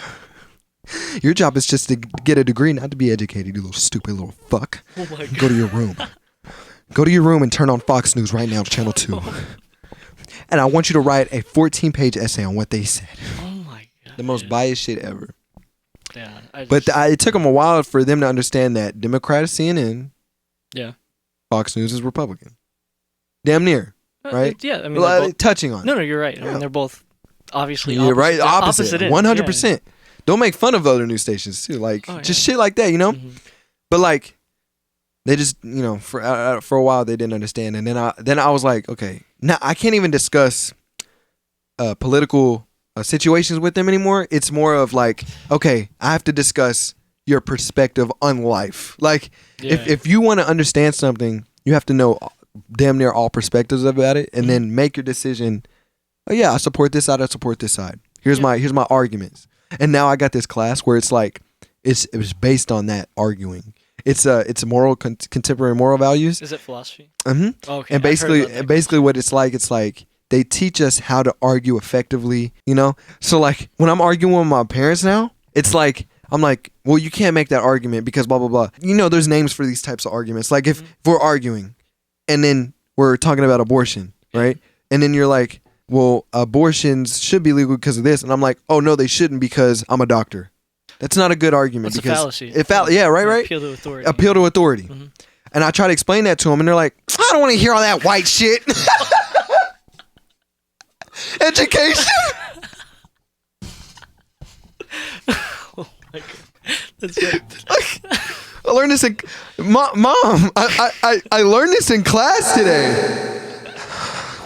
Your job is just to get a degree, not to be educated, you little stupid little fuck. Oh my God. Go to your room. Go to your room and turn on Fox News right now, Channel 2. And I want you to write a 14-page essay on what they said. Oh my God. The most biased shit ever. Yeah. It took them a while for them to understand that Democrat is CNN. Yeah. Fox News is Republican. Damn near. Right? Yeah. I mean, touching on it. No, you're right. I mean, they're both obviously opposite. Right? Opposite. 100%. Yeah. Don't make fun of other news stations too. Like, just shit like that, you know? Mm-hmm. But like, they just, you know, for a while they didn't understand. And then I was like, okay, now I can't even discuss political situations with them anymore. It's more of like, okay, I have to discuss your perspective on life. Like, if you want to understand something, you have to know damn near all perspectives about it, and then make your decision. Oh yeah, I support this side. I support this side. Here's my arguments. And now I got this class where it's like it was based on that arguing. It's moral contemporary moral values. Is it philosophy? Mm-hmm. Oh, okay. And basically what it's like they teach us how to argue effectively, you know? So like when I'm arguing with my parents now, it's like I'm like, well, you can't make that argument because blah blah blah. You know, there's names for these types of arguments. Like if we're arguing and then we're talking about abortion, right? And then you're like, well, abortions should be legal because of this. And I'm like, oh, no, they shouldn't because I'm a doctor. That's not a good argument. That's because a fallacy. Yeah, right? Appeal to authority. Appeal to authority. Mm-hmm. And I try to explain that to them, and they're like, I don't want to hear all that white shit. Education. Oh, my God. That's like, I learned this in... Mom, I learned this in class today.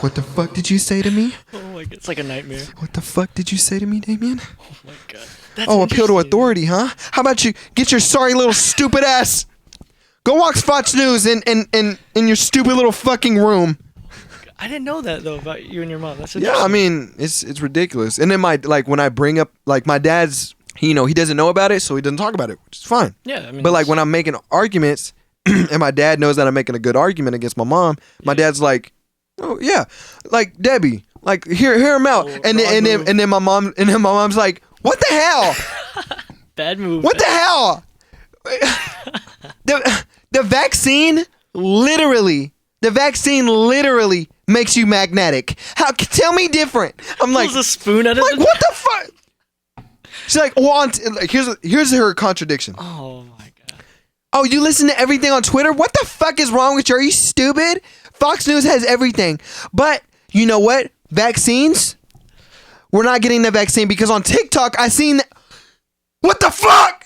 What the fuck did you say to me? Oh my God, it's like a nightmare. What the fuck did you say to me, Damion? Oh my God. That's appeal to authority, huh? How about you get your sorry little stupid ass? Go watch Fox News in your stupid little fucking room. I didn't know that though about you and your mom. That's interesting. Yeah, I mean it's ridiculous. And then when I bring up like my dad's, he doesn't know about it, so he doesn't talk about it, which is fine. Yeah, I mean. But like when I'm making arguments, and my dad knows that I'm making a good argument against my mom, my dad's like, oh yeah, like Debbie, like hear him out, and then my mom's like, what the hell? Bad move. What the hell? The vaccine literally makes you magnetic. How? Tell me different. I'm like, pulls a spoon out of like what the fuck? She's like, well, here's her contradiction. Oh my God. Oh, you listen to everything on Twitter? What the fuck is wrong with you? Are you stupid? Fox News has everything. But you know what? Vaccines? We're not getting the vaccine because on TikTok I seen what the fuck?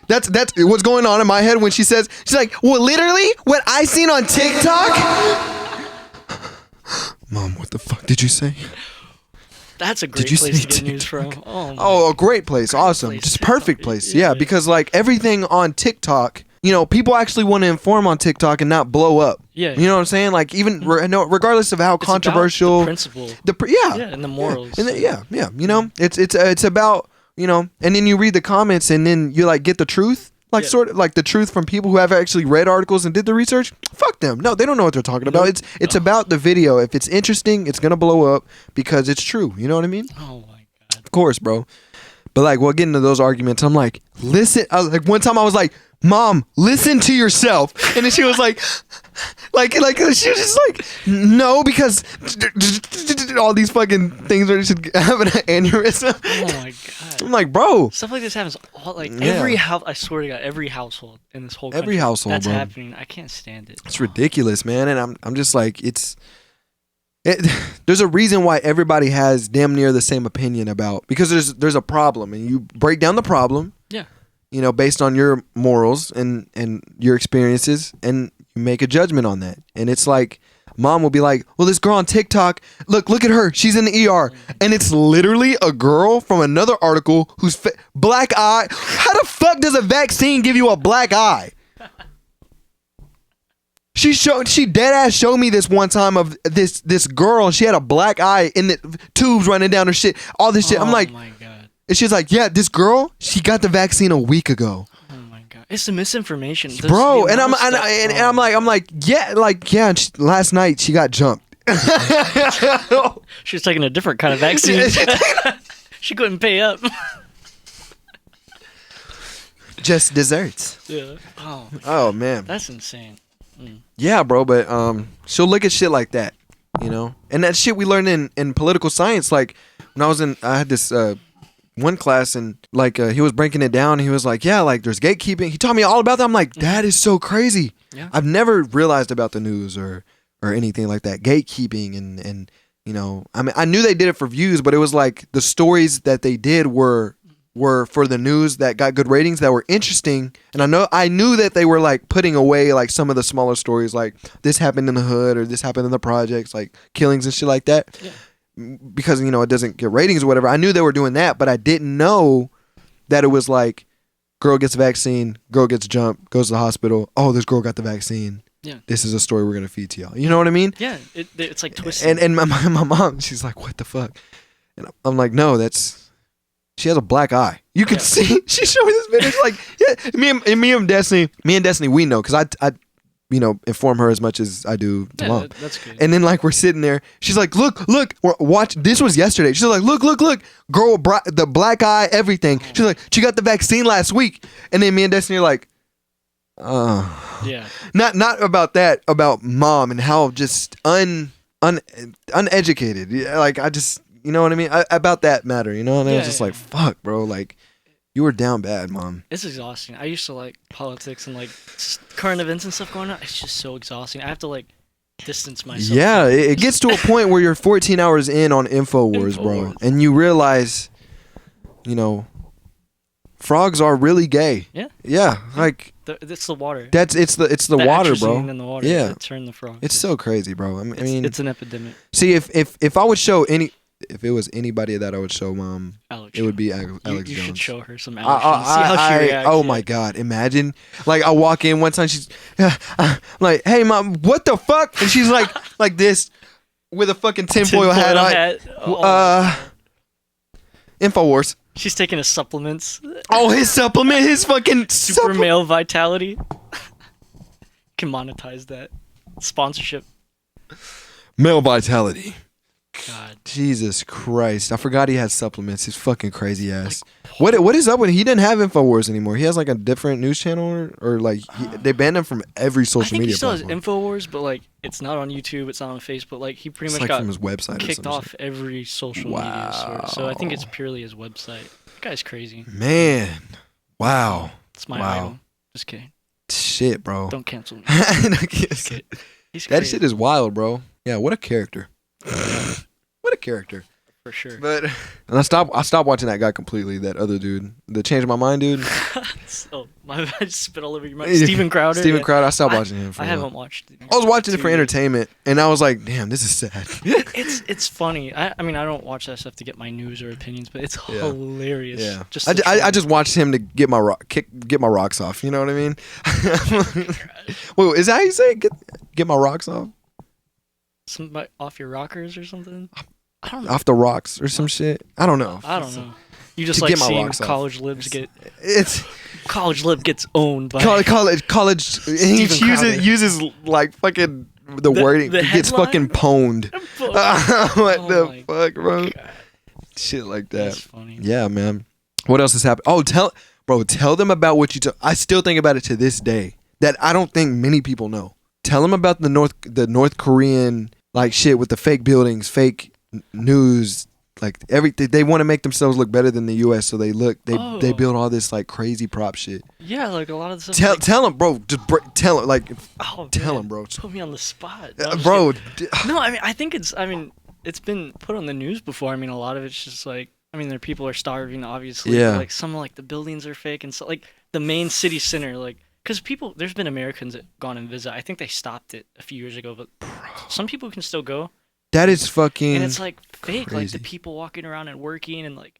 That's what's going on in my head when she's like, well, literally what I seen on TikTok. Mom, what the fuck did you say? That's a great place to get news from. Oh, a great place. Awesome. Just perfect place. Yeah, because like everything on TikTok, you know, people actually want to inform on TikTok and not blow up. Yeah. You know what I'm saying? Like even regardless of how it's controversial, the principle. And the morals. Yeah. You know, it's about, you know, and then you read the comments and then you like get the truth. Like sort of like the truth from people who have actually read articles and did the research. Fuck them. No, they don't know what they're talking about. It's about the video. If it's interesting, it's gonna blow up because it's true. You know what I mean? Oh my God. Of course, bro. But like we'll get into those arguments. I'm like, listen. Like one time I was like, Mom, listen to yourself. And then she was like she was just like, no, because all these fucking things are just having an aneurysm. Oh my God. I'm like, bro. Stuff like this happens every house. I swear to God, every household in this whole country. Every household, that's bro. happening. I can't stand it. It's ridiculous, man. And I'm just like, it's There's a reason why everybody has damn near the same opinion about, because there's a problem, and you break down the problem. Yeah. You know, based on your morals and your experiences, and you make a judgment on that. And it's like, mom will be like, well, this girl on TikTok, look at her, she's in the ER. And it's literally a girl from another article who's black eye. How the fuck does a vaccine give you a black eye? She dead ass showed me this one time of this girl. She had a black eye in the tubes running down her shit, all this shit. I'm like, my God. and she's like, yeah, this girl, she got the vaccine a week ago. Oh my God, it's the misinformation, bro. And I'm like, yeah, last night she got jumped. She was taking a different kind of vaccine. She couldn't pay up. Just desserts. Yeah. Oh man. That's insane. Yeah, bro. But she'll look at shit like that, you know, and that shit we learned in political science. Like when I had this one class, and like he was breaking it down. And he was like, yeah, like there's gatekeeping. He taught me all about that. I'm like, that is so crazy. Yeah. I've never realized about the news or anything like that. Gatekeeping and you know, I mean, I knew they did it for views, but it was like the stories that they did were for the news that got good ratings, that were interesting. And I knew that they were like putting away like some of the smaller stories, like this happened in the hood or this happened in the projects, like killings and shit like that. Yeah. Because, you know, it doesn't get ratings or whatever. I knew they were doing that, but I didn't know that it was like girl gets vaccine, girl gets jumped, goes to the hospital. Oh, this girl got the vaccine. Yeah. This is a story we're going to feed to y'all. You know what I mean? Yeah. It's like twisted. And my mom, she's like, what the fuck? And I'm like, no, she has a black eye. You can see. She showed me this video. It's like, yeah, me and Destiny, we know, because I you know, inform her as much as I do to mom. That's good. And then like we're sitting there, she's like, look, watch. This was yesterday. She's like, look, girl, the black eye, everything. She's like, she got the vaccine last week. And then me and Destiny are like, yeah, not about that, about mom and how just uneducated. Like I just, you know what I mean, about that matter. You know, and I was just like, fuck, bro, like. You were down bad, mom. It's exhausting. I used to like politics and like current events and stuff going on. It's just so exhausting. I have to like distance myself. Yeah, it gets to a point where you're 14 hours in on InfoWars, bro. And you realize, you know, frogs are really gay. Yeah. Yeah, like it's the water. It's the water, bro. In the water that turn the frogs. It's so crazy, bro. I mean, it's an epidemic. See, if I would show if it was anybody that I would show mom, it would be Alex Jones. You should show her some Alex Jones. See how she reacts. Oh my God! Imagine, like I walk in one time, she's I'm like, "Hey mom, what the fuck?" And she's like this, with a fucking tinfoil hat on. InfoWars. She's taking his supplements. Oh, his supplement, his fucking super male vitality. Can monetize that sponsorship. Male vitality. God. Jesus Christ. I forgot he had supplements. His fucking crazy ass. What is up with him? He didn't have InfoWars anymore. He has like a different news channel or like they banned him from every social media platform. I think he still has InfoWars, but like it's not on YouTube, it's not on Facebook. Like he pretty much got from his website kicked off every social media source. So I think it's purely his website. That guy's crazy. Man. Wow. It's my idol. Just kidding. Shit, bro. Don't cancel me. That shit is wild, bro. Yeah, what a character. What a character. For sure. But and I stopped watching that guy completely, that other dude. The Change My Mind dude. Oh, I just spit all over your mind. Steven Crowder. Crowder, I stopped watching him for I haven't watched it. I was watching it for entertainment, and I was like, damn, this is sad. It's funny. I mean, I don't watch that stuff to get my news or opinions, but it's hilarious. Yeah. I just watched him to get my rocks off. You know what I mean? Wait, is that how you say it? Get my rocks off? Somebody off your rockers or something? I don't know. Off the rocks or some shit? I don't know. You just like seeing college libs get... College lib gets owned by... College... He uses like fucking the wording. It gets fucking pwned. What the fuck, bro? God. Shit like that. That's funny. Yeah, man. What else has happened? Oh, tell them about what you... I still think about it to this day. That I don't think many people know. Tell them about the North Korean like shit with the fake buildings, fake news, like everything. They want to make themselves look better than the U.S. So they build all this like crazy prop shit. Yeah, like a lot of the stuff. Tell him, bro. Just tell him, like. Tell him, bro. Put me on the spot, bro. No, I mean, I think it's. I mean, it's been put on the news before. I mean, a lot of it's just like. I mean, people are starving, obviously. Yeah. But, like some like the buildings are fake and so like the main city center, like. Because there's been Americans that gone and visit. I think they stopped it a few years ago, but some people can still go. That is fucking. And it's like fake, crazy. like the people walking around and working, and like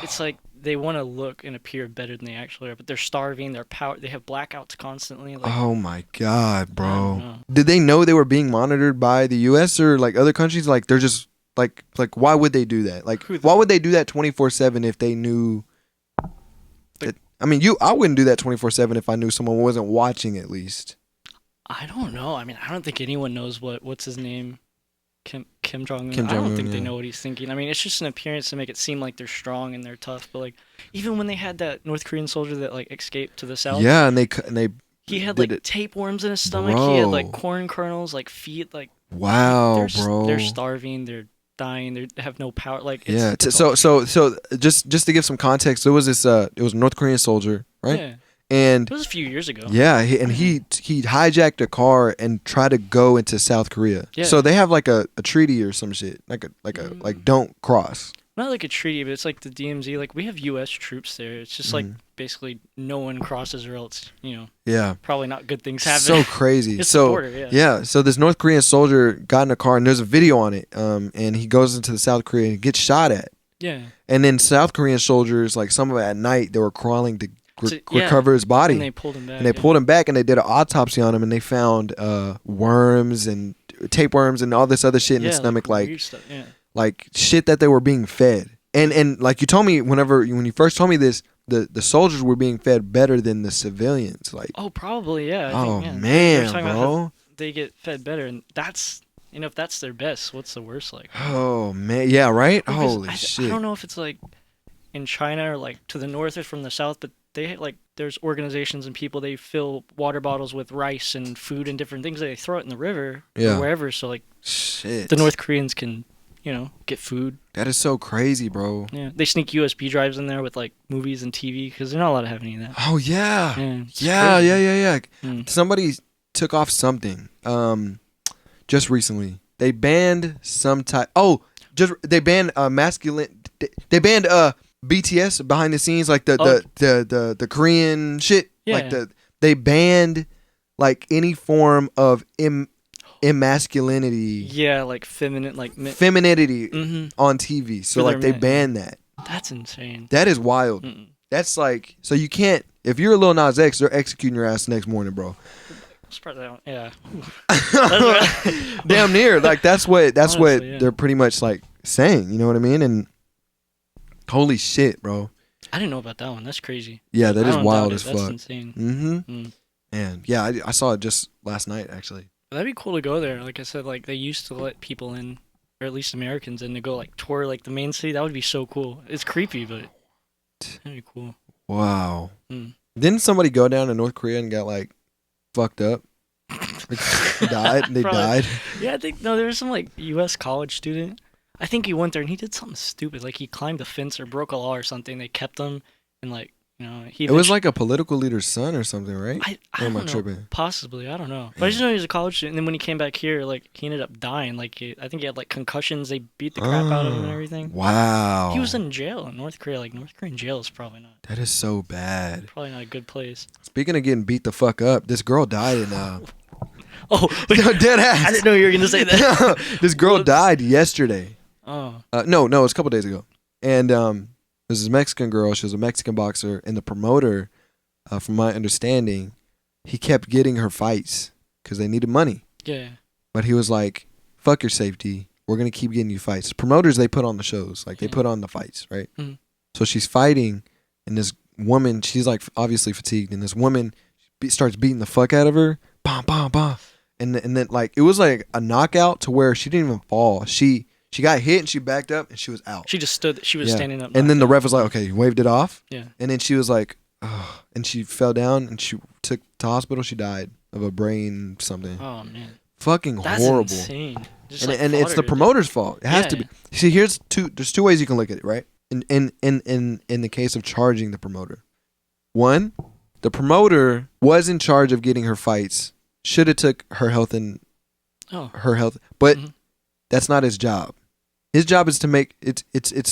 it's like they want to look and appear better than they actually are, but they're starving. They have blackouts constantly. Like, oh my god, bro! Did they know they were being monitored by the U.S. or like other countries? Like they're just like why would they do that? Like why would they do that 24/7 if they knew? I mean, I wouldn't do that 24/7 if I knew someone wasn't watching at least. I don't know. I mean, I don't think anyone knows what's his name, Kim Jong-un. I don't think they know what he's thinking. I mean, it's just an appearance to make it seem like they're strong and they're tough. But like, even when they had that North Korean soldier that like escaped to the south. Yeah, and they. He had like tapeworms in his stomach. Bro. He had like corn kernels, like feet, like. Wow, bro! They're starving. They're dying. They have no power. Like it's, so just to give some context, there was this it was a North Korean soldier, right? Yeah. And it was a few years ago. Yeah, he hijacked a car and tried to go into South Korea. Yeah. So they have like a treaty or some shit, like don't cross. Not like a treaty, but it's like the DMZ. Like we have U.S. troops there. It's just like basically no one crosses or else probably not good things happen. So crazy. It's the border, yeah. So this North Korean soldier got in a car and there's a video on it. And he goes into the South Korea and gets shot at. Yeah. And then South Korean soldiers, like some of it at night, they were crawling to recover his body. And they pulled him back. And they pulled him back and they did an autopsy on him and they found worms and tapeworms and all this other shit in his stomach, like stuff. like shit that they were being fed. And like you told me when you first told me this, the soldiers were being fed better than the civilians. Like probably, yeah. I think, man, bro. They get fed better, and that's if that's their best, what's the worst like? Oh man, yeah, right. Because Holy shit! I don't know if it's like in China or like to the north or from the south, but they like there's organizations and people, they fill water bottles with rice and food and different things. They throw it in the river or wherever, so like shit. The North Koreans can get food. That is so crazy, bro. Yeah, they sneak USB drives in there with like movies and TV because they're not allowed to have any of that. Oh yeah, yeah. Somebody took off something. Just recently, they banned some type. They banned masculine. They banned BTS behind the scenes, like the Korean shit. Yeah. Like they banned like any form of emasculinity. Yeah, like feminine, like femininity on TV. So like they banned that. That's insane. That is wild. That's like, so you can't, if you're a Lil Nas X, they're executing your ass the next morning, bro. Yeah. Damn near. Like that's what Honestly, they're pretty much like saying. You know what I mean? And holy shit, bro. I didn't know about that one. That's crazy. Yeah, that is wild as fuck. That's insane. And yeah, I saw it just last night actually. That'd be cool to go there. Like I said, like they used to let people in, or at least Americans in, to go like tour like the main city. That would be so cool. It's creepy, but that'd be cool. Wow. Didn't somebody go down to North Korea and got like fucked up? Died. They died. Yeah, I think there was some like U.S. college student. I think he went there and he did something stupid. Like he climbed a fence or broke a law or something. They kept him and like. It was like a political leader's son or something, right? I don't know. Tripping? Possibly, I don't know. But I just know he was a college student, and then when he came back here, like he ended up dying. Like I think he had like concussions. They beat the crap out of him and everything. Wow. He was in jail in North Korea. Like North Korean jail is probably not. That is so bad. Probably not a good place. Speaking of getting beat the fuck up, this girl died in dead ass. I didn't know you were gonna say that. This girl died yesterday. Oh. No, it was a couple days ago, and this is a Mexican girl. She was a Mexican boxer, and the promoter, from my understanding, he kept getting her fights because they needed money. Yeah. But he was like, "Fuck your safety. We're gonna keep getting you fights." Promoters, they put on the shows, like they put on the fights, right? Mm-hmm. So she's fighting, and this woman, she's like obviously fatigued, and this woman starts beating the fuck out of her, bam, bam, bam, and then like it was like a knockout to where she didn't even fall. She got hit and she backed up and she was out. She just stood. She was standing up. And then the ref was like, okay, waved it off. Yeah. And then she was like, ugh. And she fell down and she took to hospital. She died of a brain something. Oh, man. Fucking That's horrible. Insane. and it's the promoter's fault. It has to be. See, there's two ways you can look at it, right? In the case of charging the promoter, one, the promoter was in charge of getting her fights. Should have took her health but that's not his job. His job is to make it's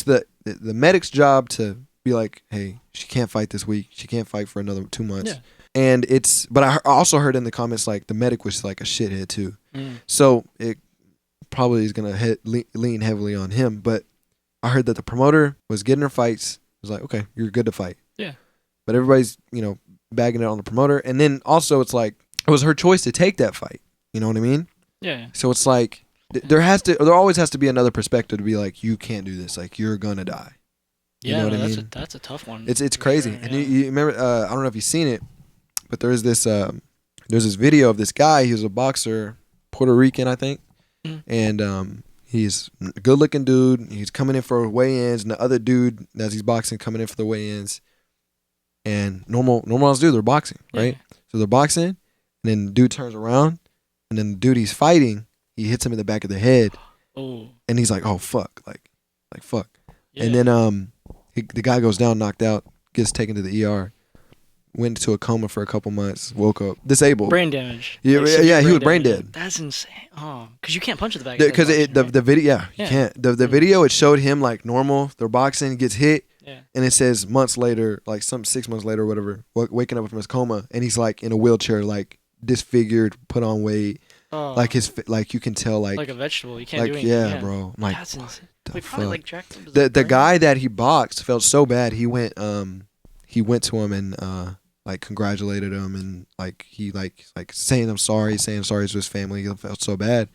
the medic's job to be like, hey, she can't fight this week. She can't fight for another 2 months. Yeah. And but I also heard in the comments like the medic was like a shithead too. So it probably is gonna lean heavily on him. But I heard that the promoter was getting her fights. Was like, okay, you're good to fight. Yeah. But everybody's bagging it on the promoter, and then also it's like it was her choice to take that fight. You know what I mean? Yeah. So it's like there always has to be another perspective to be like, you can't do this. Like, you're gonna die. You know what I mean? That's a tough one. It's crazy. Sure, and you remember? I don't know if you've seen it, but there's this video of this guy. He was a boxer, Puerto Rican, I think, and he's a good-looking dude. He's coming in for weigh-ins, and the other dude as he's boxing coming in for the weigh-ins. And normal dudes, they're boxing, right? So they're boxing, and then the dude turns around, and then the dude he's fighting, he hits him in the back of the head, and he's like, "Oh fuck!" Like fuck. Yeah. And then the guy goes down, knocked out, gets taken to the ER, went into a coma for a couple months, woke up, disabled, brain damage. Yeah, he was brain dead. That's insane. Oh, because you can't punch at the back. Because the video, you can't. The video, it showed him like normal. They're boxing, he gets hit. Yeah. And it says months later, like 6 months later or whatever, waking up from his coma, and he's like in a wheelchair, like disfigured, put on weight, like you can tell, like a vegetable. You can't do anything. Yeah, bro. I'm like, that's insane. Probably like jacked him. The guy that he boxed felt so bad. He went to him and like congratulated him, and like he like saying sorry to his family. He felt so bad.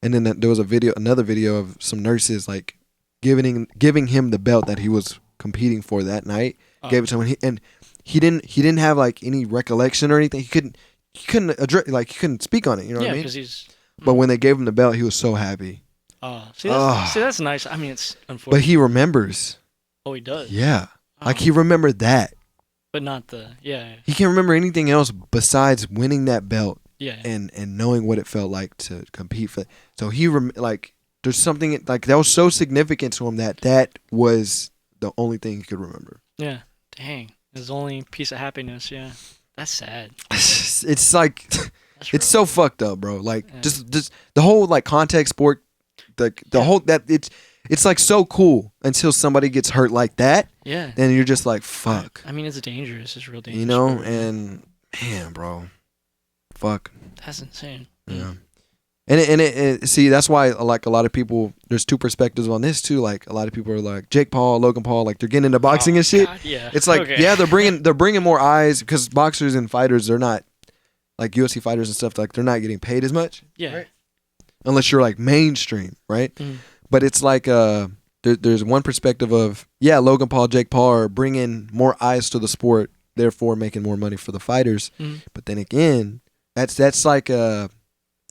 And then there was another video of some nurses like giving him the belt that he was competing for that night. Gave it to him, and he didn't have like any recollection or anything. He couldn't address, like, he couldn't speak on it. You know what I mean? Yeah, because But when they gave him the belt, he was so happy. See, that's nice. I mean, it's unfortunate. But he remembers. Oh, he does. Yeah, like he remembered that. But not the He can't remember anything else besides winning that belt. Yeah. And knowing what it felt like to compete for. So he like there's something like that was so significant to him that was the only thing he could remember. Yeah. Dang. His only piece of happiness. Yeah. That's sad. It's like it's so fucked up, bro. Like just the whole like contact sport, the whole that it's like so cool until somebody gets hurt like that. Yeah. Then you're just like, fuck. I mean, it's dangerous. It's real dangerous. You know, and man, bro, fuck. That's insane. Yeah. And it see, that's why like a lot of people, there's two perspectives on this too. Like a lot of people are like Jake Paul, Logan Paul, like they're getting into boxing and shit. God, yeah. It's like they're bringing more eyes because boxers and fighters, they're not like UFC fighters and stuff, like they're not getting paid as much. Yeah. Right? Unless you're like mainstream, right? But it's like there's one perspective of Logan Paul, Jake Paul are bringing more eyes to the sport, therefore making more money for the fighters. But then again, that's like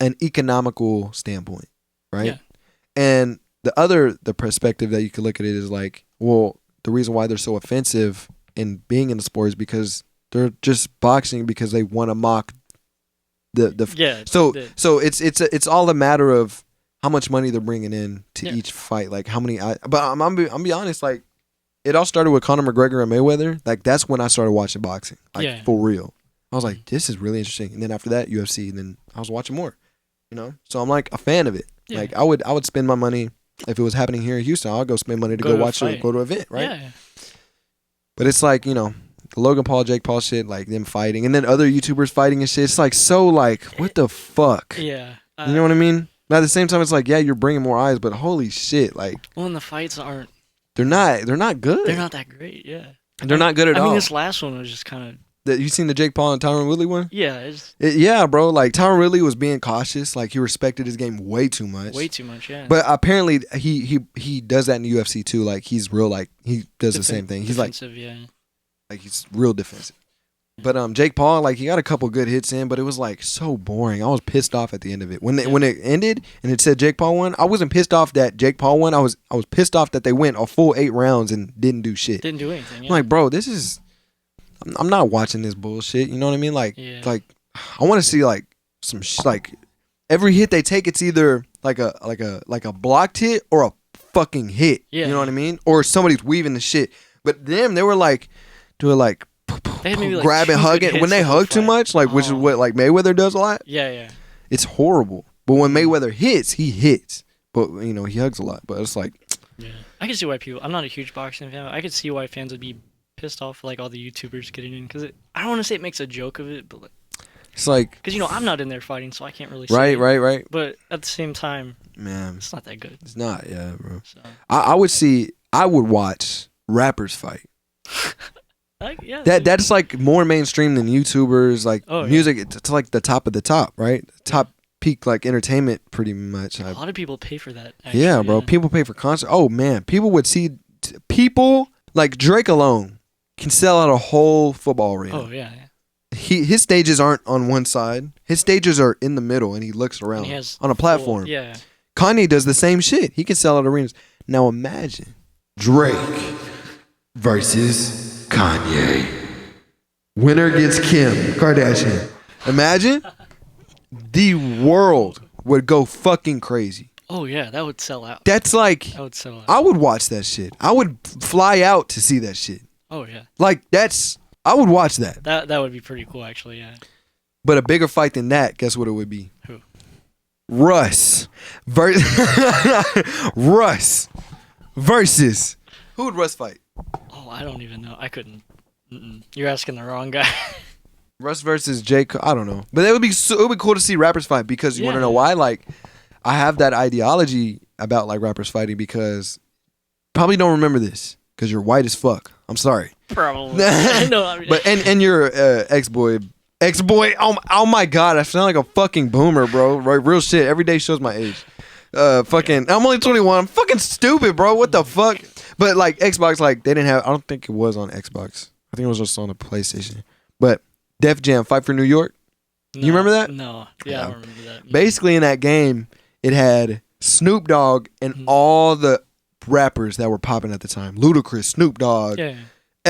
an economical standpoint, right? Yeah. And the perspective that you could look at it is like, well, the reason why they're so offensive in being in the sport is because they're just boxing because they want to mock so it's all a matter of how much money they're bringing in to each fight, like how many. But I'm be honest, like it all started with Conor McGregor and Mayweather. Like that's when I started watching boxing, like for real. I was like, this is really interesting. And then after that, UFC. And then I was watching more. You know, so I'm like a fan of it. Yeah. Like I would spend my money if it was happening here in Houston. I'll go spend money to go watch it, go to an event, right? Yeah. But it's like, you know, the Logan Paul, Jake Paul shit, like them fighting, and then other YouTubers fighting and shit. It's like so like what the fuck? Yeah. You know what I mean? But at the same time, it's like you're bringing more eyes, but holy shit, like. Well, and the fights aren't. They're not good. They're not that great. Yeah. They're not good at all. I mean, this last one was just kind of. You seen the Jake Paul and Tyron Woodley one? Yeah. Yeah, bro. Like, Tyron Woodley was being cautious. Like, he respected his game way too much. Way too much, yeah. But apparently, he does that in the UFC, too. Like, he's real, like, he does the same thing. He's defensive, like, he's real defensive. But Jake Paul, like, he got a couple good hits in, but it was, like, so boring. I was pissed off at the end of it. When it ended and it said Jake Paul won, I wasn't pissed off that Jake Paul won. I was pissed off that they went a full 8 rounds and didn't do shit. Didn't do anything, yeah. I'm like, bro, this is... I'm not watching this bullshit. You know what I mean? Like, like I want to see like some like every hit they take. It's either like a blocked hit or a fucking hit. Yeah. You know what I mean? Or somebody's weaving the shit. But them, they were like doing like grab and hug it. When they hug too much, like which is what like Mayweather does a lot. Yeah. It's horrible. But when Mayweather hits, he hits. But you know, he hugs a lot. But it's like, yeah, I can see why I'm not a huge boxing fan. But I could see why fans would be pissed off like all the YouTubers getting in because I don't want to say it makes a joke of it, but like, it's like because you know I'm not in there fighting, so I can't really. Right. But at the same time, man, it's not that good. It's not, yeah, bro. So. I would watch rappers fight. Yeah, that's like more mainstream than YouTubers. Like music, it's like the top of the top, right? Top peak like entertainment, pretty much. A lot of people pay for that. Actually, yeah, bro. People pay for concert. Oh man, people would see people like Drake alone can sell out a whole football arena. Oh yeah. His stages aren't on one side. His stages are in the middle, and he looks around on a platform. Yeah. Kanye does the same shit. He can sell out arenas. Now imagine Drake versus Kanye. Winner gets Kim Kardashian. Imagine the world would go fucking crazy. Oh yeah, that would sell out. That's like that would sell out. I would watch that shit. I would fly out to see that shit. Oh yeah. Like I would watch that. That would be pretty cool, actually. Yeah. But a bigger fight than that, guess what it would be? Who? Russ versus. Who would Russ fight? Oh, I don't even know. I couldn't. You're asking the wrong guy. Russ versus Jake. I don't know, but it would be cool to see rappers fight because you want to know why? Like, I have that ideology about like rappers fighting because probably don't remember this because you're white as fuck. I'm sorry. Probably. No, I mean, but and your ex-boy. Oh my god, I sound like a fucking boomer, bro. Right, real shit. Every day shows my age. Fucking, I'm only 21. I'm fucking stupid, bro. What the fuck? But like Xbox, like they didn't have. I don't think it was on Xbox. I think it was just on the PlayStation. But Def Jam, Fight for New York. You remember that? No. Yeah, I don't remember that. Basically, in that game, it had Snoop Dogg and all the rappers that were popping at the time. Ludacris, Snoop Dogg. Yeah.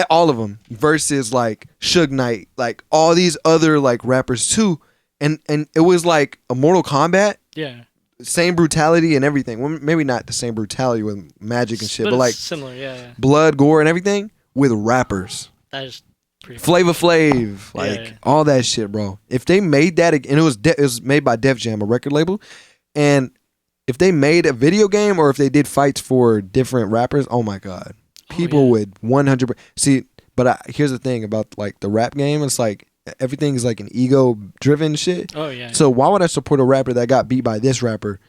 All of them versus like Suge Knight, like all these other like rappers too, and it was like a Mortal Kombat. Yeah. Same brutality and everything. Well, maybe not the same brutality with magic and shit, but like similar, yeah. Blood, gore, and everything with rappers. That is pretty. Flavor Flav, like all that shit, bro. If they made that, and it was made by Def Jam, a record label, and if they made a video game or if they did fights for different rappers, oh my god. People would 100% see, but here's the thing about like the rap game. It's like everything is like an ego driven shit. Oh yeah. So why would I support a rapper that got beat by this rapper?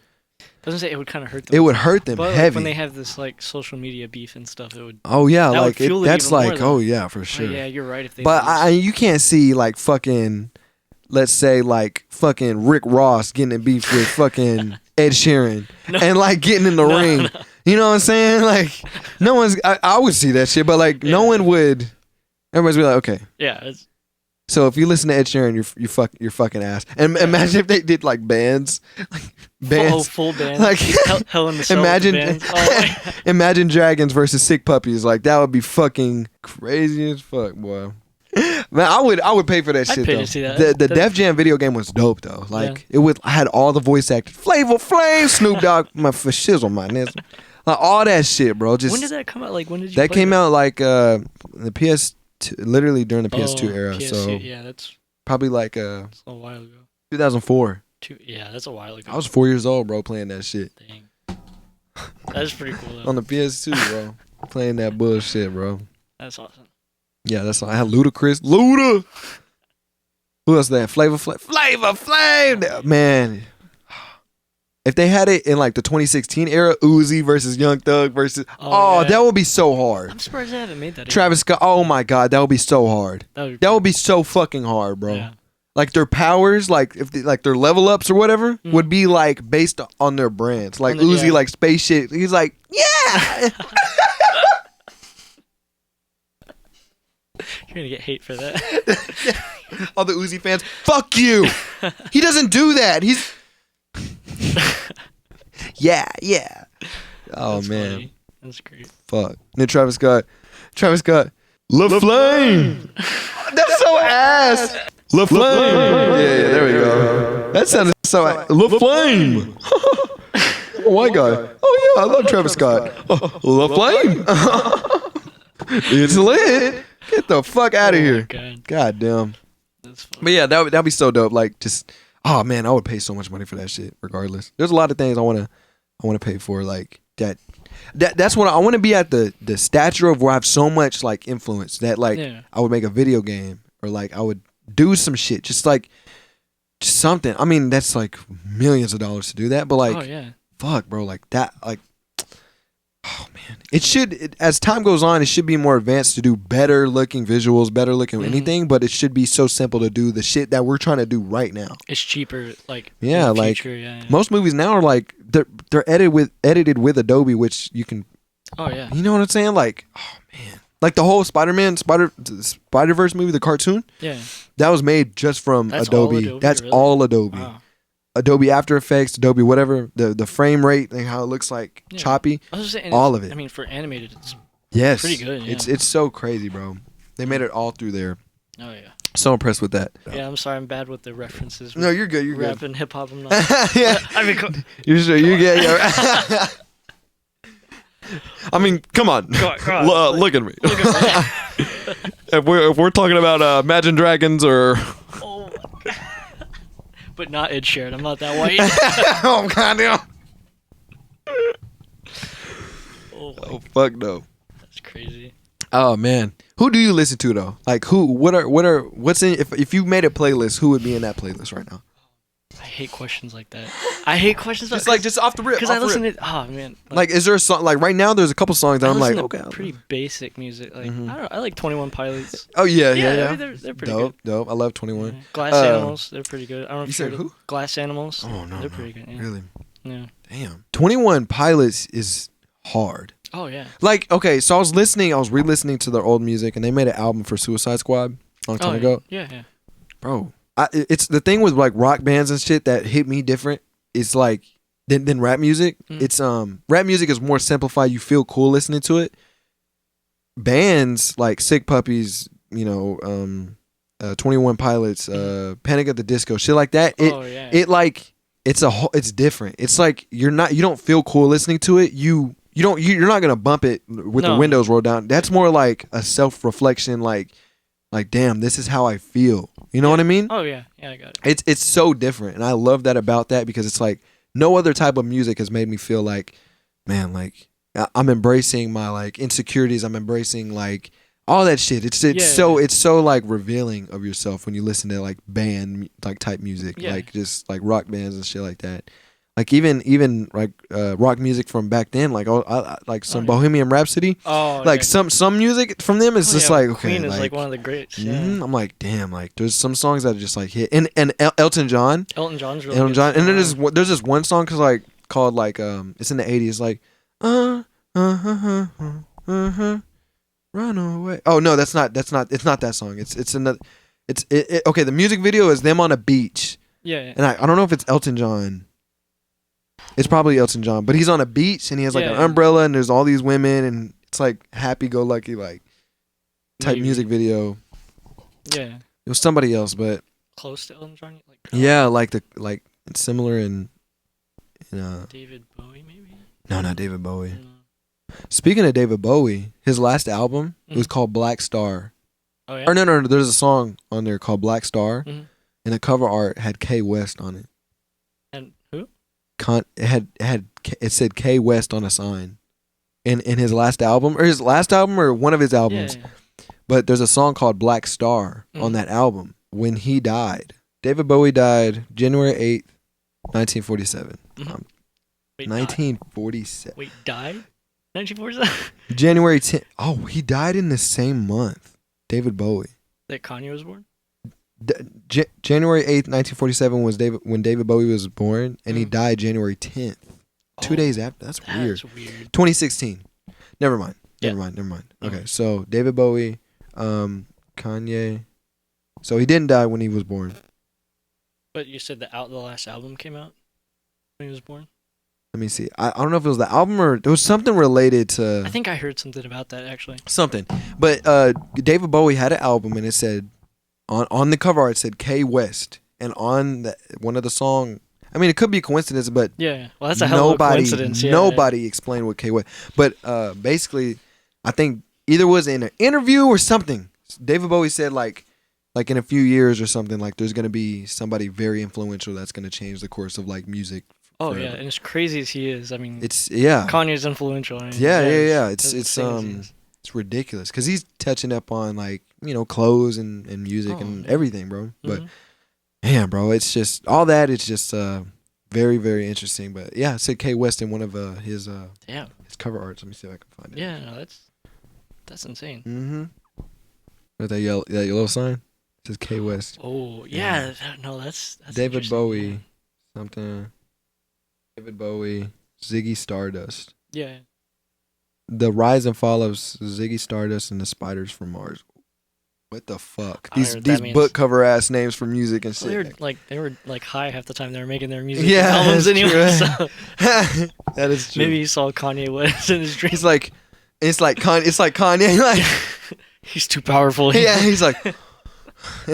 Doesn't say it would kind of hurt them. It would hurt them but heavy. Like, when they have this like social media beef and stuff, it would. Oh yeah, like that's like yeah for sure. Yeah, you're right. If they. But you can't see like fucking, let's say like fucking Rick Ross getting in beef with fucking Ed Sheeran and like getting in the ring. No. You know what I'm saying? Like, no one's. I would see that shit, but like, no one would. Everybody's be like, okay. Yeah. So if you listen to Ed Sheeran, you're fucking ass. And imagine if they did like bands, full bands, like Hell in the Cell. Imagine, imagine Dragons versus Sick Puppies. Like that would be fucking crazy as fuck, boy. Man, I would pay for that shit though. To see that. The Def Jam video game was dope though. Like I had all the voice actors, Flavor Flav, Snoop Dogg, my shizzle, my nizzle. Like all that shit, bro. Just when did that come out? Like when did you? That came out like the PS2, literally during the PS2 era. PS2, so yeah, that's probably like that's a while ago. 2004. Yeah, that's a while ago. I was 4 years old, bro, playing that shit. Dang, that's pretty cool. Though. On the PS2, bro, playing that bullshit, bro. That's awesome. Yeah, that's all. I had Ludacris, Luda. Who else there? Flavor Flav, man. If they had it in like the 2016 era, Uzi versus Young Thug versus that would be so hard. I'm surprised they haven't made that. Travis Scott, oh my god, that would be so hard. That would be so fucking hard, bro. Yeah. Like their powers, like if like their level ups or whatever, would be like based on their brands. Like Uzi, like space shit. He's like, yeah. You're gonna get hate for that. All the Uzi fans, fuck you. He doesn't do that. He's yeah. Oh that's man, funny. That's great. Fuck. And then Travis Scott, La Flame. That's so ass. La Flame. Yeah, there we go. That sounded so La Flame. White guy. Oh yeah, I love Travis Scott. The Flame. It's lit. Get the fuck out of here. God damn. But yeah, that'd be so dope. Like just, oh man, I would pay so much money for that shit. Regardless, there's a lot of things I wanna pay for. Like that's what I want to be at the stature of where I have so much like influence that like I would make a video game or like I would do some shit. Just something. I mean, that's like millions of dollars to do that. But like, fuck, bro, like that, like. Oh man, it should. As time goes on, it should be more advanced to do better looking visuals, better looking anything. But it should be so simple to do the shit that we're trying to do right now. It's cheaper, like yeah, like most movies now are like they're edited with Adobe, which you can. Oh yeah. You know what I'm saying? Like, oh man, like the whole Spider-Verse movie, the cartoon. Yeah. That was made just from Adobe. That's really? all Adobe. Wow. Adobe After Effects, Adobe whatever, the frame rate and how it looks like choppy, all of it. I mean, for animated, it's pretty good. Yeah. It's so crazy, bro. They made it all through there. Oh yeah. So impressed with that. Yeah, I'm sorry, I'm bad with the references. No, you're good. You're rap good. and hip hop, I'm not. Yeah. I mean, you're sure you get. I mean, come on. Look at me. If we're talking about Imagine Dragons or. Oh my god. But not Ed Sheeran. I'm not that white. Oh goddamn. Oh fuck no. That's crazy. Oh man, who do you listen to though? Like who? What's in? If you made a playlist, who would be in that playlist right now? I hate questions like that. I hate questions just off the rip. Because I listen to man. Like, is there a song like right now? There's a couple songs that I'm like, okay, pretty basic music. Like I don't know. I like 21 Pilots. Oh yeah. I mean, they're pretty good. Dope. I love 21. Yeah. Glass Animals, they're pretty good. I don't know. You said who? Glass Animals. Oh no, they're pretty good. Yeah. Really? Yeah. Damn. 21 Pilots is hard. Oh yeah. Like okay, so I was re-listening to their old music, and they made an album for Suicide Squad a long time ago. Yeah. Bro, it's the thing with like rock bands and shit that hit me different. It's like than rap music. It's rap music is more simplified. You feel cool listening to it. Bands like Sick Puppies, 21 Pilots, Panic at the Disco, shit like that. It's different. It's like you don't feel cool listening to it. You're not gonna bump it with the windows rolled down. That's more like a self-reflection. Like damn, this is how I feel. You know what I mean? Oh yeah, I got it. It's so different, and I love that about that because it's like no other type of music has made me feel like, man, like I'm embracing my like insecurities. I'm embracing like all that shit. It's so like revealing of yourself when you listen to like band like type music, like just like rock bands and shit like that. Like even like rock music from back then, like I like some Bohemian Rhapsody. Oh, like some like from them is just like okay. Queen is like one of the greats. I'm like damn, like there's some songs that are just like hit. And Elton John. Elton John's really good. And then there's this one song called like it's in the 80s like run away. Oh no, it's not that song. It's another. Okay. The music video is them on a beach. Yeah. And I don't know if it's Elton John. It's probably Elton John, but he's on a beach and he has like an umbrella and there's all these women and it's like happy-go-lucky like type music video. Yeah. It was somebody else, but close to Elton John. It's similar in David Bowie maybe. No, not David Bowie. No. Speaking of David Bowie, his last album it was called Black Star. Oh yeah. Or no, there's a song on there called Black Star, and the cover art had K West on it. And who? It said K West on a sign, in his last album or one of his albums. Yeah. But there's a song called Black Star on that album. When he died, David Bowie died January 8th, 1947. 1947. Wait, died? 1947? January 10th. Oh, he died in the same month. David Bowie. That Kanye was born? January 8th, 1947 was when David Bowie was born, and he died January 10th. 2 days after. That's weird. 2016. Never mind. Okay, so David Bowie, Kanye. So he didn't die when he was born. But you said the last album came out when he was born? Let me see. I don't know if it was the album or there was something related to... I think I heard something about that, actually. Something. But David Bowie had an album, and it said... On the cover art, it said K West. And on one of the song... I mean, it could be a coincidence, but yeah. Well, that's a hell of a coincidence. Yeah. Nobody explained what K West. But basically, I think either was in an interview or something. David Bowie said like in a few years or something, like there's gonna be somebody very influential that's gonna change the course of like music. Oh forever. Yeah, and as crazy as he is, I mean, it's Kanye's influential. I mean, yeah. It's ridiculous because he's touching up on like clothes and music and everything, bro. But man, bro, it's just all that. It's just very, very interesting. But yeah, I said K West in one of his cover arts. Let me see if I can find it. Yeah, no, that's insane. Mm-hmm. With that yellow sign, it says K West. Oh yeah, no, that's David Bowie, something. David Bowie, Ziggy Stardust. Yeah. The rise and fall of Ziggy Stardust and the Spiders from Mars. What the fuck? These book cover ass names for music and shit. They were high half the time they were making their music albums anyway. So. That is true. Maybe he saw Kanye West in his dreams. It's like Kanye. Like he's too powerful. Yeah, he's like, and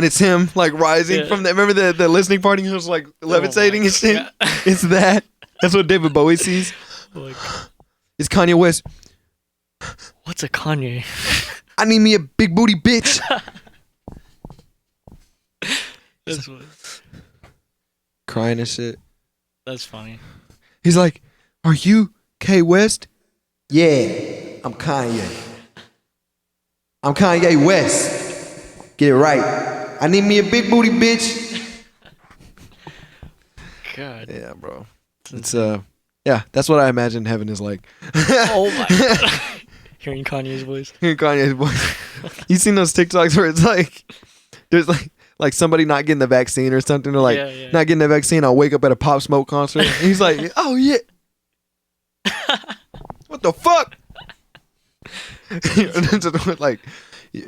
it's him like rising from that. Remember the listening party? He was like levitating and shit. Yeah. It's that. That's what David Bowie sees. It's Kanye West. What's a Kanye? I need me a big booty bitch. That's funny. Crying and shit. That's funny. He's like, "Are you K West?" Yeah, I'm Kanye. I'm Kanye West. Get it right. I need me a big booty bitch. God. Yeah, bro. It's yeah, that's what I imagine heaven is like. Oh my God. Hearing Kanye's voice. Hearing Kanye's voice. You seen those TikToks where it's like, there's like somebody not getting the vaccine or something, or like not getting the vaccine. I'll wake up at a Pop Smoke concert. And he's like, oh yeah. What the fuck? Like,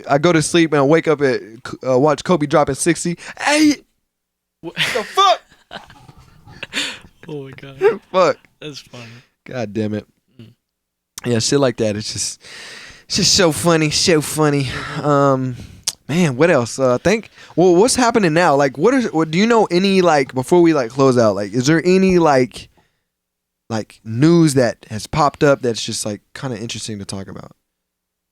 I go to sleep and I wake up at watch Kobe dropping 60. Hey, what the fuck? Oh my God. Fuck. That's funny. God damn it. Yeah, shit like that. It's just so funny. So funny. Man, what else? What's happening now? Like, what do you know any, like, before we like close out, like, is there any like news that has popped up that's just like kind of interesting to talk about?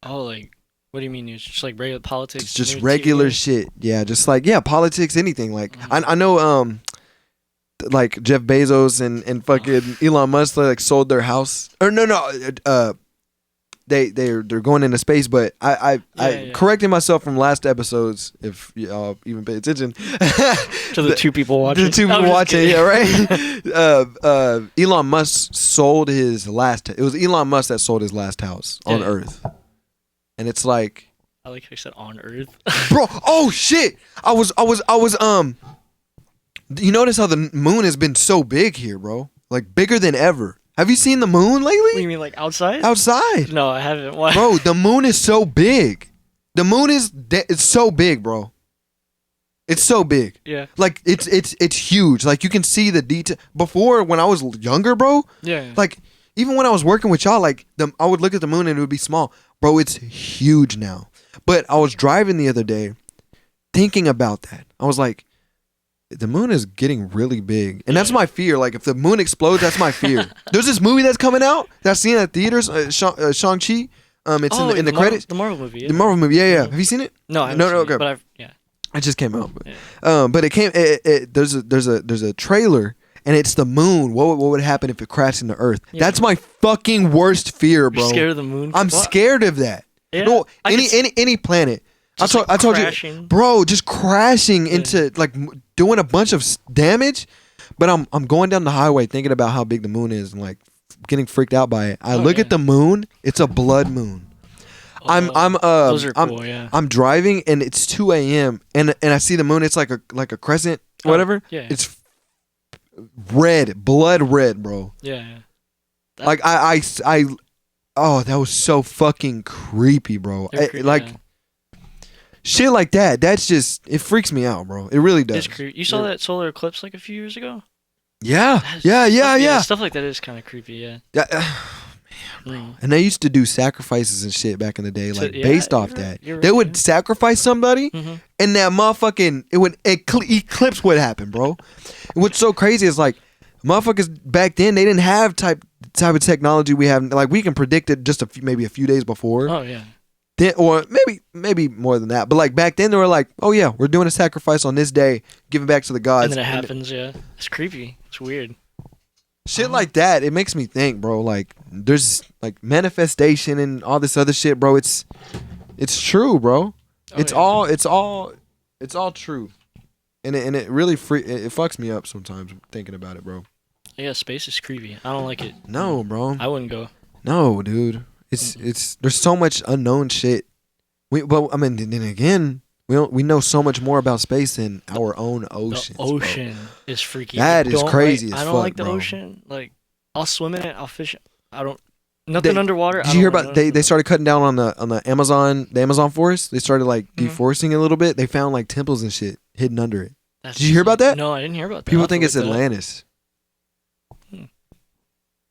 Oh, like, what do you mean news? Just like regular politics? It's just regular shit. Yeah, just like, politics, anything. Like, I know, like Jeff Bezos and fucking Elon Musk like sold their house. Or they're going into space, but I corrected myself from last episodes, if y'all even pay attention. To the two people watching. To the two people watching, yeah, right? Elon Musk sold his last. It was Elon Musk that sold his last house on Earth, and it's like. I like how you said on Earth, bro. Oh shit! I was. You notice how the moon has been so big here, bro? Like bigger than ever. Have you seen the moon lately? What do you mean, like outside? Outside. No, I haven't. Why? Bro, the moon is so big. The moon it's so big, bro. It's so big. Yeah. Like it's huge. Like you can see the detail. Before, when I was younger, bro. Yeah. Like even when I was working with y'all, like I would look at the moon and it would be small. Bro, it's huge now. But I was driving the other day, thinking about that. I was like, the moon is getting really big. And that's my fear. Like, if the moon explodes, that's my fear. There's this movie that's coming out that I've seen at theaters, Shang-Chi. It's in the credits. The Marvel movie. Yeah. The Marvel movie, yeah. Have you seen it? No, I haven't seen okay. It, but it just came out. But it came. There's a trailer, and it's the moon. What would happen if it crashed into Earth? Yeah. That's my fucking worst fear, bro. You're scared of the moon? I'm scared of that. Yeah. No, any planet. I told you, bro, just crashing into like doing a bunch of damage. But I'm going down the highway thinking about how big the moon is and like getting freaked out by it. I look at the moon; it's a blood moon. Those are cool. I'm driving and it's 2 a.m. and I see the moon. It's like a crescent, whatever. Yeah. It's red, blood red, bro. Yeah. Like oh, that was so fucking creepy, bro. Shit like that. That's just, it freaks me out, bro. It really does. It's creepy. You saw that solar eclipse like a few years ago? Yeah. Stuff like that is kind of creepy, yeah. Man, bro. And they used to do sacrifices and shit back in the day, like based off that. They would sacrifice somebody, and that motherfucking, it would eclipse what happened, bro. And what's so crazy is like, Motherfuckers back then, they didn't have type of technology we have. Like, we can predict it just maybe a few days before. Oh yeah. Then, or maybe more than that. But like back then, they were like, oh yeah, we're doing a sacrifice on this day, giving back to the gods. And then it happens. Yeah, it's creepy. It's weird. Shit like that, it makes me think, bro. Like, there's like manifestation and all this other shit, bro. It's true, bro. It's all true. And it really it fucks me up sometimes thinking about it, bro. Yeah, space is creepy. I don't like it. No, bro. I wouldn't go. No, dude. It's there's so much unknown shit. But I mean, then again, we know so much more about space than our own oceans. The ocean is freaky. That is crazy as fuck, I don't like the bro. Ocean. Like, I'll swim in it. I'll fish it. I don't. Nothing underwater. Did you hear about they started cutting down on the Amazon forest? They started like deforesting it a little bit. They found like temples and shit hidden under it. Did you hear about that? No, I didn't hear about that. People think it's Atlantis.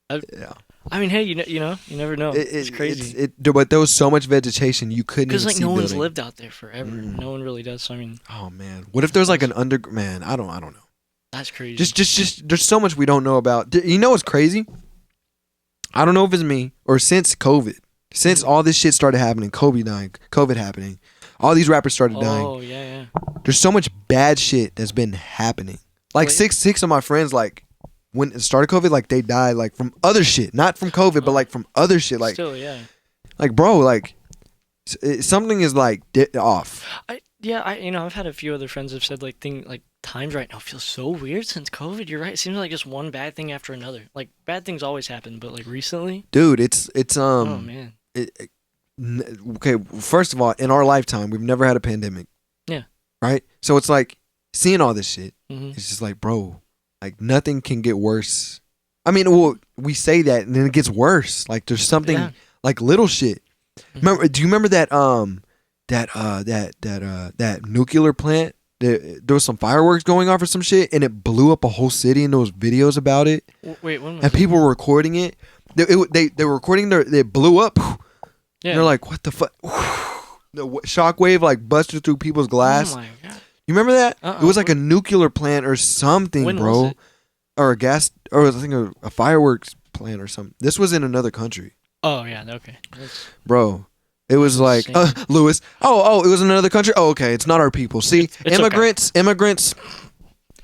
Yeah. I mean, hey, you never know. It's crazy. But there was so much vegetation you couldn't even see. Because like no one's lived out there forever. No one really does. So I mean. Oh man, what if there's like an man? I don't know. That's crazy. Just there's so much we don't know about. You know what's crazy? I don't know if it's me or since COVID, since all this shit started happening, COVID happening, all these rappers started dying. Oh yeah. There's so much bad shit that's been happening. Like six of my friends, like when it started COVID, like they died like from other shit, not from COVID, but like from other shit. Like still, yeah. Like bro, like something is like off. I've had a few other friends have said like times right now feel so weird since COVID. You're right. It seems like just one bad thing after another. Like bad things always happen, but like recently, dude, it's oh man. Okay, first of all, in our lifetime, we've never had a pandemic. Yeah. Right? So it's like seeing all this shit. Mm-hmm. It's just like, bro, like nothing can get worse. I mean, well, we say that and then it gets worse. Like there's something like little shit. Mm-hmm. Do you remember that nuclear plant? There was some fireworks going off or some shit, and it blew up a whole city, and there was videos about it. Wait, when was and people were recording it. They were recording it blew up. Yeah. And they're like, what the fuck? The shockwave like busted through people's glass. Oh my god! You remember that? It was like a nuclear plant or something, when bro. Was it? Or a gas, or I think a fireworks plant or something. This was in another country. Oh yeah, okay. Bro. It was like Lewis. Oh, it was in another country. Oh, okay. It's not our people. See, it's immigrants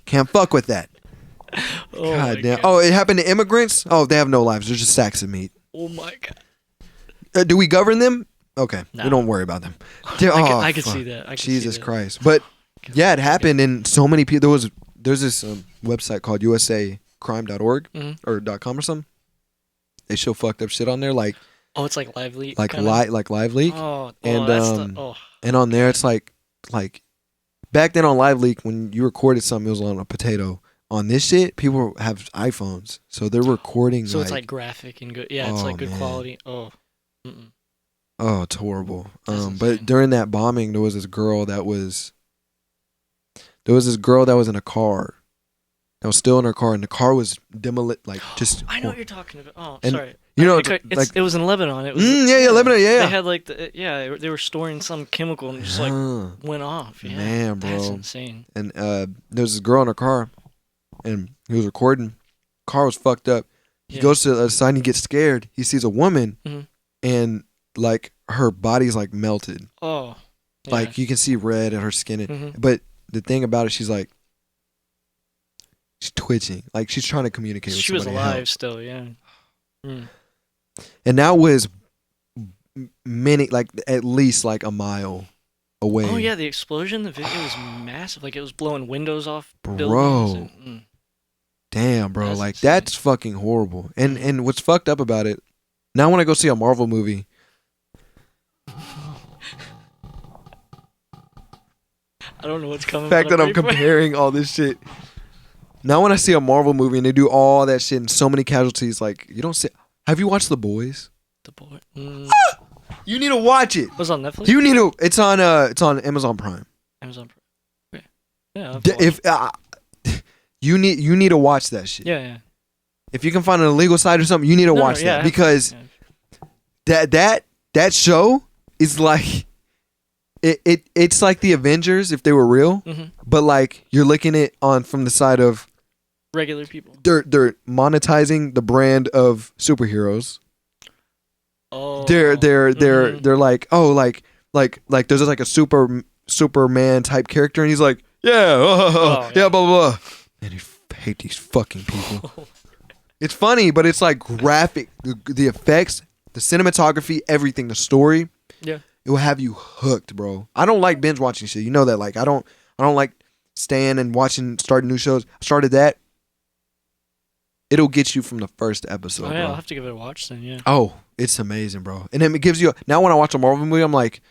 can't fuck with that. Oh God damn. Oh, it happened to immigrants. Oh, they have no lives. They're just sacks of meat. Oh my god. Do we govern them? Okay, we don't worry about them. I could see that. Jesus Christ. But yeah, it happened, and so many people. There's this website called usacrime.org or .com or something. They show fucked up shit on there, like. Oh, it's like Live Leak. Like Live Leak. And and on there it's like back then on Live Leak when you recorded something it was on a potato. On this shit, people have iPhones, so they're recording. So it's like graphic and good. Yeah, it's like good quality. Oh. Oh, it's horrible. But during that bombing, there was this girl that was in a car. That was still in her car, and the car was just. I know what you're talking about. Oh, and, sorry. You know, it was in Lebanon. It was Lebanon. Yeah. They had like they were storing some chemical and it just like went off. Yeah, man, bro, that's insane. And there was this girl in her car, and he was recording. Car was fucked up. He goes to the other side and he gets scared. He sees a woman, and like her body's like melted. Oh, yeah. Like you can see red in her skin. But the thing about it, she's twitching, like she's trying to communicate with somebody. She was alive still, yeah. And that was at least like a mile away. Oh yeah, the explosion, the video was massive. Like it was blowing windows off buildings. Bro. Damn, bro. That's fucking horrible. And what's fucked up about it, now when I go see a Marvel movie, I don't know what's coming. The fact that I'm comparing all this shit. Now when I see a Marvel movie and they do all that shit and so many casualties, like you don't see. Have you watched The Boys? The Boys. You need to watch it. Was it on Netflix? You need to. It's on Amazon Prime. Amazon Prime. Okay. Yeah. You need to watch that shit. Yeah. If you can find an illegal site or something, you need to watch that because that show is like it's like the Avengers if they were real, but like you're looking at it from the side of regular people. They're monetizing the brand of superheroes. Oh. They're like, oh, like there's like a Superman type character, and he's like, yeah, yeah, blah blah blah. And I hate these fucking people. It's funny, but it's like graphic. The effects, the cinematography, everything, the story. Yeah. It will have you hooked, bro. I don't like binge watching shit. You know that. Like I don't like staying and starting new shows. I started that. It'll get you from the first episode. Oh yeah, bro. I'll have to give it a watch then. Yeah. Oh, it's amazing, bro. And then it gives you now when I watch a Marvel movie, I'm like,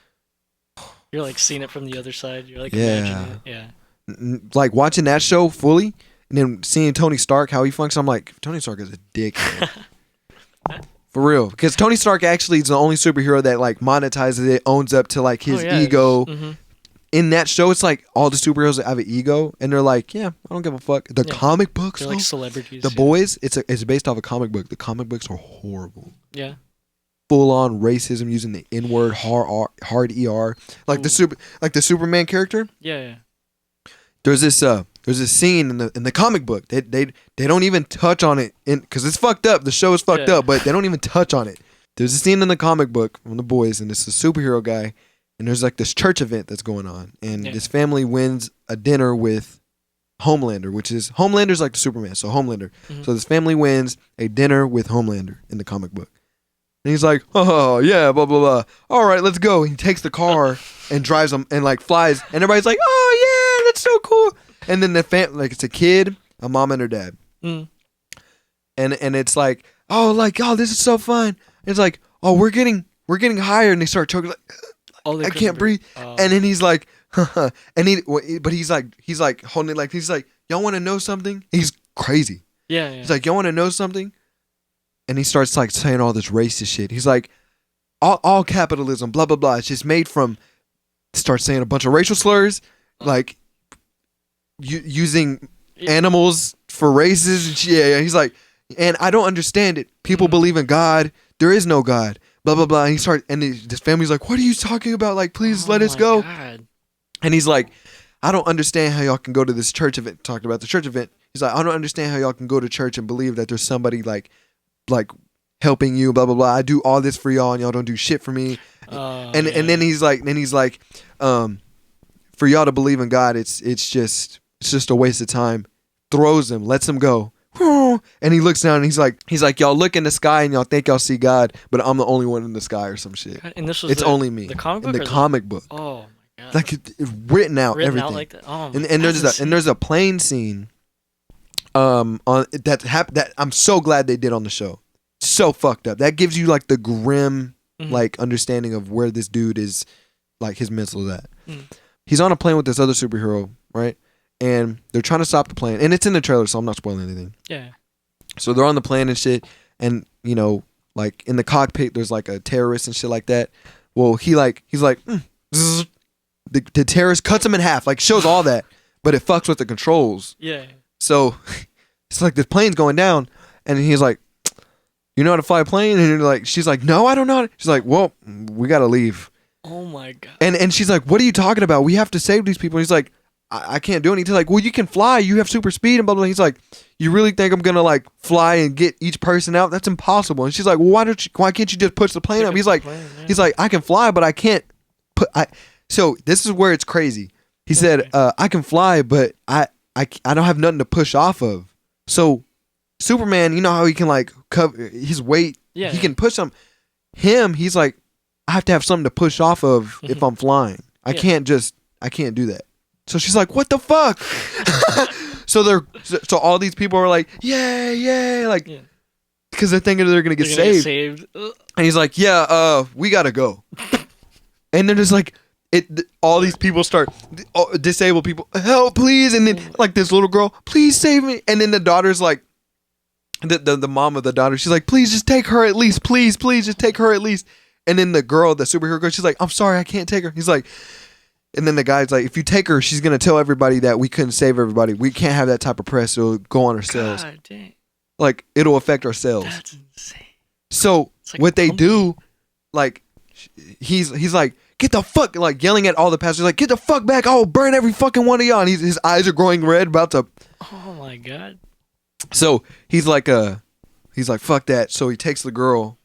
you're like seeing it from the other side. You're like imagining it. Yeah. Like watching that show fully, and then seeing Tony Stark how he functions. I'm like, Tony Stark is a dickhead. For real, because Tony Stark actually is the only superhero that like monetizes it, owns up to like his ego. Mm-hmm. In that show, it's like all the superheroes that have an ego, and they're like, yeah, I don't give a fuck. The comic books, they're like celebrities. The Boys, it's based off a comic book. The comic books are horrible. Yeah. Full on racism using the N-word, hard ER, like the Superman character. Yeah. There's this scene in the comic book. They don't even touch on it because it's fucked up. The show is fucked up, but they don't even touch on it. There's a scene in the comic book from The Boys, and it's a superhero guy, and there's like this church event that's going on, and this family wins a dinner with Homelander, which is Homelander's like the Superman, so Homelander. Mm-hmm. So this family wins a dinner with Homelander in the comic book. And he's like, oh, yeah, blah, blah, blah. All right, let's go. He takes the car and drives them and, like, flies. And everybody's like, oh, yeah, that's so cool. And then like, it's a kid, a mom, and her dad. Mm. And it's like, oh, this is so fun. And it's like, oh, we're getting higher. And they start choking, like, I can't breathe. And then he's like, and he's like holding it like, he's like, y'all want to know something? He's crazy. Yeah. He's like, y'all want to know something? And he starts like saying all this racist shit. He's like, all capitalism, blah, blah, blah. It's just made from, starts saying a bunch of racial slurs, like using animals for races and shit. Yeah. He's like, and I don't understand it. People believe in God. There is no God. Blah, blah, blah. And this family's like, what are you talking about? Like, please let us go. God. And he's like, I don't understand how y'all can go to this church event. Talking about the church event. He's like, I don't understand how y'all can go to church and believe that there's somebody like helping you, blah blah blah. I do all this for y'all, and y'all don't do shit for me. And then he's like, for y'all to believe in God, it's just a waste of time. Throws him, lets him go, and he looks down and he's like, y'all look in the sky and y'all think y'all see God, but I'm the only one in the sky or some shit. And this was only me. The comic book. In the comic book. Oh my god. Like it's written out everything. Out like that. Oh my and there's a plane scene. On that I'm so glad they did on the show. So fucked up. That gives you like the grim like understanding of where this dude is, like his mental is at. He's on a plane with this other superhero, right? And they're trying to stop the plane, and it's in the trailer, so I'm not spoiling anything. Yeah. So they're on the plane and shit, and you know, like in the cockpit, there's like a terrorist and shit like that. Well, he's like, the terrorist cuts him in half, like shows all that, but it fucks with the controls. Yeah. So it's like this plane's going down, and he's like, you know how to fly a plane? And like, she's like, no, I don't know. She's like, well, we gotta leave. Oh my god. And she's like, what are you talking about? We have to save these people. And he's like, I can't do anything. He's like, well, you can fly. You have super speed and blah, blah, blah. He's like, you really think I'm gonna like fly and get each person out? That's impossible. And she's like, well, why can't you just push the plane up? He's like, I can fly, but I can't so this is where it's crazy. He said, I can fly, but I don't have nothing to push off of. So Superman, you know how he can like cover his weight? Yeah. He can push him. He's like, I have to have something to push off of if I'm flying. I can't do that. So she's like, what the fuck? So all these people are like, yeah, like, because they're thinking they're gonna get saved. And he's like, yeah, we gotta go. And then there's like, all these people start, disabled people, help, please. And then like this little girl, please save me. And then the daughter's like, the mom of the daughter, she's like, please just take her at least, please just take her at least. And then the girl, the superhero girl, she's like, I'm sorry, I can't take her. He's like, and then the guy's like, if you take her, she's gonna tell everybody that we couldn't save everybody. We can't have that type of press. It'll go on our sales. God dang. Like it'll affect our sales. That's insane. So like what they do, like he's like, get the fuck, like yelling at all the passengers, like, get the fuck back. I'll burn every fucking one of y'all. And his eyes are growing red, about to. Oh my god. So he's like fuck that. So he takes the girl,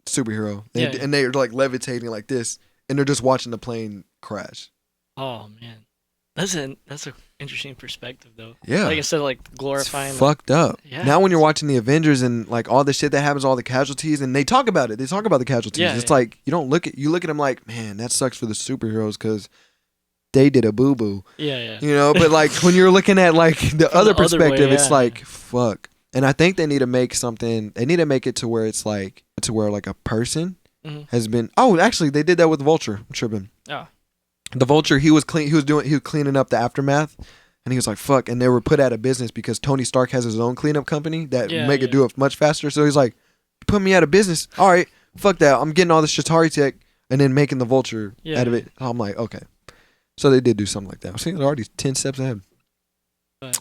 superhero, and they're like levitating like this, and they're just watching the plane crash. Oh man, that's an interesting perspective though. Yeah, like instead of like glorifying. It's fucked up. Yeah. Now when you're watching the Avengers and like all the shit that happens, all the casualties, and they talk about it. They talk about the casualties. Yeah, it's like you look at them like, man, that sucks for the superheroes because they did a boo boo. Yeah. You know, but like when you're looking at like the other perspective, it's like fuck. And I think they need to make something. They need to make it to where it's like like a person has been. Oh, actually, they did that with Vulture. I'm tripping. Oh. The Vulture, he was cleaning up the aftermath, and he was like, "Fuck!" And they were put out of business because Tony Stark has his own cleanup company that make it do it much faster. So he's like, "Put me out of business. All right, fuck that. I'm getting all this Chitauri tech and then making the Vulture out of it." I'm like, okay. So they did do something like that. I think they're already 10 steps ahead.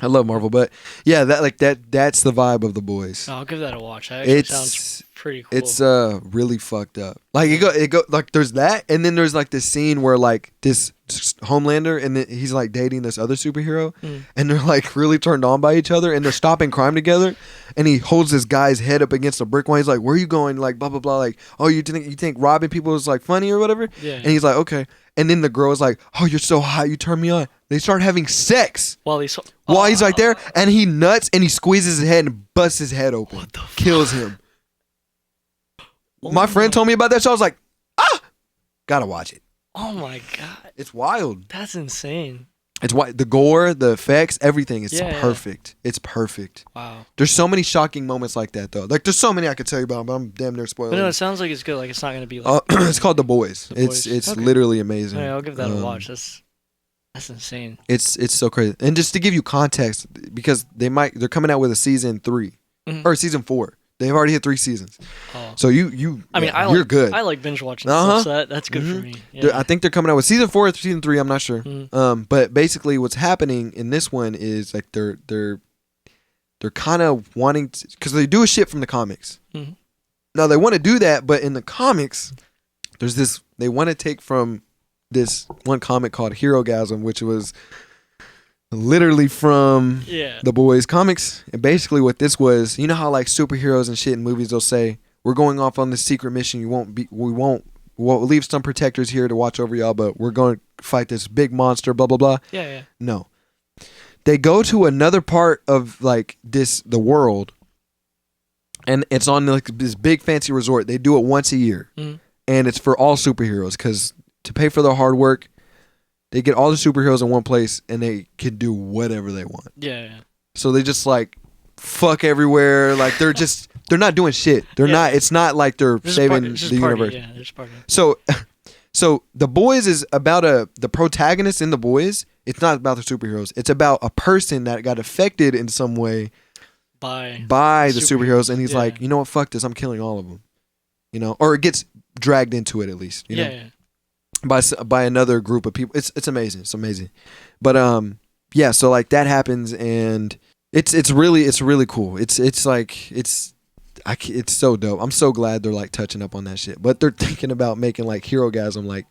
I love Marvel, but yeah, that's the vibe of The Boys. I'll give that a watch. That actually sounds pretty cool. It's really fucked up. Like it go like there's that, and then there's like this scene where like this Homelander and then he's like dating this other superhero, and they're like really turned on by each other, and they're stopping crime together, and he holds this guy's head up against a brick wall. He's like, "Where are you going?" Like blah blah blah. Like, "Oh, you think robbing people is like funny or whatever?" Yeah. And he's like, "Okay." And then the girl's like, "Oh, you're so hot, you turn me on." They start having sex while he's right there, and he nuts and he squeezes his head and busts his head open, kills him. My friend told me about that show. I was like, gotta watch it. Oh my god, it's wild. That's insane. It's the gore, the effects, everything. It's perfect. It's perfect. Wow. There's so many shocking moments like that though. Like there's so many I could tell you about, but I'm damn near spoiling. But no, it sounds like it's good. Like it's not gonna be like. It's called The Boys. It's okay. Literally amazing. Yeah, I'll give that a watch. That's insane. It's so crazy. And just to give you context, because they're coming out with a season 3 or season 4. They've already had 3 seasons. Oh. So you're good. I like binge watching stuff, so that's good for me. Yeah. I think they're coming out with season 4 or season 3. I'm not sure. But basically, what's happening in this one is like they're kind of wanting to, because they do a shit from the comics. Now they want to do that, but in the comics, there's this. They want to take from this one comic called Herogasm, which was literally from The Boys comics. And basically what this was, you know how like superheroes and shit in movies, they'll say, "We're going off on this secret mission. We'll leave some protectors here to watch over y'all, but we're going to fight this big monster, blah, blah, blah." Yeah. No. They go to another part of like the world, and it's on like this big fancy resort. They do it once a year. And it's for all superheroes, because to pay for their hard work, they get all the superheroes in one place and they can do whatever they want. Yeah. So they just like fuck everywhere. Like they're not doing shit. They're not. It's not like they're saving the universe. Yeah, there's party. So The Boys is about the protagonist in The Boys. It's not about the superheroes. It's about a person that got affected in some way by the superheroes, and he's like, you know what, fuck this. I'm killing all of them. You know, or it gets dragged into it at least. You know? By another group of people. It's amazing. It's amazing. But so like that happens, and it's really cool. It's so dope. I'm so glad they're like touching up on that shit. But they're thinking about making like Herogasm like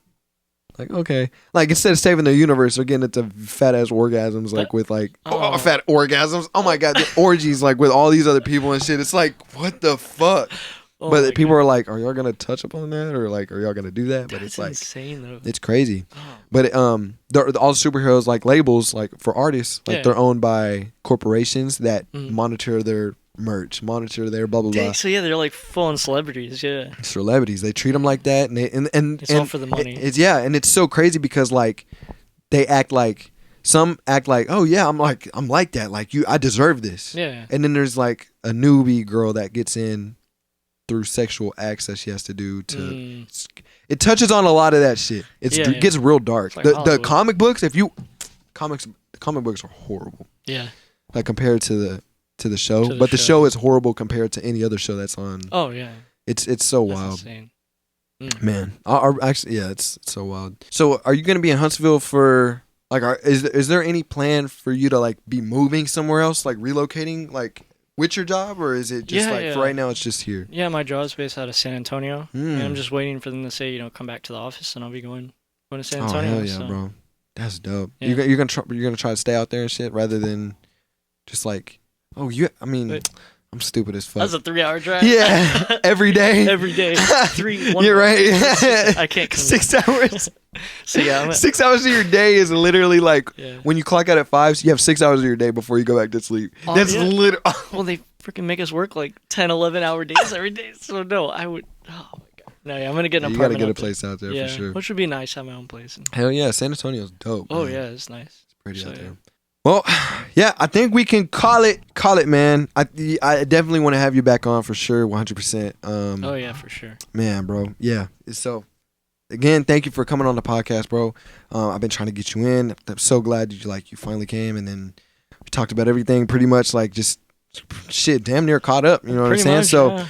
okay. Like instead of saving the universe, they're getting into fat ass orgasms like with like fat orgasms. Oh my god, the orgies like with all these other people and shit. It's like, what the fuck? But people are like, are y'all gonna touch upon that, or like, are y'all gonna do that? But it's like insane though. It's crazy. But all the superheroes like labels like for artists, like they're owned by corporations that monitor their merch, monitor their blah blah blah. So they're like full on celebrities. Yeah, celebrities. They treat them like that, and it's all for the money. And it's so crazy because like they act like. Some act like, oh yeah, I'm like that. Like I deserve this. Yeah. And then there's like a newbie girl that gets in through sexual acts that she has to do to it touches on a lot of that shit. It gets real dark. Like the comic books, comic books are horrible. Yeah. Like compared to the show. The show is horrible compared to any other show that's on. Oh yeah. It's so that's wild. Insane. Man. It's so wild. So are you gonna be in Huntsville for like is there any plan for you to like be moving somewhere else, like relocating like with your job, or is it just for right now it's just here? Yeah, my job's based out of San Antonio, and I'm just waiting for them to say, come back to the office, and I'll be going to San Antonio. Oh hell yeah, bro, that's dope. Yeah. You're gonna try to stay out there and shit rather than just like Oh, I mean, wait. I'm stupid as fuck. That's a 3-hour drive. Yeah, every day. Every day. 1 You're right. I can't. 6 hours. So yeah, 6 hours of your day is literally like when you clock out at 5. So you have 6 hours of your day before you go back to sleep. That's literally. Well, they freaking make us work like 10, 11-hour days every day. So no, I would. Oh my god. No, yeah, I'm gonna get an apartment. You gotta get a place out there for sure. Which would be nice. Have my own place. Hell yeah, San Antonio's dope. Oh man. yeah, it's nice. It's pretty out there. Well, yeah, I think we can call it, man. I definitely want to have you back on for sure, 100%. Oh yeah, for sure. Man, bro, yeah. So, again, thank you for coming on the podcast, bro. I've been trying to get you in. I'm so glad you finally came, and then we talked about everything pretty much, like just shit, damn near caught up. You know what I'm saying? So, yeah.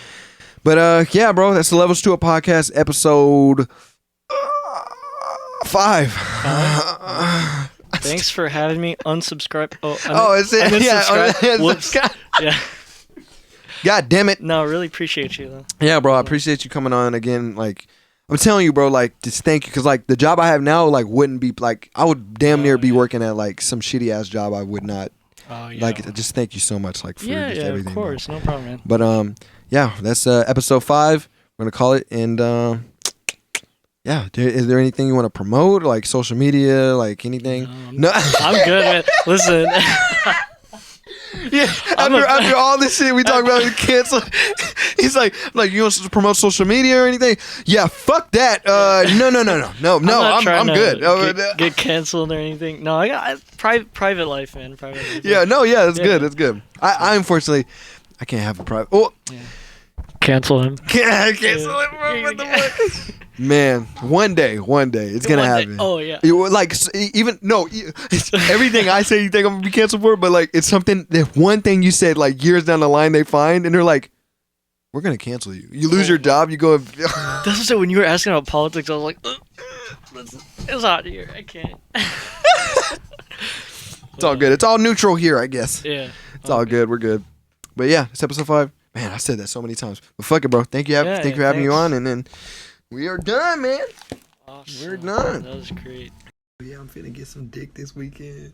But yeah, bro, that's the Levels to a Podcast episode 5. Thanks for having me. Unsubscribe. It's it. Yeah. Whoops. Yeah. God damn it. No, I really appreciate you though. Yeah, bro. I appreciate you coming on again. Like, I'm telling you, bro. Like, just thank you, because like the job I have now, like, wouldn't be like I would damn near be working at like some shitty ass job. I would not. Oh yeah. Like, just thank you so much, like, for just everything. Of course, bro. No problem, man. But yeah, that's episode 5. We're gonna call it, and yeah, is there anything you want to promote, like social media, like anything? No, I'm good, man. Listen. Yeah, after all this shit we talk about, cancel. He's like, you want to promote social media or anything? Yeah, fuck that. No. I'm good. Get canceled or anything? No, I got private life, man. Private life. Yeah, that's good. That's good. I unfortunately, I can't have a private. Oh. Yeah. Cancel him. Cancel him, bro. What the fuck? Man, one day, it's gonna happen. Oh yeah. Like everything I say, you think I'm gonna be canceled for, but like it's something. That one thing you said, like years down the line, they find and they're like, "We're gonna cancel you. You lose your job. You go." That's what when you were asking about politics, I was like, "It's hot here. I can't." It's all good. It's all neutral here, I guess. Yeah. It's all good. We're good. But yeah, it's episode 5. Man, I said that so many times. But fuck it, bro. Thank you for having you on, and then we are done, man. Awesome. We're done. That was great. Yeah, I'm finna get some dick this weekend.